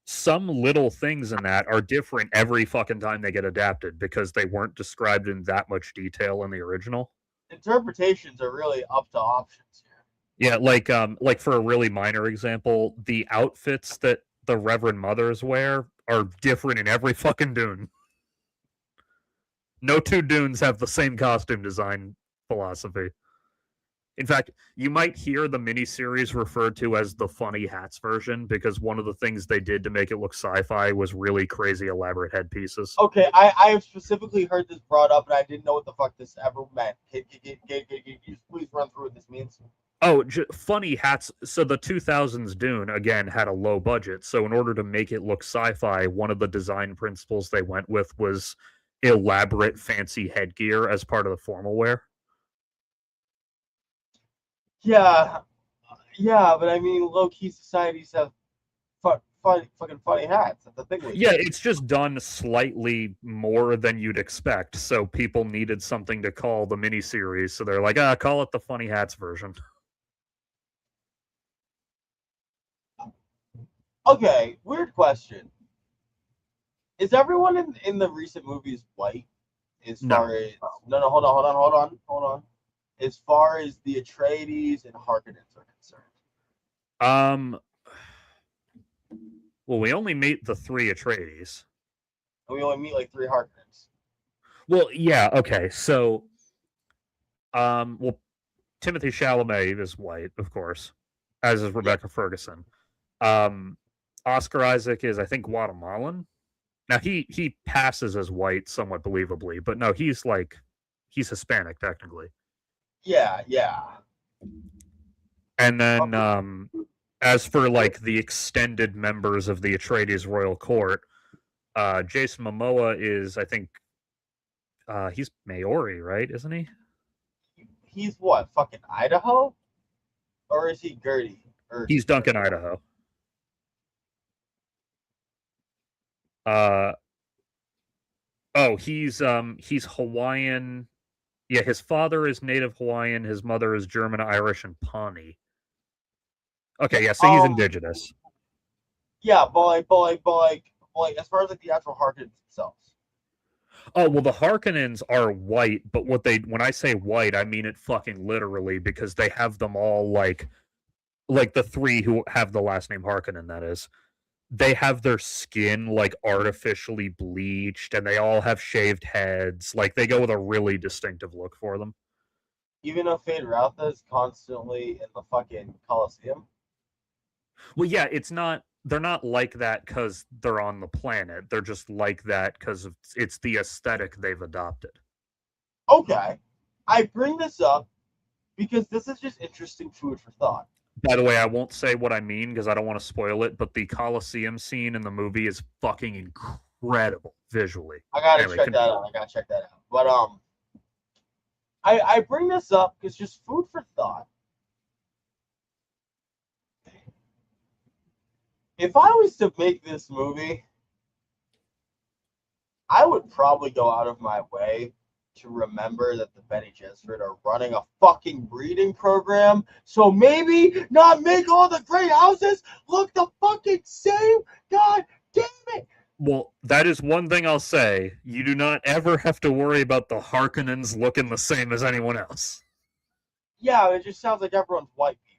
some little things in that are different every fucking time they get adapted because they weren't described in that much detail in the original. Interpretations are really up to options here. Yeah, like for a really minor example, the outfits that the Reverend Mothers wear are different in every fucking Dune. No two Dunes have the same costume design philosophy. In fact, you might hear the miniseries referred to as the funny hats version because one of the things they did to make it look sci-fi was really crazy elaborate headpieces. Okay, I have specifically heard this brought up, and I didn't know what the fuck this ever meant. Can you please run through what this means? Oh, funny hats. So the 2000s Dune, again, had a low budget. So in order to make it look sci-fi, one of the design principles they went with was elaborate fancy headgear as part of the formal wear. Yeah, yeah, but I mean, low key societies have fucking funny hats. That's the thing with Yeah, it. it's just done slightly more than you'd expect. So people needed something to call the miniseries. So they're like, call it the funny hats version. Okay, weird question. Is everyone in the recent movies white? As No. far as no, hold on. As far as the Atreides and Harkonnens are concerned. Um. Well, we only meet the 3 Atreides. And we only meet like 3 Harkonnens. Well, yeah, okay. So, well, Timothy Chalamet is white, of course, as is Yeah, Rebecca Ferguson. Um, Oscar Isaac is, I think, Guatemalan. Now he passes as white somewhat believably, but no, he's Hispanic technically. yeah, yeah. And then Okay. as for like the extended members of the Atreides royal court, Jason Momoa is, I think, he's Maori, right? Isn't he? He's what? Fucking Idaho? Or is he Gertie? Or He's Duncan, Idaho. Uh, oh, he's Hawaiian. Yeah, his father is native Hawaiian. His mother is German, Irish, and Pawnee. Okay, yeah, so he's um, indigenous. yeah, but like, as far as like the actual Harkins themselves. Oh well, the Harkonnens are white, but when I say white, I mean it fucking literally because they have them all like the three who have the last name Harkonnen. That is, they have their skin like artificially bleached, and they all have shaved heads. Like they go with a really distinctive look for them. Even though Fade Routha is constantly in the fucking Coliseum. Well, yeah, it's not. They're not like that because they're on the planet. They're just like that because it's the aesthetic they've adopted. Okay. I bring this up because this is just interesting food for thought. By the way, I won't say what I mean because I don't want to spoil it, but the Colosseum scene in the movie is fucking incredible visually. I gotta Anyway, check that out. I gotta check that out. But I bring this up because just food for thought. If I was to make this movie, I would probably go out of my way to remember that the Bene Gesserit are running a fucking breeding program. So maybe not make all the great houses look the fucking same. God damn it. well, that is one thing I'll say. You do not ever have to worry about the Harkonnens looking the same as anyone else. Yeah, it just sounds like everyone's white people.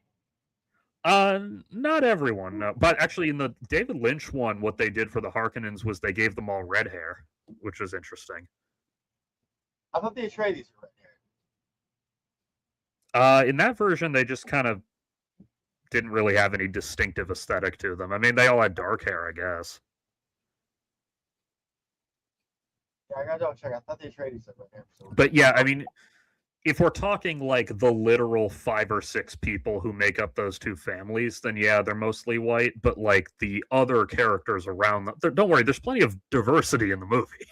Not everyone, no. But actually, in the David Lynch one, what they did for the Harkonnens was they gave them all red hair, which was interesting. I thought the Atreides were red hair. In that version, they just kind of didn't really have any distinctive aesthetic to them. I mean, they all had dark hair, I guess. Yeah, I gotta double check. I thought the Atreides had red hair for some reason. But yeah, I mean, if we're talking like the literal 5 or 6 people who make up those two families, then yeah, they're mostly white. But like the other characters around them, don't worry, there's plenty of diversity in the movie.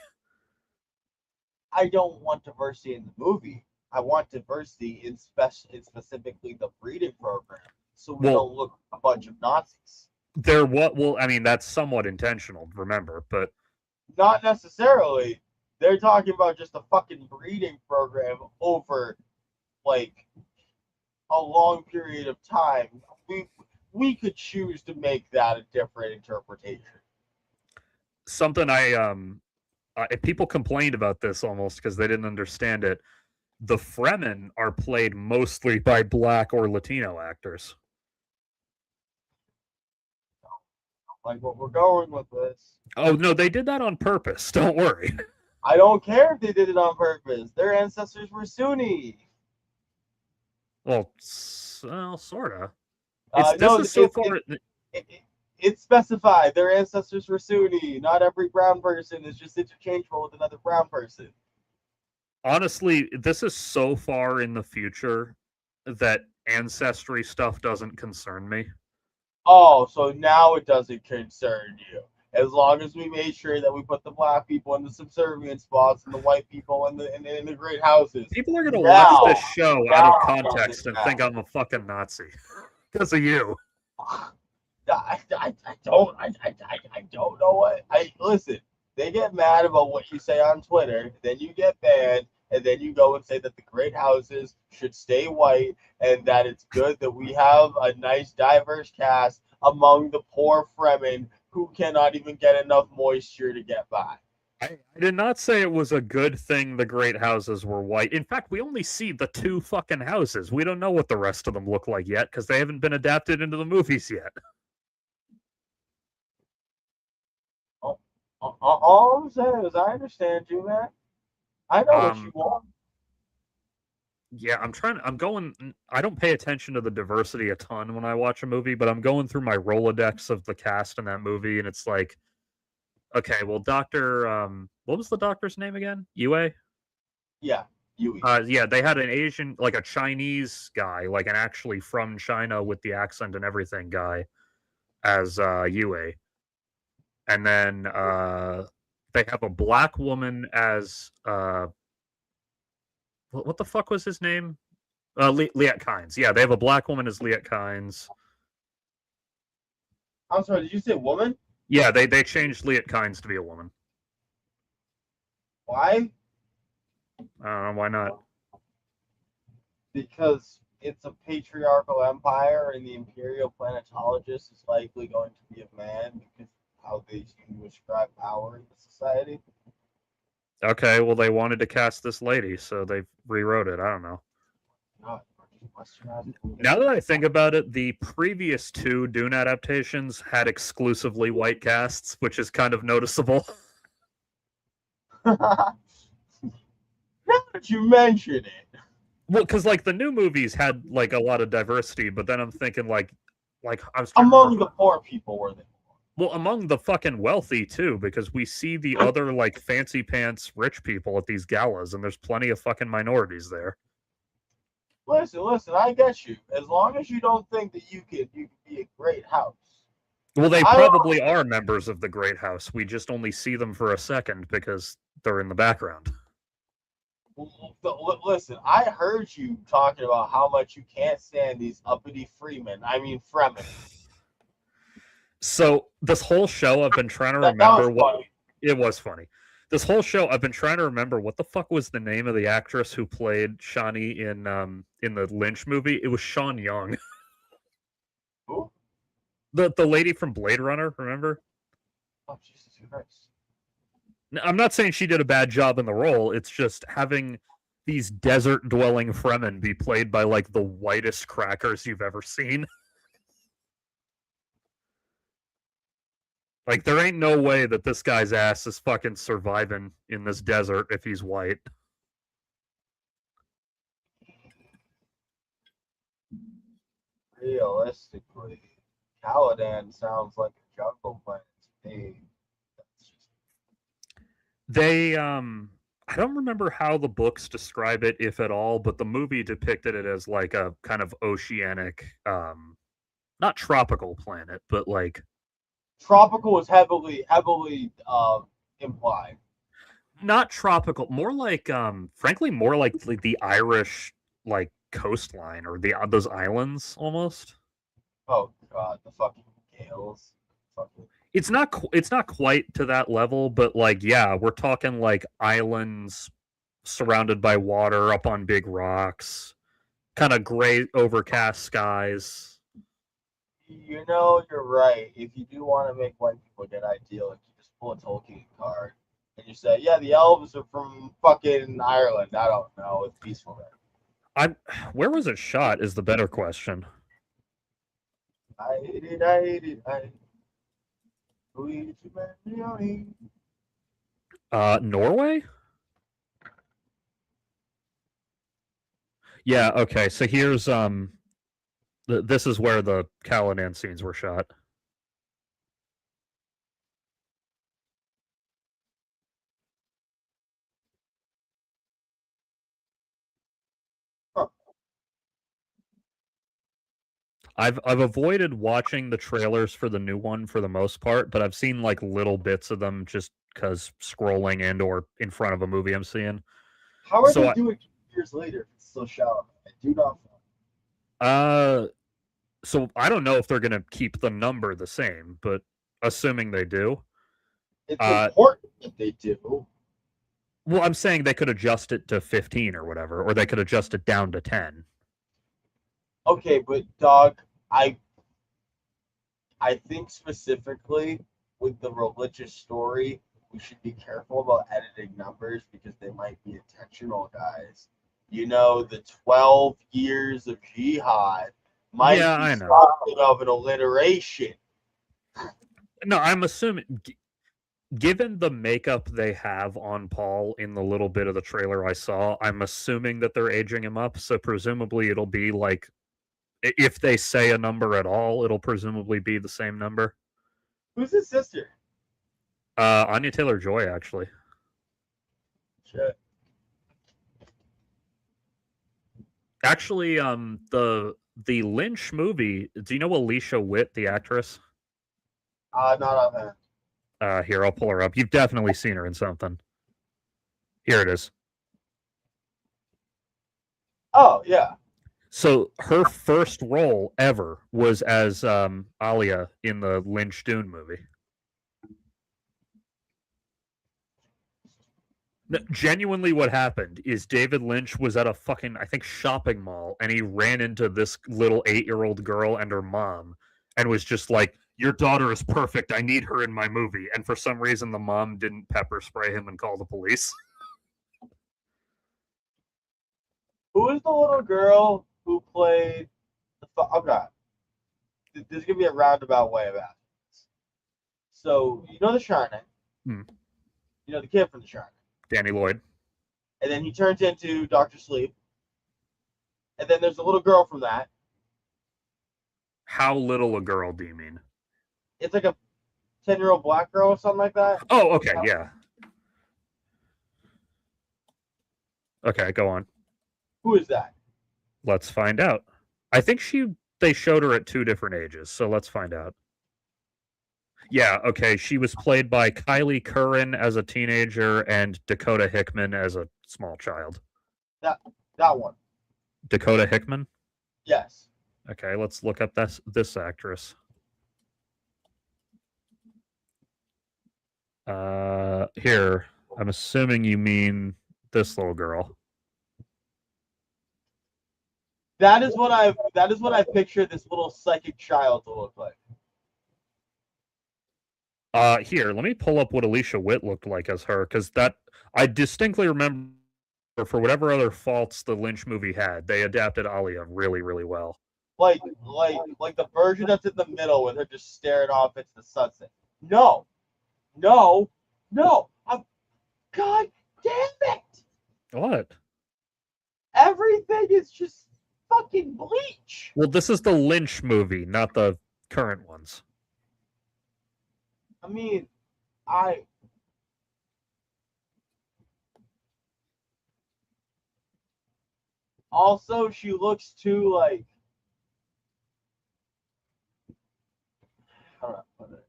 I don't want diversity in the movie. I want diversity in specifically the breeding program, so we Well, don't look a bunch of Nazis. they're what? Well, I mean, that's somewhat intentional, remember, but Not necessarily. They're talking about just a fucking breeding program over like a long period of time. We could choose to make that a different interpretation. something people complained about this almost because they didn't understand it. The Fremen are played mostly by black or Latino actors. Like what we're going with this. Oh no, they did that on purpose. Don't worry. I don't care if they did it on purpose. Their ancestors were Sunni. Well, sorta. It's this No, is so far. it, it's specified. Their ancestors were Sunni. Not every brown person is just interchangeable with another brown person. Honestly, this is so far in the future that ancestry stuff doesn't concern me. Oh, so now it doesn't concern you. As long as we made sure that we put the black people in the subservient spots and the white people in the great houses. People are gonna watch Now, this show out now of context and think I'm a fucking Nazi because of you. I don't know what I listen. They get mad about what you say on Twitter, then you get banned, and then you go and say that the great houses should stay white and that it's good that we have a nice diverse cast among the poor Fremen who cannot even get enough moisture to get by. I did not say it was a good thing the great houses were white. In fact, we only see the 2 fucking houses. We don't know what the rest of them look like yet because they haven't been adapted into the movies yet. All I'm saying is I understand you, man. I know what you want. Yeah, I don't pay attention to the diversity a ton when I watch a movie, but I'm going through my Rolodex of the cast in that movie, and it's like, okay, well, what was the doctor's name again? Yue? Yeah, Yui. Yeah, they had an Asian, like a Chinese guy, like an actually from China with the accent and everything guy as Yue. And then they have a black woman as what the fuck was his name? Liet Kynes. Yeah, they have a black woman as Liet Kynes. I'm sorry, did you say woman? Yeah, they changed Liet Kynes to be a woman. Why? I don't know why not. Because it's a patriarchal empire and the imperial planetologist is likely going to be a man because of how they seem to ascribe power in the society. Okay, well they wanted to cast this lady, so they rewrote it. I don't know. God, Now that I think about it, the previous two Dune adaptations had exclusively white casts, which is kind of noticeable. now that you mention it. Well, because like the new movies had like a lot of diversity, but then I'm thinking like I was among the poor people were they? Well, among the fucking wealthy too, because we see the other like fancy pants rich people at these galas, and there's plenty of fucking minorities there. Listen, I get you. As long as you don't think that you could be a great house. Well, they probably are members of the Great House. We just only see them for a second because they're in the background. Listen, I heard you talking about how much you can't stand these uppity Freemen. I mean, Fremen. So this whole show, I've been trying to remember what it was funny. This whole show, I've been trying to remember what the fuck was the name of the actress who played Shani in the Lynch movie. It was Sean Young. Who? The lady from Blade Runner, remember? Oh, Jesus Christ. I'm not saying she did a bad job in the role. It's just having these desert-dwelling Fremen be played by like the whitest crackers you've ever seen. Like, there ain't no way that this guy's ass is fucking surviving in this desert if he's white. Realistically, Caladan sounds like a jungle planet to me. They, I don't remember how the books describe it, if at all, but the movie depicted it as like a kind of oceanic, not tropical planet, but like tropical is heavily implied. Not tropical, more like frankly more like the Irish like coastline or the those islands almost. Oh god, the fucking gales. Fucking... It's not quite to that level, but like yeah, we're talking like islands surrounded by water up on big rocks, kind of gray overcast skies. You know, you're right. If you do want to make white people get idyllic, you just pull a Tolkien card and you say, "Yeah, the elves are from fucking Ireland." I don't know. It's peaceful there. Where was it shot? Is the better question. Norway? Yeah, okay. So here's this is where the Caladan scenes were shot. I've avoided watching the trailers for the new one for the most part, but I've seen like little bits of them just because scrolling and or in front of a movie I'm seeing. How are they doing years later if it's still shot? I do not know. So I don't know if they're gonna keep the number the same, but assuming they do. It's important that they do. Well, I'm saying they could adjust it to 15 or whatever, or they could adjust it down to 10. Okay, but dog, I think specifically with the religious story, we should be careful about editing numbers because they might be intentional, guys. You know, the 12 years of jihad might be something of an alliteration. No, I'm assuming given the makeup they have on Paul in the little bit of the trailer I saw, I'm assuming that they're aging him up. So presumably it'll be like if they say a number at all, it'll presumably be the same number. Who's his sister? Anya Taylor Joy, actually. Shit. Actually, the Lynch movie. Do you know Alicia Witt, the actress? Not on that. Here, I'll pull her up. You've definitely seen her in something. Here it is. Oh yeah. So her first role ever was as Alia in the Lynch Dune movie. No, genuinely, what happened is David Lynch was at a fucking, I think, shopping mall, and he ran into this little 8-year-old girl and her mom, and was just like, "Your daughter is perfect. I need her in my movie." And for some reason, the mom didn't pepper spray him and call the police. Who is the little girl who played okay. This is gonna be a roundabout way of asking this. So you know The Shining. Hmm. You know the kid from The Shining. Danny Lloyd. And then he turns into Doctor Sleep. And then there's a little girl from that. How little a girl do you mean? It's like a 10-year-old black girl or something like that. Oh, okay, yeah. Okay, go on. Who is that? Let's find out. I think they showed her at 2 different ages, so let's find out. Yeah, okay. She was played by Kylie Curran as a teenager and Dakota Hickman as a small child. That one. Dakota Hickman? Yes. Okay, let's look up this actress. Here. I'm assuming you mean this little girl. That is what I picture this little psychic child to look like. Here, let me pull up what Alicia Witt looked like as her, because that I distinctly remember, for whatever other faults the Lynch movie had, they adapted Alia really, really well. Like the version that's in the middle with her just staring off into the sunset. No. No. No. God damn it. What? Everything is just fucking Bleach. Well, this is the Lynch movie, not the current ones. I mean, also she looks too like how do I put it?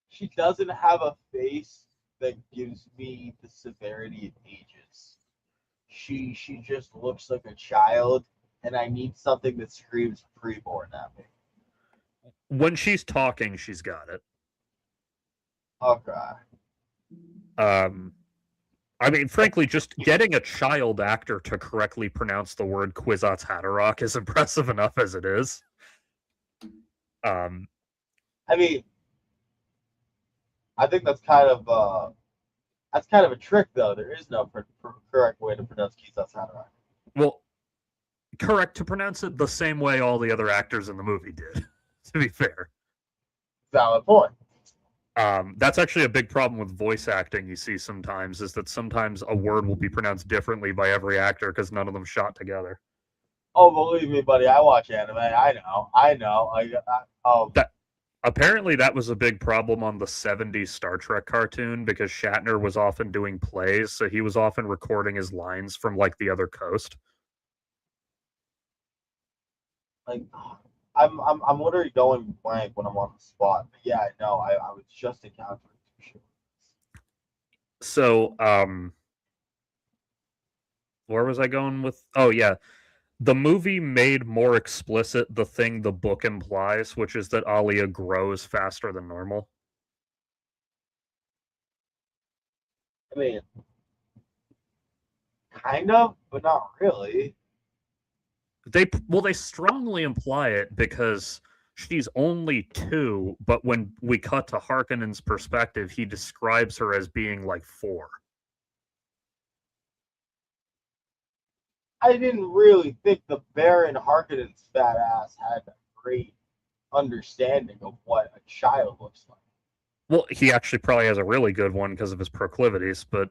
She doesn't have a face that gives me the severity it ages. She just looks like a child, and I need something that screams preborn at me. When she's talking, she's got it. Okay. I mean, frankly, just getting a child actor to correctly pronounce the word Kwisatz Haderach is impressive enough as it is. I mean, I think that's kind of a trick, though. There is no correct way to pronounce Kwisatz Haderach. Well, correct to pronounce it the same way all the other actors in the movie did, to be fair. Valid point. That's actually a big problem with voice acting you see sometimes, is that sometimes a word will be pronounced differently by every actor because none of them shot together. Oh, believe me, buddy, I watch anime. I know. Apparently that was a big problem on the 70s Star Trek cartoon because Shatner was often doing plays, so he was often recording his lines from like the other coast. Like, I'm literally going blank when I'm on the spot. But yeah, I know. I was just encountering two shit. So, where was I going with? Oh yeah, the movie made more explicit the thing the book implies, which is that Alia grows faster than normal. I mean, kind of, but not really. They strongly imply it because she's only 2, but when we cut to Harkonnen's perspective, he describes her as being like 4. I didn't really think the Baron Harkonnen's fat ass had a great understanding of what a child looks like. Well, he actually probably has a really good one because of his proclivities, but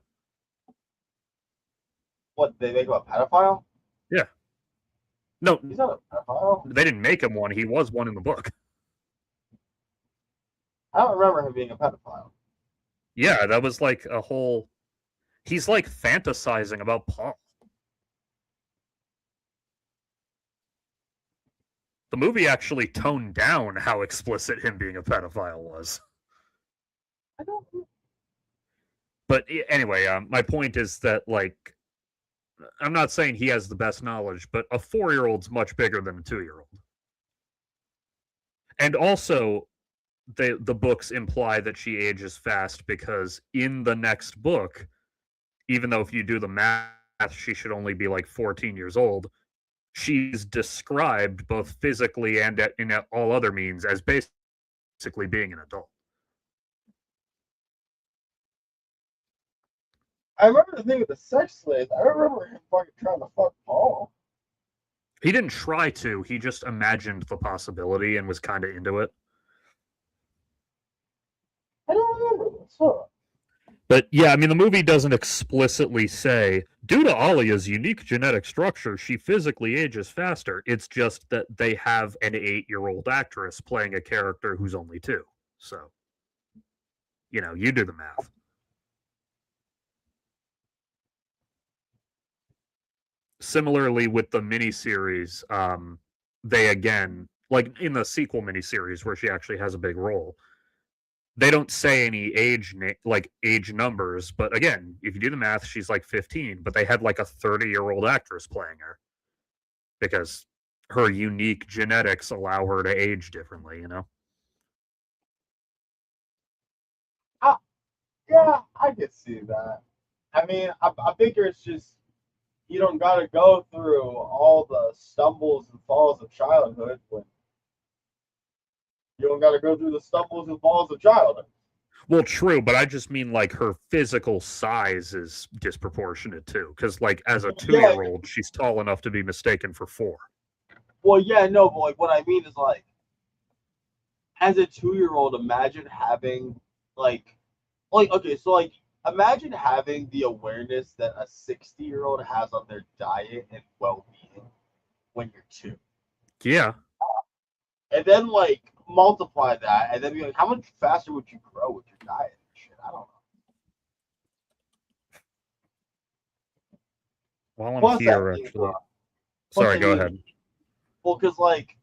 What, they make him a pedophile? yeah. No, He's not a pedophile. they didn't make him one. He was one in the book. I don't remember him being a pedophile. Yeah, that was like a whole. He's like fantasizing about Paul. The movie actually toned down how explicit him being a pedophile was. I don't. But anyway, my point is that, like, I'm not saying he has the best knowledge, but a 4-year-old's much bigger than a 2-year-old. And also, the books imply that she ages fast because in the next book, even though if you do the math, she should only be like 14 years old, she's described both physically and in all other means as basically being an adult. I remember the thing with the sex slaves. I remember him fucking trying to fuck Paul. He didn't try to, he just imagined the possibility and was kind of into it. I don't remember this. Huh. But yeah, I mean, the movie doesn't explicitly say, due to Alia's unique genetic structure, she physically ages faster. It's just that they have an 8-year-old actress playing a character who's only 2. So, you do the math. Similarly, with the miniseries, they again, like in the sequel miniseries where she actually has a big role, they don't say any age numbers, but again, if you do the math, she's like 15, but they had like a 30-year-old actress playing her because her unique genetics allow her to age differently, Yeah, I could see that. I mean, I figure it's just you don't got to go through all the stumbles and falls of childhood when you don't got to go through the stumbles and falls of childhood. Well, true, but I just mean like her physical size is disproportionate too, because like as a 2-year-old, she's tall enough to be mistaken for 4. Well, yeah, no, but like what I mean is like, as a 2-year-old, imagine having okay, so like imagine having the awareness that a 60-year-old has on their diet and well-being when you're 2. Yeah. And then like multiply that and then be like, how much faster would you grow with your diet and shit? I don't know. While I'm Plus, here, actually. Sorry, go ahead. Well, because like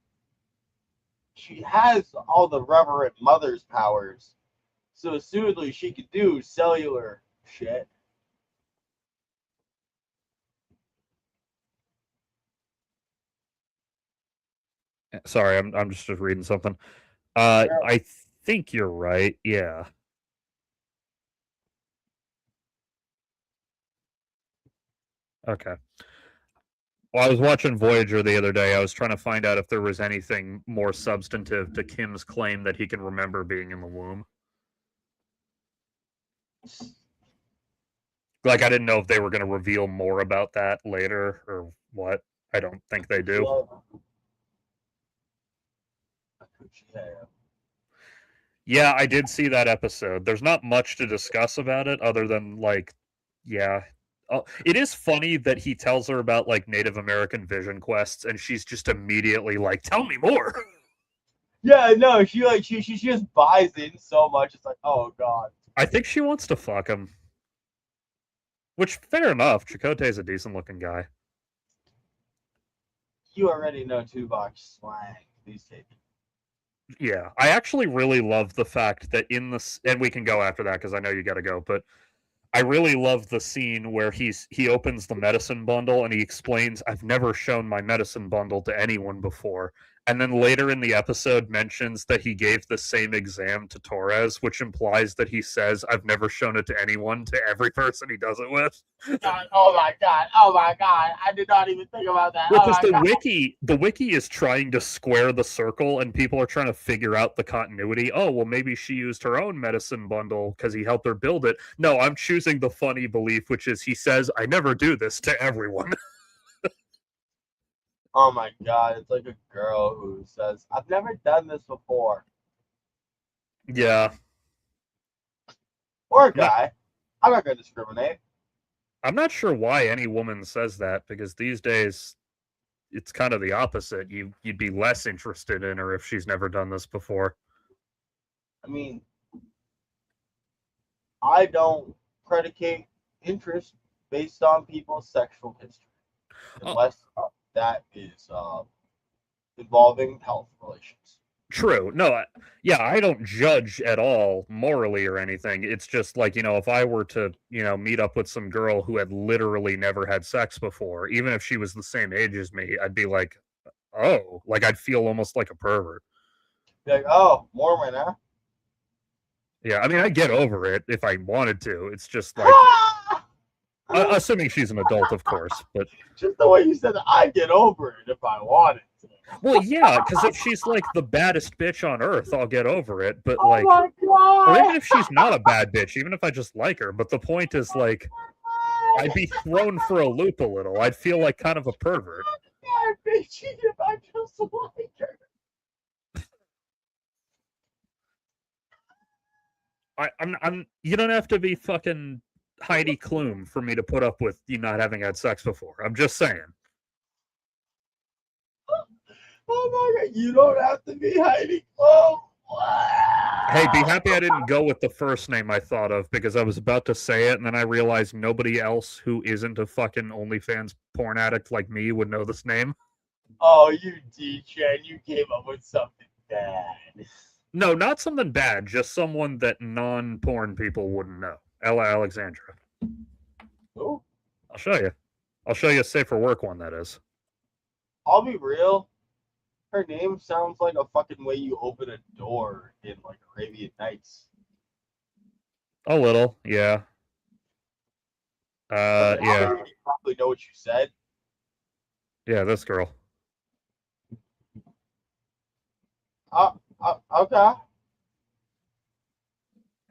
she has all the reverent mother's powers, so assumedly she could do cellular shit. Sorry, I'm just reading something. I think you're right. Yeah. Okay. Well, I was watching Voyager the other day. I was trying to find out if there was anything more substantive to Kim's claim that he can remember being in the womb. Like, I didn't know if they were going to reveal more about that later or what. I don't think they do. Yeah, I did see that episode. There's not much to discuss about it other than, like, yeah. It is funny that he tells her about, like, Native American vision quests, and she's just immediately like, tell me more. Yeah, no, she just buys in so much. It's like, oh god. I think she wants to fuck him. Which, fair enough. Chakotay's a decent-looking guy. You already know Tuvok slang these days. Yeah, I actually really love the fact that in this, and we can go after that because I know you got to go, but I really love the scene where he opens the medicine bundle and he explains, I've never shown my medicine bundle to anyone before. And then later in the episode mentions that he gave the same exam to Torres, which implies that he says, I've never shown it to anyone, to every person he does it with. Oh my god. I did not even think about that. Because the wiki is trying to square the circle and people are trying to figure out the continuity. Oh, well, maybe she used her own medicine bundle because he helped her build it. No, I'm choosing the funny belief, which is he says, I never do this to everyone. Oh my god, it's like a girl who says, "I've never done this before," Yeah. or a Not, guy. I'm not gonna discriminate. I'm not sure why any woman says that because these days it's kind of the opposite. You'd be less interested in her if she's never done this before. I mean, I don't predicate interest based on people's sexual history, Oh, unless that is involving health relations. true. No, yeah, I don't judge at all morally or anything. It's just like, if I were to, meet up with some girl who had literally never had sex before, even if she was the same age as me, I'd be like, oh, like I'd feel almost like a pervert. Be like, oh, Mormon, huh? Yeah, I mean, I get over it if I wanted to. It's just like, assuming she's an adult, of course, but Just the way you said it, I get over it if I wanted to. well, yeah, because if she's like the baddest bitch on earth, I'll get over it. But Oh like, my or even god! if she's not a bad bitch, even if I just like her. But the point is, like, I'd be thrown for a loop a little. I'd feel like kind of a pervert. I'd be cheated if I just like her. I'm. You don't have to be fucking Heidi Klum for me to put up with you not having had sex before. I'm just saying. Oh my god, you don't have to be Heidi Klum. Hey, be happy I didn't go with the first name I thought of because I was about to say it and then I realized nobody else who isn't a fucking OnlyFans porn addict like me would know this name. Oh, you D-Chan, you came up with something bad. No, not something bad, just someone that non-porn people wouldn't know. Ella Alexandra. Oh, I'll show you. I'll show you a safer work one, that is. I'll be real. Her name sounds like a fucking way you open a door in like Arabian Nights. A little, yeah. I Yeah. already probably know what you said. Yeah, this girl. Okay.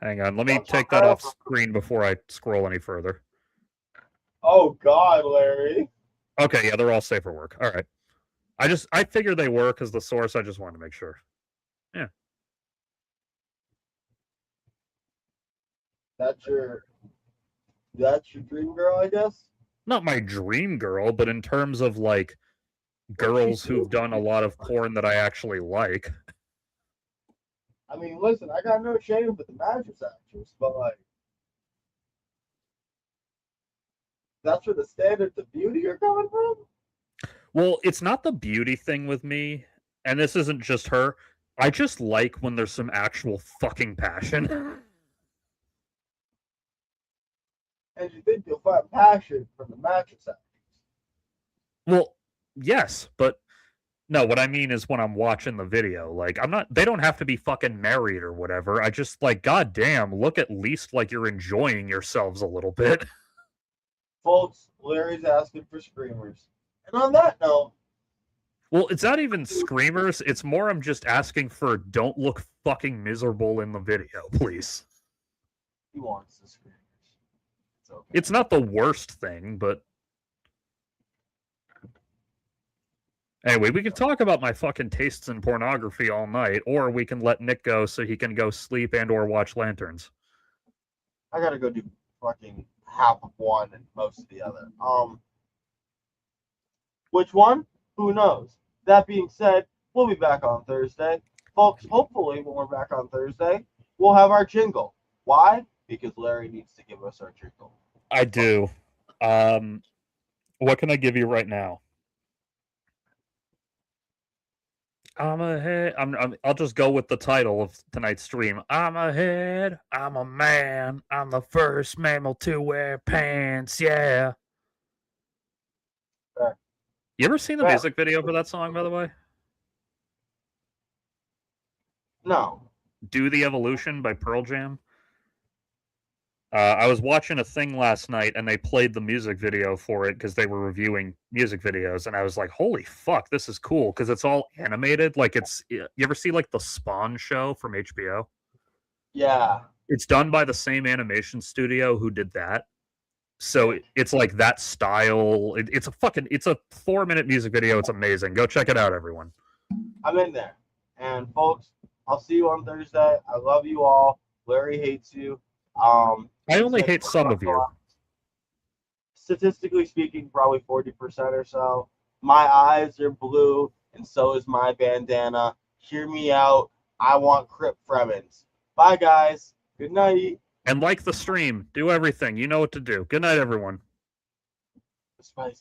Hang on, let me take that off screen before I scroll any further. Oh God, Larry. Okay, yeah, they're all safer work. All right. I figured they were because the source, I just wanted to make sure. Yeah. That's your dream girl, I guess. Not my dream girl, but in terms of like girls who've done a lot of porn that I actually like. I mean, listen, I got no shame with the mattress actress, but like, that's where the standards of beauty are coming from. Well, it's not the beauty thing with me, and this isn't just her. I just like when there's some actual fucking passion. And you think you'll find passion from the mattress actress. Well, yes, but no, what I mean is when I'm watching the video, like they don't have to be fucking married or whatever. I just like, goddamn, look at least like you're enjoying yourselves a little bit. Folks, Larry's asking for screamers. And on that note, Well, it's not even screamers. It's more I'm just asking for don't look fucking miserable in the video, please. he wants the screamers. It's okay. It's not the worst thing, but anyway, we can talk about my fucking tastes in pornography all night, or we can let Nick go so he can go sleep and or watch Lanterns. I gotta go do fucking half of one and most of the other. Which one? Who knows? That being said, we'll be back on Thursday. Folks, hopefully when we're back on Thursday, we'll have our jingle. Why? Because Larry needs to give us our jingle. I do. What can I give you right now? I'll just go with the title of tonight's stream. I'm a head. I'm a man. I'm the first mammal to wear pants. Yeah. Fair. You ever seen the Fair. music video for that song, by the way? No. Do the Evolution by Pearl Jam. I was watching a thing last night and they played the music video for it because they were reviewing music videos, and I was like, holy fuck, this is cool because it's all animated. Like you ever see like the Spawn show from HBO? Yeah. It's done by the same animation studio who did that. So it's like that style. It's a 4-minute music video. It's amazing. Go check it out, everyone. I'm in there. And folks, I'll see you on Thursday. I love you all. Larry hates you. I only hate some of you. Statistically speaking, probably 40% or so. My eyes are blue, and so is my bandana. Hear me out. I want Crip Fremens. Bye, guys. Good night. And like the stream. Do everything. You know what to do. Good night, everyone. Spicy.